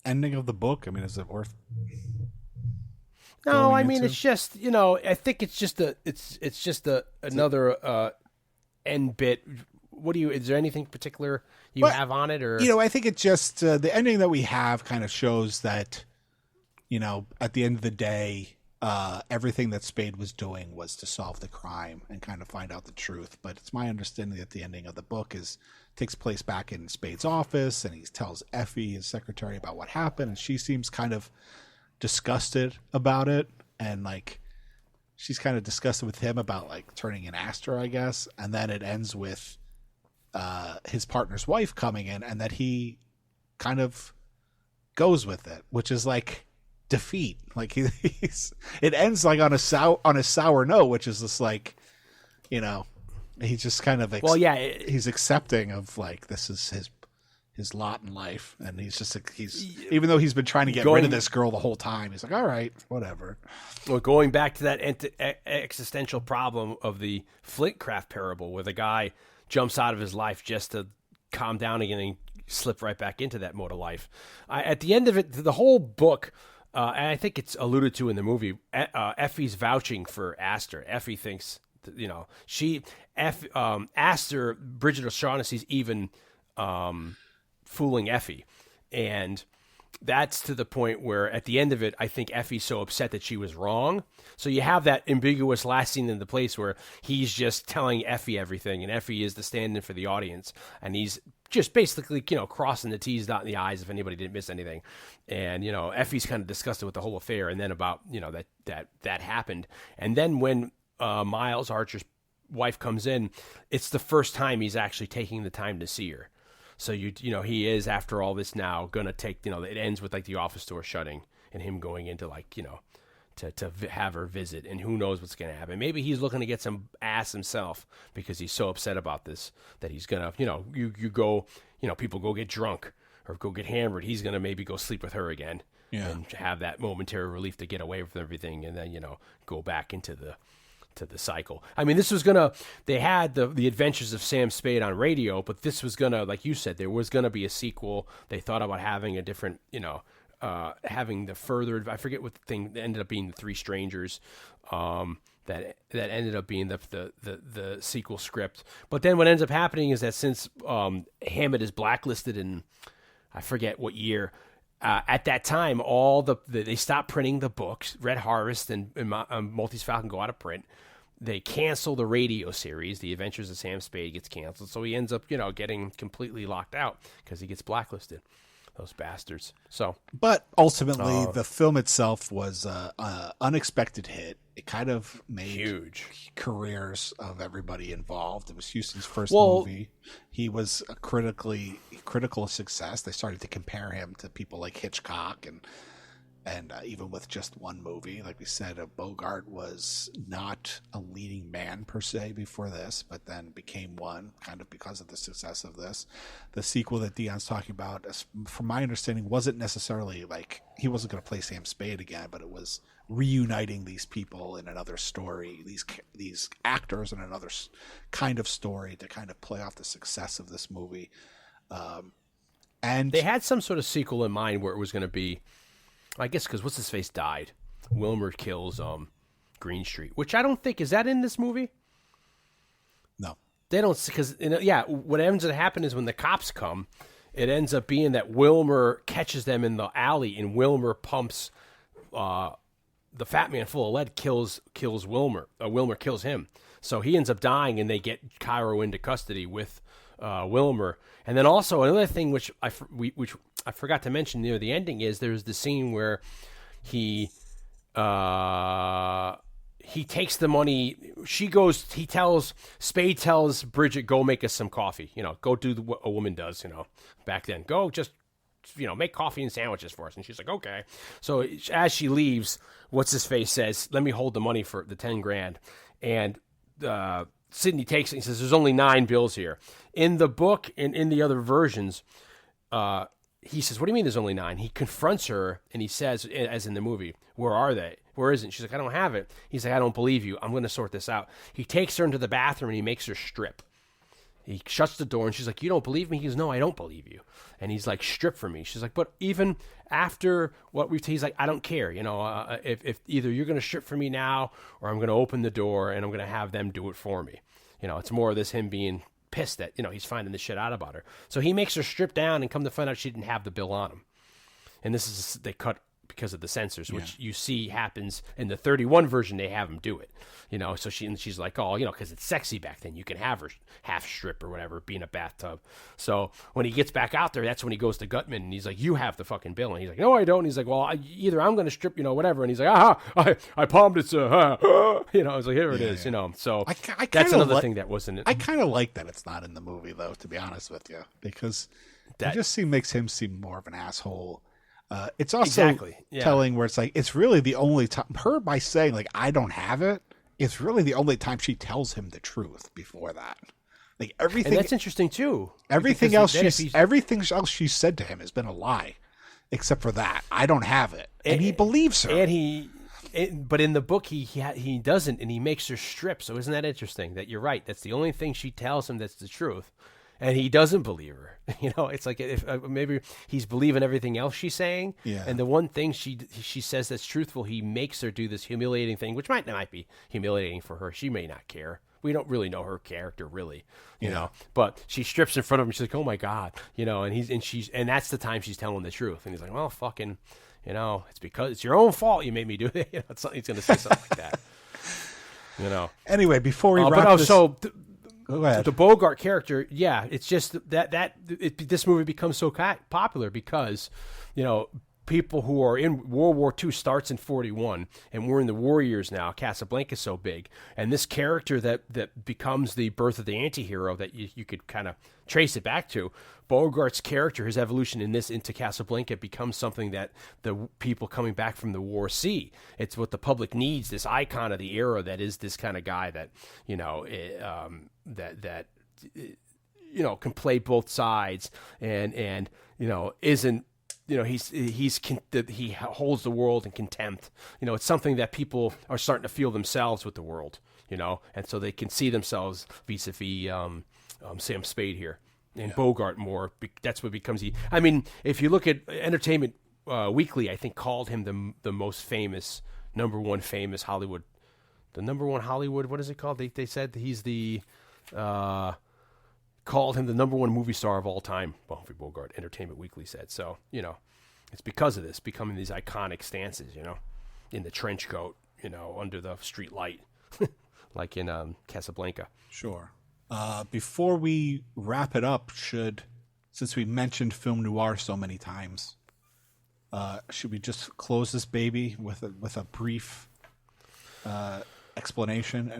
ending of the book? I mean, is it worth... No, I mean, it's just, you know, I think it's just another end bit. Is there anything particular you have on it, or? You know, I think it just, the ending that we have kind of shows that, you know, at the end of the day, everything that Spade was doing was to solve the crime and kind of find out the truth. But it's my understanding that the ending of the book takes place back in Spade's office, and he tells Effie, his secretary, about what happened, and she seems kind of disgusted about it, and like she's kind of disgusted with him about like turning in Astor, I guess. And then it ends with his partner's wife coming in, and that he kind of goes with it, which is like defeat. Like it ends like on a sour note, which is just like, you know, he's just kind of he's accepting of like this is his lot in life, and he's even though he's been trying to get rid of this girl the whole time, he's like, all right, whatever. Well, going back to that existential problem of the Flintcraft parable, where the guy jumps out of his life just to calm down again and slip right back into that mode of life. At the end of it, the whole book, and I think it's alluded to in the movie, Effie's vouching for Astor. Effie thinks, you know, Astor, Bridget O'Shaughnessy's even fooling Effie, and that's to the point where at the end of it, I think Effie's so upset that she was wrong. So you have that ambiguous last scene in the place where he's just telling Effie everything, and Effie is the stand-in for the audience, and he's just basically, you know, crossing the T's, dotting the I's if anybody didn't miss anything. And, you know, Effie's kind of disgusted with the whole affair, and then about, you know, that happened. And then when Miles Archer's wife comes in, it's the first time he's actually taking the time to see her. So, you know, he is, after all this now, going to take, you know, it ends with, like, the office door shutting and him going into, like, you know, to have her visit. And who knows what's going to happen. Maybe he's looking to get some ass himself because he's so upset about this that he's going to, you know, you go, you know, people go get drunk or go get hammered. He's going to maybe go sleep with her again and have that momentary relief to get away from everything and then, you know, go back into the cycle. I mean, this was they had the Adventures of Sam Spade on radio, but this was like you said, there was gonna be a sequel. They thought about having a different, you know, having the further, I forget what the thing that ended up being, the Three Strangers, that ended up being the sequel script. But then what ends up happening is that since Hammett is blacklisted in, I forget what year, at that time, they stopped printing the books. Red Harvest and Maltese Falcon go out of print. They cancel the radio series. The Adventures of Sam Spade gets canceled. So he ends up, you know, getting completely locked out because he gets blacklisted. Those bastards. So, but ultimately, the film itself was an unexpected hit. It kind of made huge careers of everybody involved. It was Huston's first movie. He was a critical success. They started to compare him to people like Hitchcock, and even with just one movie, like we said, Bogart was not a leading man per se before this, but then became one kind of because of the success of this. The sequel that Dion's talking about, from my understanding, wasn't necessarily like he wasn't going to play Sam Spade again, but it was reuniting these people in another story, these actors in another kind of story to kind of play off the success of this movie. And they had some sort of sequel in mind where it was going to be, I guess, because what's his face died. Wilmer kills Green Street, which I don't think, is that in this movie? No. They don't, because, what ends up happening is when the cops come, it ends up being that Wilmer catches them in the alley, and Wilmer pumps the fat man full of lead, kills Wilmer. Wilmer kills him. So he ends up dying, and they get Cairo into custody with Wilmer. And then also another thing which I forgot to mention near the ending is there's the scene where he takes the money. Spade tells Bridget, go make us some coffee. Go do what a woman does, back then. Go just, make coffee and sandwiches for us. And she's like, okay. So as she leaves, what's-his-face says, let me hold the money for the 10 grand. And Sidney takes it and says, there's only 9 bills here. In the book and in the other versions, he says, what do you mean there's only 9? He confronts her and he says, as in the movie, where are they? Where is it? She's like, I don't have it. He's like, I don't believe you. I'm going to sort this out. He takes her into the bathroom and he makes her strip. He shuts the door and she's like, you don't believe me? He goes, no, I don't believe you. And he's like, strip for me. She's like, but even after what he's like, I don't care. If either you're going to strip for me now or I'm going to open the door and I'm going to have them do it for me. It's more of this him being pissed that, he's finding the shit out about her. So he makes her strip down and come to find out she didn't have the bill on him. And this is, they cut because of the censors, which you see happens in the 31 version. They have him do it, so she's like, oh, because it's sexy back then. You can have her half strip or whatever, be in a bathtub. So when he gets back out there, that's when he goes to Gutman and he's like, you have the fucking bill. And he's like, no, I don't. And he's like, well, either I'm going to strip, whatever. And he's like, I palmed it. I was like, here it is, So that's another thing that wasn't it. I kind of like that it's not in the movie though, to be honest with you, because it just makes him seem more of an asshole. It's also telling where it's like, it's really the only time her by saying like, I don't have it. It's really the only time she tells him the truth before that. Like everything. And that's interesting too. Everything else she said to him has been a lie, except for that. I don't have it. And he believes her. But in the book, he doesn't, and he makes her strip. So isn't that interesting that you're right? That's the only thing she tells him that's the truth. And he doesn't believe her. It's like if maybe he's believing everything else she's saying. Yeah. And the one thing she says that's truthful, he makes her do this humiliating thing, which might be humiliating for her. She may not care. We don't really know her character, really, you know. But she strips in front of him. She's like, "Oh my God," and that's the time she's telling the truth. And he's like, "Well, fucking, it's because it's your own fault. You made me do it." He's going to say something like that. Anyway, before we wrap this. Go ahead. The Bogart character, it's just this movie becomes so popular because, people who are in World War II starts in 41, and we're in the war years now. Casablanca's so big, and this character that becomes the birth of the anti-hero that you could kind of trace it back to. Bogart's character, his evolution into Casablanca becomes something that the people coming back from the war see. It's what the public needs, this icon of the era that is this kind of guy that, can play both sides and isn't, he holds the world in contempt. It's something that people are starting to feel themselves with the world, and so they can see themselves vis-a-vis Sam Spade here. And Bogart more. That's what becomes he. I mean, if you look at Entertainment Weekly, I think called him the most famous, number one famous Hollywood, the number one Hollywood. What is it called? They said he's the called him the number one movie star of all time. Humphrey Bogart. Entertainment Weekly said so. It's because of this becoming these iconic stances. In the trench coat. Under the street light, like in Casablanca. Sure. Before we wrap it up, since we mentioned film noir so many times, should we just close this baby with a brief explanation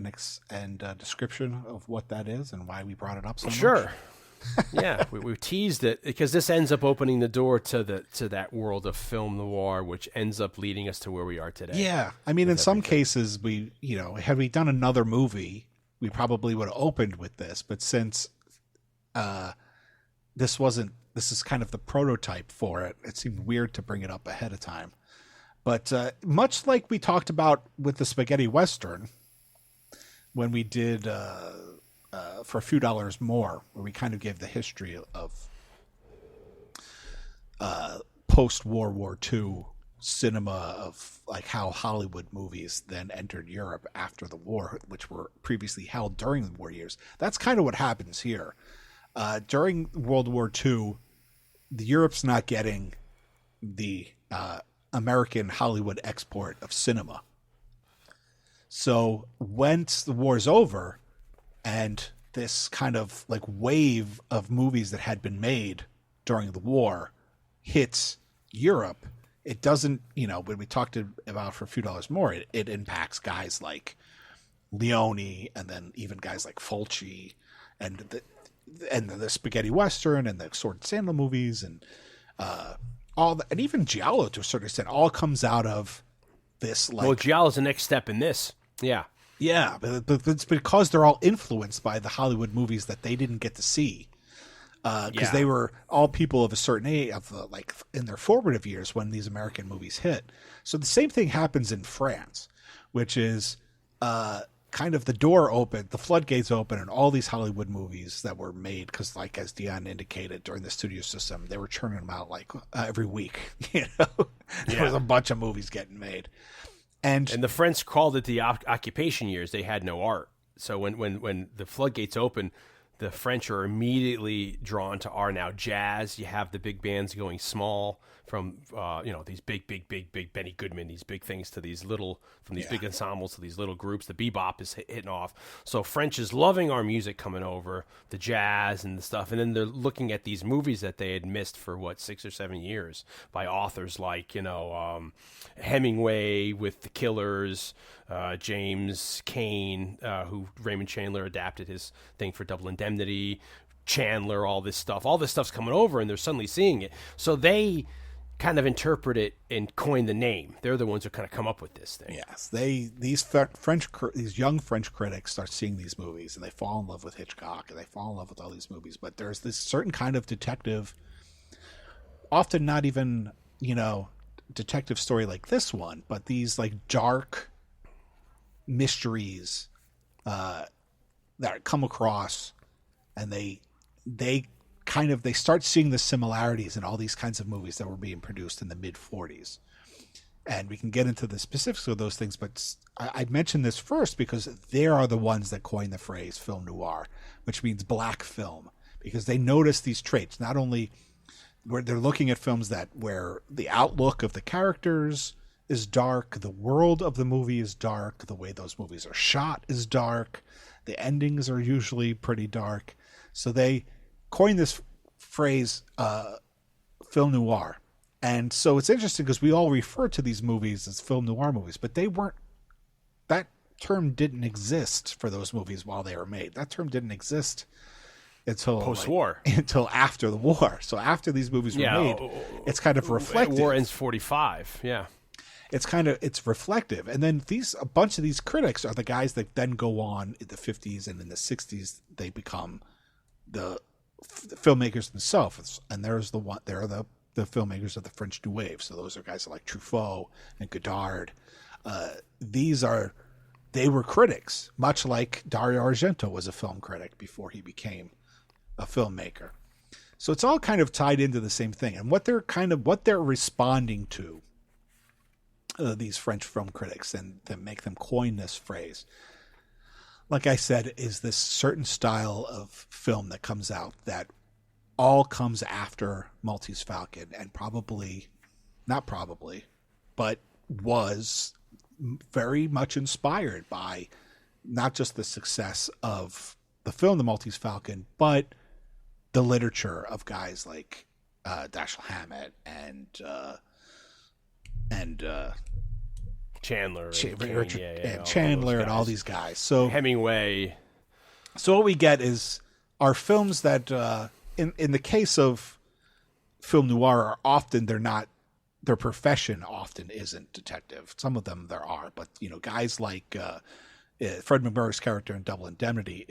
and description of what that is and why we brought it up so much? Sure. Yeah, we teased it because this ends up opening the door to that world of film noir, which ends up leading us to where we are today. Yeah, I mean, in some cases, we had we done another movie, we probably would have opened with this, but since this is kind of the prototype for it, it seemed weird to bring it up ahead of time. But much like we talked about with the spaghetti western, when we did For a Few Dollars More, where we kind of gave the history of post-World War II cinema of like how Hollywood movies then entered Europe after the war, which were previously held during the war years. That's kind of what happens here. During World War II, Europe's not getting the American Hollywood export of cinema. So once the war's over and this kind of like wave of movies that had been made during the war hits Europe, it doesn't, when we talked about For a Few Dollars More, it impacts guys like Leone and then even guys like Fulci and the spaghetti western and the sword and sandal movies and and even Giallo to a certain extent all comes out of this. Like, well, Giallo's the next step in this. Yeah. Yeah, but it's because they're all influenced by the Hollywood movies that they didn't get to see. Because they were all people of a certain age, like in their formative years when these American movies hit. So the same thing happens in France, which is kind of the door open, the floodgates open, and all these Hollywood movies that were made. Because, like as Dion indicated, during the studio system, they were churning them out like every week. There was a bunch of movies getting made, and the French called it the occupation years. They had no art, so when the floodgates open, the French are immediately drawn to our now jazz. You have the big bands going small from, these big Benny Goodman, these big things to these little, from these big ensembles to these little groups. The bebop is hitting off. So French is loving our music coming over, the jazz and the stuff. And then they're looking at these movies that they had missed for 6 or 7 years by authors like, Hemingway with The Killers, James Cain, who Raymond Chandler adapted his thing for Double Indemnity, Chandler, all this stuff's coming over and they're suddenly seeing it. So they kind of interpret it and coin the name. They're the ones who kind of come up with this thing. Yes, these young French critics start seeing these movies and they fall in love with Hitchcock and they fall in love with all these movies. But there's this certain kind of detective, often not even, detective story like this one, but these like dark mysteries that come across, and they start seeing the similarities in all these kinds of movies that were being produced in the mid-40s. And we can get into the specifics of those things, but I mentioned this first because they are the ones that coined the phrase film noir, which means black film, because they notice these traits. Not only where they're looking at films where the outlook of the characters is dark, the world of the movie is dark, the way those movies are shot is dark, the endings are usually pretty dark. So they coined this phrase, film noir. And so it's interesting because we all refer to these movies as film noir movies, but that term didn't exist for those movies while they were made. That term didn't exist until post-war, until after the war. So after these movies were made, it's kind of reflective. War ends 45. Yeah. It's reflective. And then a bunch of these critics are the guys that then go on in the 50s and in the 60s, they become the filmmakers themselves. And they're the filmmakers of the French New Wave. So those are guys like Truffaut and Godard. They were critics, much like Dario Argento was a film critic before he became a filmmaker. So it's all kind of tied into the same thing. And what they're responding to, these French film critics, and to make them coin this phrase, like I said, is this certain style of film that comes out that all comes after Maltese Falcon, and but was very much inspired by not just the success of the film The Maltese Falcon, but the literature of guys like Dashiell Hammett and Chandler, Chandler, and all these guys. So Hemingway. So what we get are films that, in the case of film noir, are often their profession often isn't detective. Some of them there are, but guys like Fred McMurray's character in Double Indemnity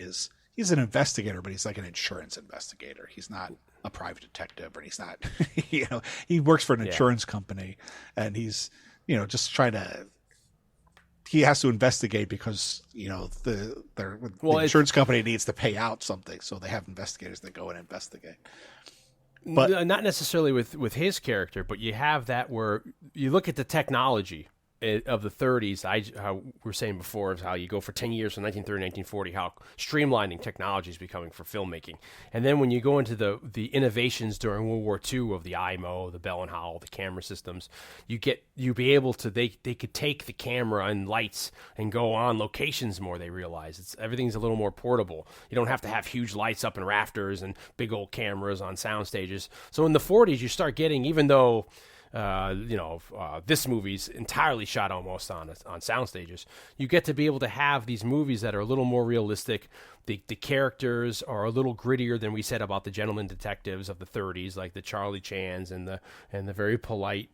he's an investigator, but he's like an insurance investigator. He's not a private detective, or he's not, he works for an insurance company, and he's, just trying to, he has to investigate because, the insurance company needs to pay out something. So they have investigators that go and investigate. But Not necessarily with his character, but you have that where you look at the technology of the 30s. How we were saying before is how you go for 10 years from 1930 1940, how streamlining technology is becoming for filmmaking. And then when you go into the innovations during World War II of the IMO, the Bell and Howell, the camera systems, they could take the camera and lights and go on locations more. They realize everything's a little more portable. You don't have to have huge lights up in rafters and big old cameras on sound stages. So in the 40s, you start getting, even though this movie's entirely shot almost on sound stages, you get to be able to have these movies that are a little more realistic. The characters are a little grittier than we said about the gentleman detectives of the 30s, like the Charlie Chans and the very polite,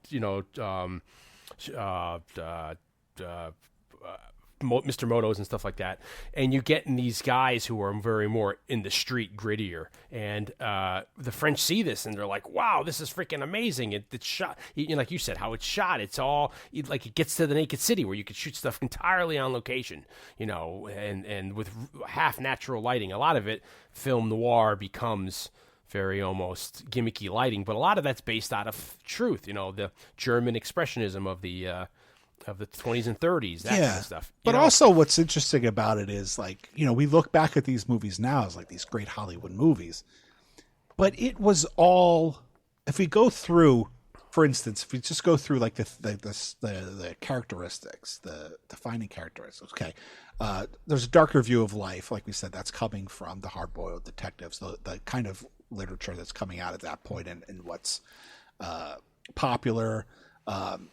Mr. Motos and stuff like that. And you get in these guys who are very more in the street, grittier. And the French see this and they're like, wow, this is freaking amazing. It's shot, like you said, how it's shot. It's all like it gets to the Naked City where you could shoot stuff entirely on location, and with half natural lighting. A lot of it, film noir becomes very almost gimmicky lighting, but a lot of that's based out of truth, the German expressionism of the 20s and 30s, that kind of stuff. But also what's interesting about it is, like, we look back at these movies now as like these great Hollywood movies, but it was all, if we go through, for instance, if we just go through like the characteristics, the defining characteristics, okay, there's a darker view of life, like we said, that's coming from the hard-boiled detectives, the kind of literature that's coming out at that point and what's popular.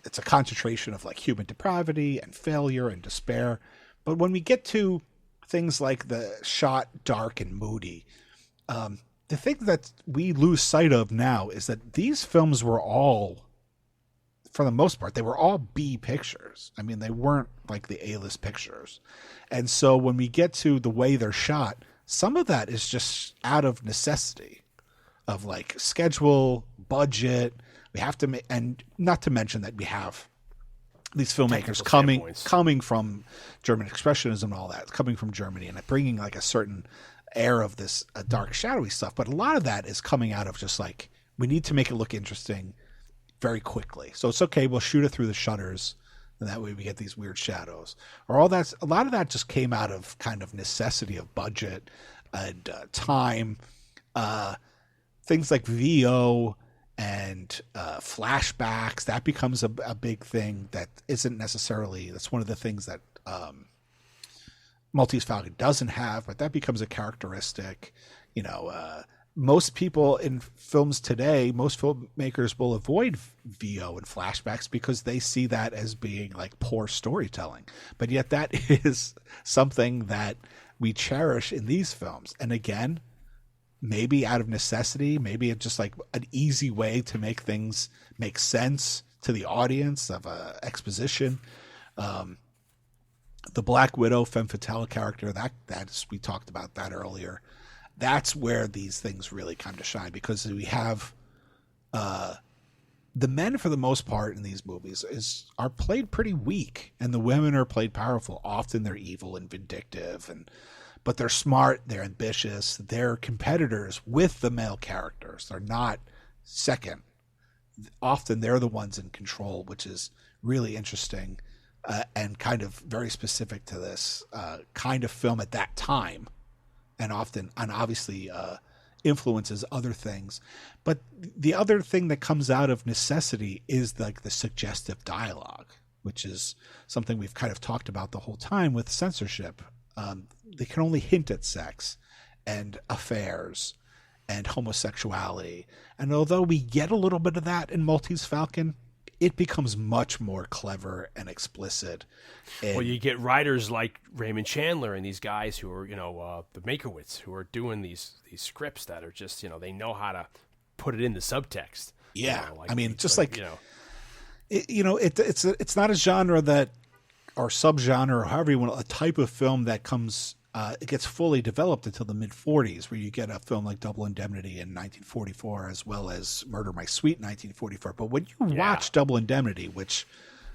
It's a concentration of like human depravity and failure and despair. But when we get to things like the shot dark and moody, the thing that we lose sight of now is that these films were all, for the most part, they were all B pictures. I mean, they weren't like the A-list pictures. And so when we get to the way they're shot, some of that is just out of necessity of like schedule, budget. We have to make, and not to mention that we have these filmmakers coming from German expressionism and all that, coming from Germany and bringing like a certain air of this dark, shadowy stuff. But a lot of that is coming out of just like, we need to make it look interesting very quickly. So it's okay, we'll shoot it through the shutters, and that way we get these weird shadows. Or a lot of that just came out of kind of necessity of budget and time. Things like VO and flashbacks, that becomes a big thing that isn't necessarily, that's one of the things that Maltese Falcon doesn't have, but that becomes a characteristic. Most people in films today, most filmmakers will avoid VO and flashbacks because they see that as being like poor storytelling. But yet that is something that we cherish in these films. And again, maybe out of necessity, maybe it's just like an easy way to make things make sense to the audience of exposition. The Black Widow, femme fatale character, that's, we talked about that earlier. That's where these things really come to shine, because we have the men, for the most part in these movies, are played pretty weak, and the women are played powerful. Often they're evil and vindictive, but they're smart, they're ambitious, they're competitors with the male characters. They're not second. Often they're the ones in control, which is really interesting and kind of very specific to this kind of film at that time, and obviously influences other things. But the other thing that comes out of necessity is like the suggestive dialogue, which is something we've kind of talked about the whole time with censorship. They can only hint at sex and affairs and homosexuality. And although we get a little bit of that in Maltese Falcon, it becomes much more clever and explicit. Well, you get writers like Raymond Chandler and these guys who are, the Makowitz, who are doing these scripts that are just, they know how to put it in the subtext. Yeah. It's not a genre that, or subgenre, or however you want, a type of film that comes, it gets fully developed until the mid-40s, where you get a film like Double Indemnity in 1944, as well as Murder, My Sweet in 1944. But when you watch Double Indemnity, which,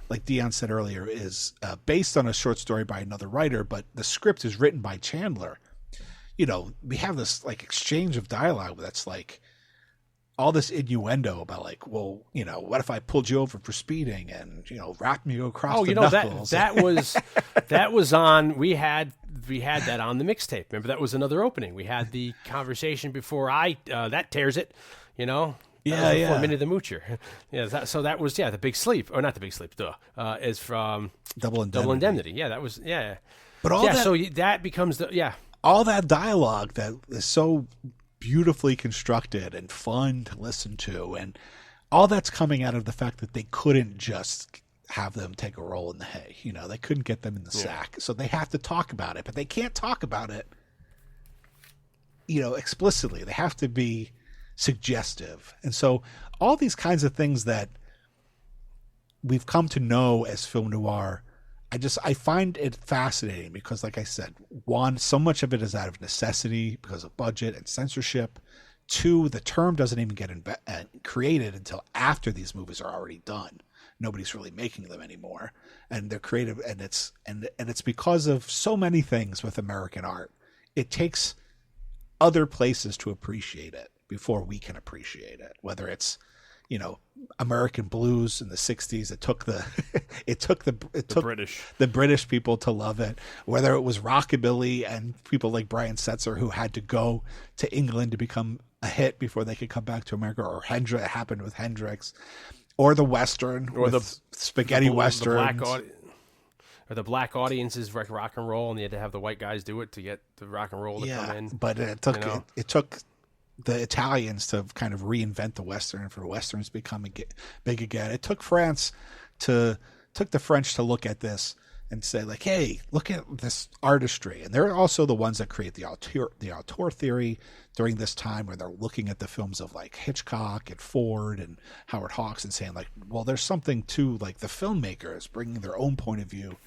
like Dion said earlier, is based on a short story by another writer, but the script is written by Chandler, we have this like exchange of dialogue that's like, all this innuendo about like, well, what if I pulled you over for speeding and wrapped you across the knuckles? that was on. We had that on the mixtape. Remember, that was another opening. We had the conversation before that tears it. Yeah. Minute of the Moocher. Yeah. So that was the Big Sleep, or not the Big Sleep. Is from Double Indemnity. Yeah, that was But all that, so that becomes all that dialogue that is so beautifully constructed and fun to listen to, and all that's coming out of the fact that they couldn't just have them take a roll in the hay. They couldn't get them in the sack, so they have to talk about it, but they can't talk about it explicitly. They have to be suggestive. And so all these kinds of things that we've come to know as film noir, I find it fascinating because, like I said, one, so much of it is out of necessity because of budget and censorship. Two, the term doesn't even get created until after these movies are already done. Nobody's really making them anymore, and they're creative, and it's because of so many things with American art. It takes other places to appreciate it before we can appreciate it. Whether it's American blues in the 60s, it took the British people to love it. Whether it was rockabilly and people like Brian Setzer who had to go to England to become a hit before they could come back to America, or Hendrix, it happened with Hendrix, or the Western, or the spaghetti Western. The black audiences rock and roll, and you had to have the white guys do it to get the rock and roll to come in. But it took the Italians to kind of reinvent the Western, and for Westerns becoming big again. It took the French to look at this and say, like, hey, look at this artistry. And they're also the ones that create the auteur theory during this time, where they're looking at the films of like Hitchcock and Ford and Howard Hawks and saying like, well, there's something to like the filmmakers bringing their own point of view.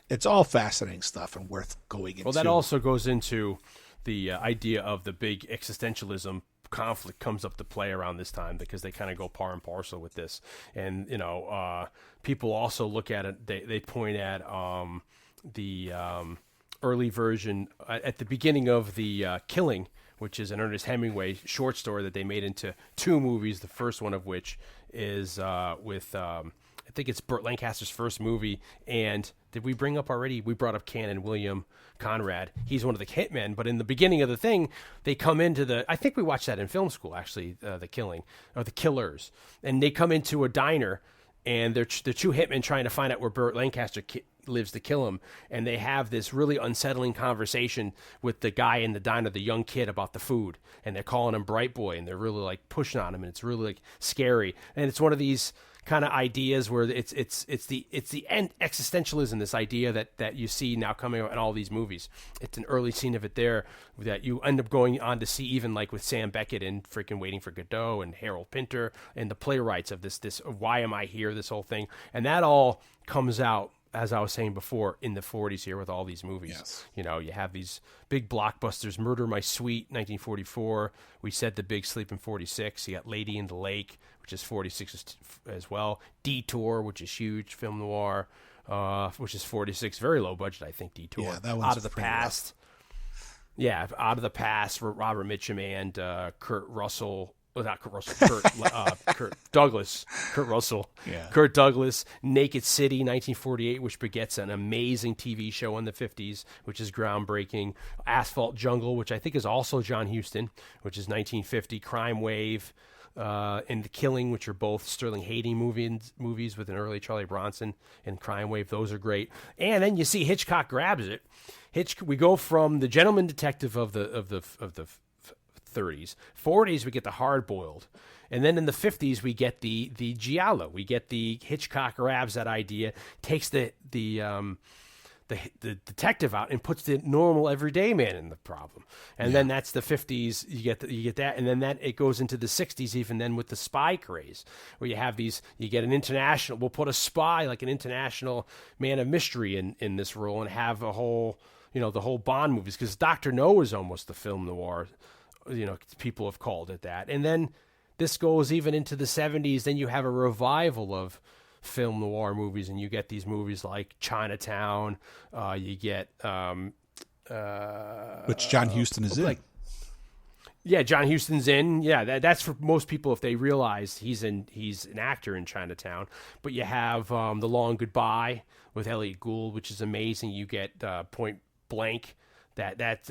It's all fascinating stuff and worth going into. Well, that also goes into the idea of the big existentialism conflict comes up to play around this time, because they kind of go par and parcel with this. And people also look at it, they point at the early version at the beginning of The Killing, which is an Ernest Hemingway short story that they made into two movies, the first one of which is with I think it's Burt Lancaster's first movie. And did we bring up already? We brought up Canon William Conrad. He's one of the hitmen. But in the beginning of the thing, they come into I think we watched that in film school, actually, The Killing, or The Killers. And they come into a diner, and they're two hitmen trying to find out where Burt Lancaster lives to kill him. And they have this really unsettling conversation with the guy in the diner, the young kid, about the food. And they're calling him Bright Boy, and they're really like pushing on him, and it's really like scary. And it's one of these kind of ideas where it's the end existentialism, this idea that you see now coming out in all these movies. It's an early scene of it there that you end up going on to see, even like with Sam Beckett and freaking Waiting for Godot and Harold Pinter and the playwrights of this Why Am I Here, this whole thing. And that all comes out, as I was saying before, in the 40s here with all these movies. Yes. You have these big blockbusters, Murder My Sweet, 1944. We said The Big Sleep in 46. You got Lady in the Lake, which is 46 as well. Detour, which is huge, film noir, which is 46. Very low budget, I think, Detour. Yeah, that one's Out of the Past. Rough. Yeah, Out of the Past, Robert Mitchum and Kurt Russell. Oh, not Kurt Russell. Kurt Douglas. Kurt Russell. Yeah. Kurt Douglas. Naked City, 1948, which begets an amazing TV show in the 50s, which is groundbreaking. Asphalt Jungle, which I think is also John Huston, which is 1950. Crime Wave, and The Killing, which are both Sterling Hayden movies with an early Charlie Bronson, and Crime Wave. Those are great. And then you see Hitchcock grabs it. We go from the gentleman detective of the 30s. 40s, we get the hard boiled. And then in the 50s, we get the giallo. We get the Hitchcock grabs that idea, takes the detective out and puts the normal everyday man in the problem. And then that's the 50s. You get that. And then it goes into the 60s, even then, with the spy craze, where you have you get an international, we'll put a spy, like an international man of mystery in this role, and have a whole, the whole Bond movies, because Dr. No is almost the film noir. People have called it that. And then this goes even into the 70s. Then you have a revival of film noir movies, and you get these movies like Chinatown. You get which John Huston is in. Yeah, John Huston's in. Yeah, that's for most people if they realize he's an actor in Chinatown. But you have The Long Goodbye with Elliot Gould, which is amazing. You get Point Blank, that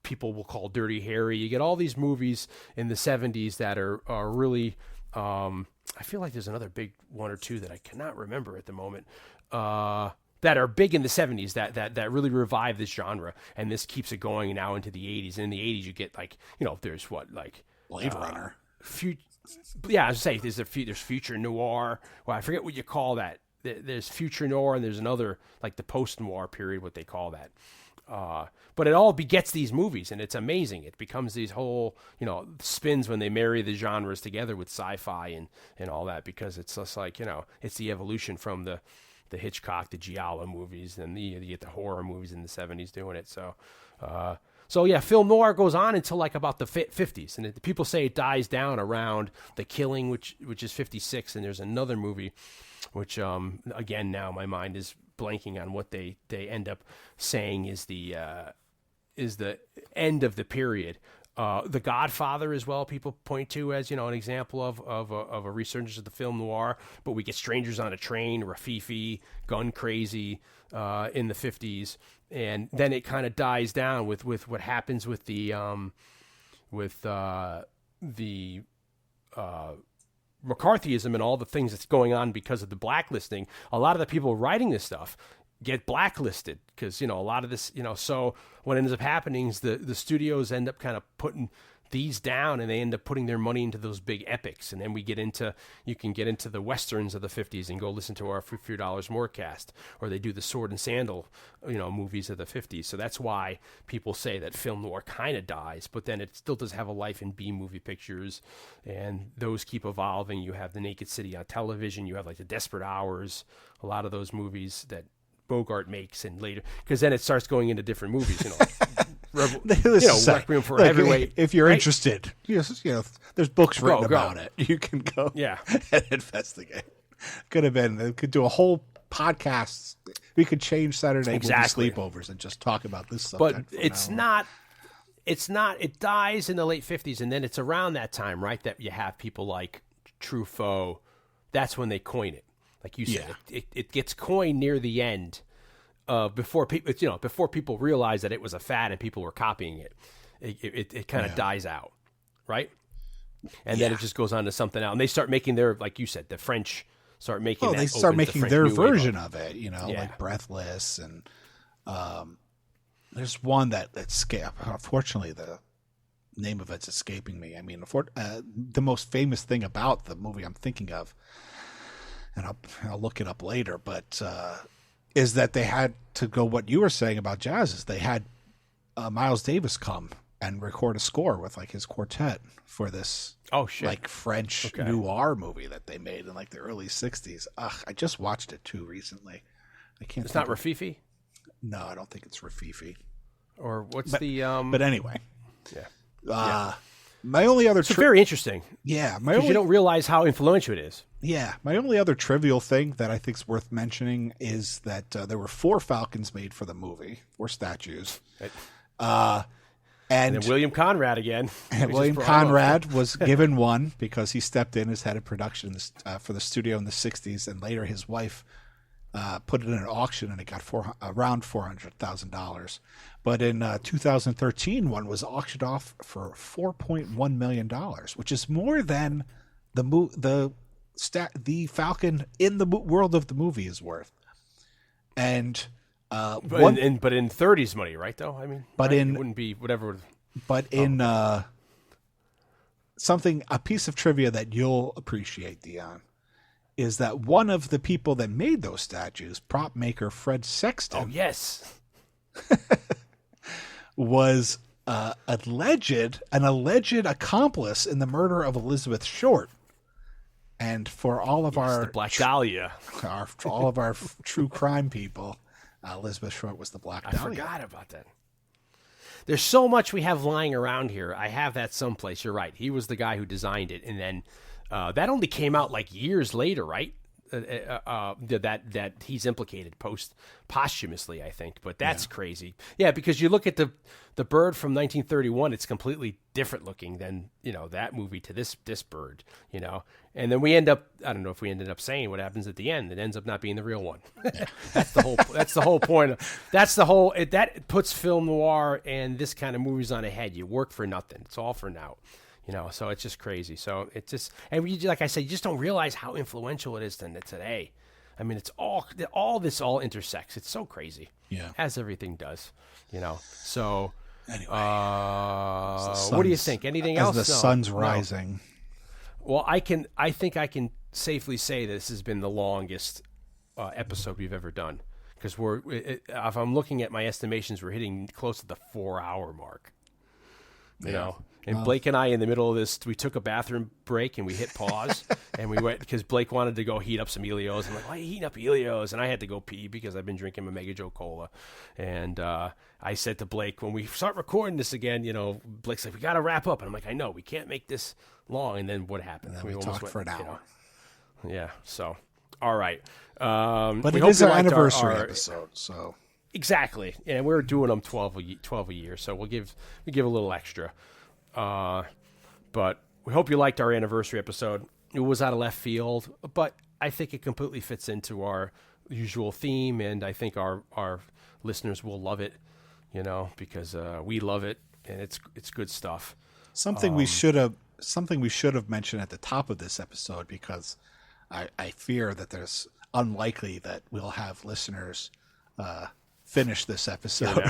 people will call Dirty Harry. You get all these movies in the 70s that are really. I feel like there's another big one or two that I cannot remember at the moment. That are big in the 70s that really revive this genre, and this keeps it going now into the 80s. And in the 80s, you get there's Blade Runner. I was say there's future noir. Well, I forget what you call that. There's future noir, and there's another like the post noir period, what they call that. But it all begets these movies, and it's amazing. It becomes these whole spins when they marry the genres together with sci-fi and all that, because it's just like it's the evolution from the Hitchcock, the Giallo movies, and you get the horror movies in the 70s doing it. So yeah, film noir goes on until like about the 50s, and people say it dies down around The Killing, which is 56, and there's another movie, which again now my mind is blanking on what they end up saying is the end of the period. The Godfather as well, people point to as an example of a resurgence of the film noir. But we get Strangers on a Train, Rafifi, Gun Crazy in the 50s, and then it kind of dies down with what happens with the McCarthyism and all the things that's going on because of the blacklisting. A lot of the people writing this stuff get blacklisted because a lot of this so what ends up happening is the studios end up kind of putting these down, and they end up putting their money into those big epics. And then you can get into the westerns of the 50s and go listen to our Few Dollars More cast, or they do the Sword and Sandal movies of the 50s. So that's why people say that film noir kind of dies, but then it still does have a life in B movie pictures, and those keep evolving. You have The Naked City on television, you have like The Desperate Hours, a lot of those movies that Bogart makes, and later, because then it starts going into different movies, Requiem for a Heavyweight. If you're interested, there's books written about it. You can go and investigate. Could have been. Could do a whole podcast. We could change Saturday Night Movie Sleepovers and just talk about this subject. But it's not. It's not. It dies in the late 50s, and then it's around that time, right, that you have people like Truffaut. That's when they coin it. Like you said, it gets coined near the end, before people realize that it was a fad and people were copying it. It kind of dies out, right? And then it just goes on to something else, and they start making their, like you said, the French start making. They start making their version of it, like Breathless, and there's one that unfortunately the name of it's escaping me. I mean, the most famous thing about the movie I'm thinking of, and I'll look it up later, but is that they had to go what you were saying about jazz, is they had Miles Davis come and record a score with like his quartet for this like French noir movie that they made in like the early 60s. I just watched it too recently. I can't. It's not Rafifi? No, I don't think it's Rafifi. Or what's But anyway. Yeah. My only other... It's very interesting. Yeah. Because you don't realize how influential it is. Yeah. My only other trivial thing that I think is worth mentioning is that there were 4 Falcons made for the movie, 4 statues. And then William Conrad again. And William Conrad was given one because he stepped in as head of production for the studio in the 60s, and later his wife put it in an auction, and it got around $400,000. But in 2013, one was auctioned off for $4.1 million, which is more than the Falcon in the world of the movie is worth. And but in 30s money, right? Though I mean, but it wouldn't be whatever. But in a piece of trivia that you'll appreciate, Dion, is that one of the people that made those statues, prop maker Fred Sexton, was an alleged accomplice in the murder of Elizabeth Short. And for all of our the Black Dahlia, for all of our true crime people, Elizabeth Short was the Black Dahlia. I forgot about that. There's so much we have lying around here. I have that someplace. You're right. He was the guy who designed it, and then that only came out like years later, right? that he's implicated posthumously, I think. But that's crazy. Yeah, because you look at the bird from 1931, it's completely different looking than, that movie to this bird, And then we end up, I don't know if we ended up saying what happens at the end. It ends up not being the real one. That's the whole point. That puts film noir and this kind of movies on ahead. You work for nothing. It's all for now. So it's just crazy. So it's just, and like I said, you just don't realize how influential it is today. I mean, it's all this intersects. It's so crazy. Yeah. As everything does, So anyway, what do you think? Anything else? As the sun's rising. Well, I think I can safely say this has been the longest episode we've ever done, because if I'm looking at my estimations, we're hitting close to the 4-hour mark. You know. And Blake and I, in the middle of this, we took a bathroom break and we hit pause and we went, because Blake wanted to go heat up some Helios. I'm like, why are you heating up Helios? And I had to go pee because I've been drinking my Mega Joe Cola. And I said to Blake, when we start recording this again, Blake's like, we got to wrap up. And I'm like, I know, we can't make this long. And then what happened? And then we talked for an hour. Yeah. So, all right. But it is our anniversary episode, so. Exactly. And we're doing them 12 a year. So we give a little extra. But we hope you liked our anniversary episode. It was out of left field, but I think it completely fits into our usual theme, and I think our listeners will love it, because we love it, and it's good stuff. Something we should have mentioned at the top of this episode, because I fear that there's unlikely that we'll have listeners finish this episode.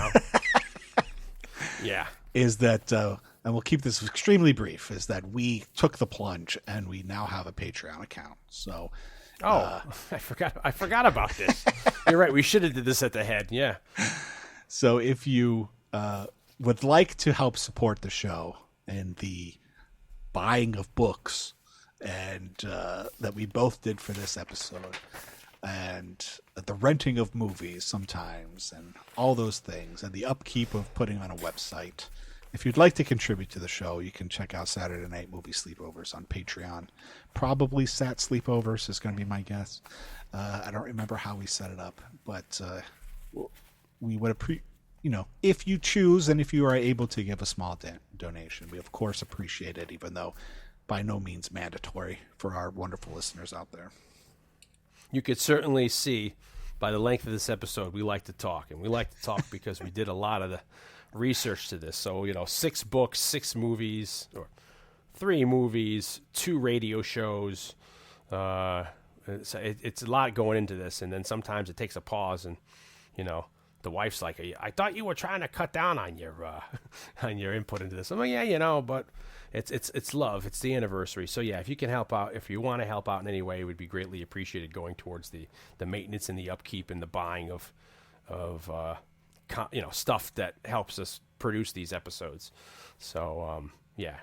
Yeah. Is that, and we'll keep this extremely brief, is that we took the plunge and we now have a Patreon account. So, I forgot about this. You're right. We should have did this at the head. Yeah. So if you would like to help support the show and the buying of books, and that we both did for this episode, and the renting of movies sometimes, and all those things, and the upkeep of putting on a website. If you'd like to contribute to the show, you can check out Saturday Night Movie Sleepovers on Patreon. Probably Sat Sleepovers is going to be my guess. I don't remember how we set it up, but we would if you choose and if you are able to give a small donation, we of course appreciate it, even though by no means mandatory for our wonderful listeners out there. You could certainly see by the length of this episode, we like to talk. And we like to talk because we did a lot of the research to this. So, 6 books, 6 movies, or 3 movies, 2 radio shows. It's a lot going into this. And then sometimes it takes a pause, and, the wife's like, I thought you were trying to cut down on your input into this. I'm like, yeah, but it's love. It's the anniversary. So yeah, if you can help out, if you want to help out in any way, it would be greatly appreciated, going towards the maintenance and the upkeep and the buying of stuff that helps us produce these episodes. So yeah,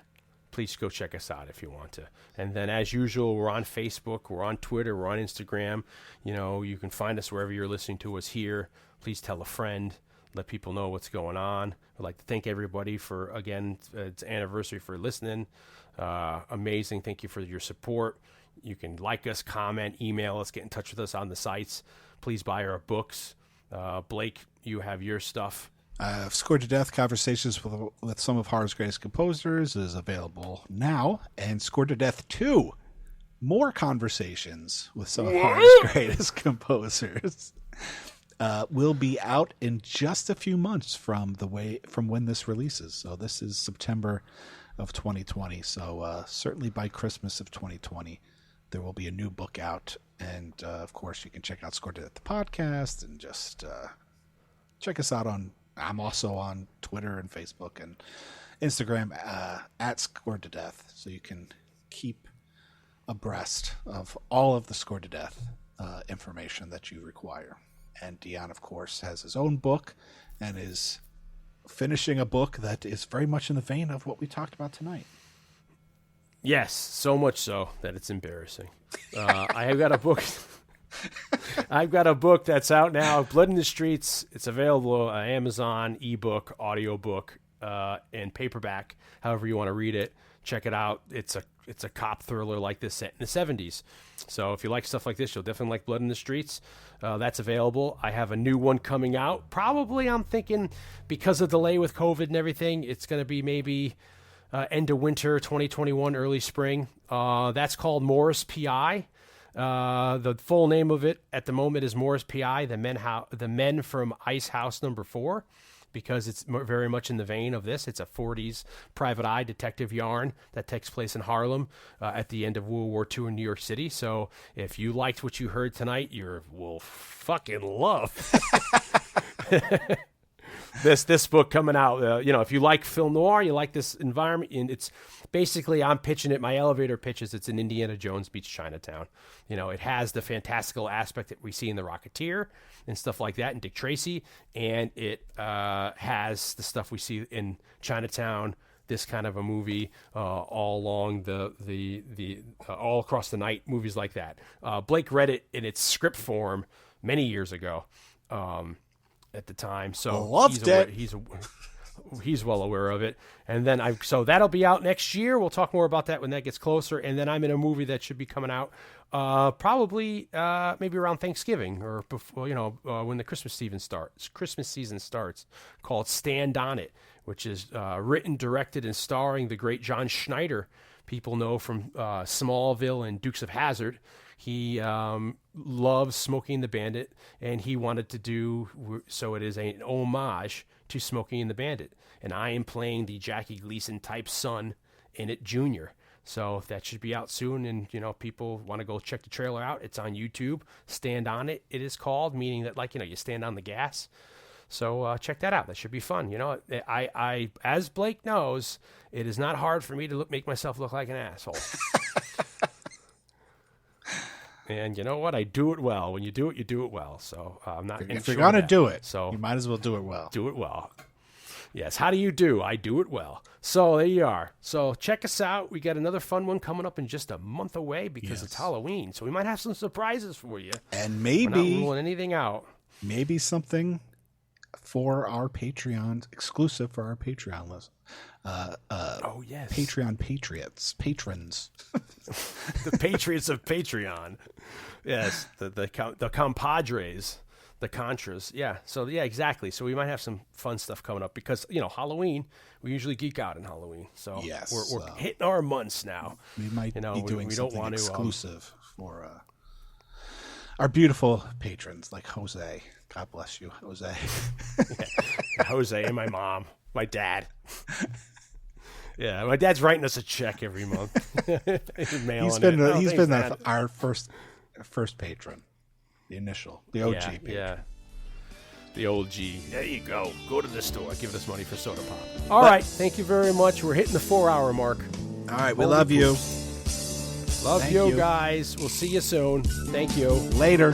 please go check us out if you want to. And then, as usual, we're on Facebook, we're on Twitter, we're on Instagram. You can find us wherever you're listening to us here. Please tell a friend. Let people know what's going on. I'd like to thank everybody for, again, it's anniversary, for listening. Amazing. Thank you for your support. You can like us, comment, email us, get in touch with us on the sites. Please buy our books. Blake, you have your stuff. Scored to Death, Conversations with some of horror's greatest composers is available now. And Scored to Death 2, more conversations with some of horror's greatest composers, will be out in just a few months from when this releases. So this is September of 2020. So certainly by Christmas of 2020, there will be a new book out. And of course, you can check out Scored to Death, the podcast, and just check us out I'm also on Twitter and Facebook and Instagram at Scored to Death, so you can keep abreast of all of the Scored to Death information that you require. And Dion, of course, has his own book and is finishing a book that is very much in the vein of what we talked about tonight. Yes, so much so that it's embarrassing. I have got a book. I've got a book that's out now, Blood in the Streets. It's available on Amazon, ebook, audiobook, and paperback, however you want to read it. check it out. It's a cop thriller like this set in the 70s. So if you like stuff like this, you'll definitely like Blood in the Streets. That's available. I have a new one coming out. Probably, I'm thinking, because of delay with COVID and everything, it's going to be maybe end of winter 2021, early spring. That's called Morris P.I. The full name of it at the moment is Morris P.I., the men from Ice House Number 4, because it's very much in the vein of this. It's a 40s private eye detective yarn that takes place in Harlem at the end of World War II in New York City. So if you liked what you heard tonight, you will fucking love this book coming out. If you like film noir, you like this environment, and it's basically, I'm pitching it. My elevator pitch is it's an Indiana Jones meets Chinatown. It has the fantastical aspect that we see in The Rocketeer and stuff like that, and Dick Tracy, and it has the stuff we see in Chinatown. This kind of a movie, all along the all across the night, movies like that. Blake read it in its script form many years ago. At the time, so loved it. He's well aware of it. And then so that'll be out next year. We'll talk more about that when that gets closer. And then I'm in a movie that should be coming out probably maybe around Thanksgiving or before, when the Christmas season starts, called Stand On It, which is written, directed, and starring the great John Schneider. People know from Smallville and Dukes of Hazzard. He loves Smokey and the Bandit, and he wanted to do so. It is an homage to Smokey and the Bandit, and I am playing the Jackie Gleason type son in it, Junior. So that should be out soon, and people want to go check the trailer out. It's on YouTube. Stand On It, it is called, meaning that you stand on the gas. So check that out. That should be fun. I as Blake knows, it is not hard for me to make myself look like an asshole. And you know what? I do it well. When you do it well. So I'm not. If you're gonna do it, so you might as well do it well. Do it well. Yes. How do you do? I do it well. So there you are. So check us out. We got another fun one coming up in just a month away because it's Halloween. So we might have some surprises for you. And maybe we're not ruling anything out. Maybe something for our Patreon, exclusive for our Patreon list. Oh yes, Patreon patrons. The Patriots of Patreon. Yes, the compadres, the Contras. Yeah. So yeah, exactly. So we might have some fun stuff coming up because Halloween. We usually geek out in Halloween. So yes, we're hitting our months now. We might be doing something exclusive for our beautiful patrons like Jose. God bless you, Jose. Yeah, Jose and my mom, my dad. Yeah, my dad's writing us a check every month. He's been our first patron, the initial, the OG patron. Yeah. The old G. There you go. Go to the store. Give us money for soda pop. All right. Thank you very much. We're hitting the 4-hour mark. All right. We love you. Love you guys. We'll see you soon. Thank you. Later.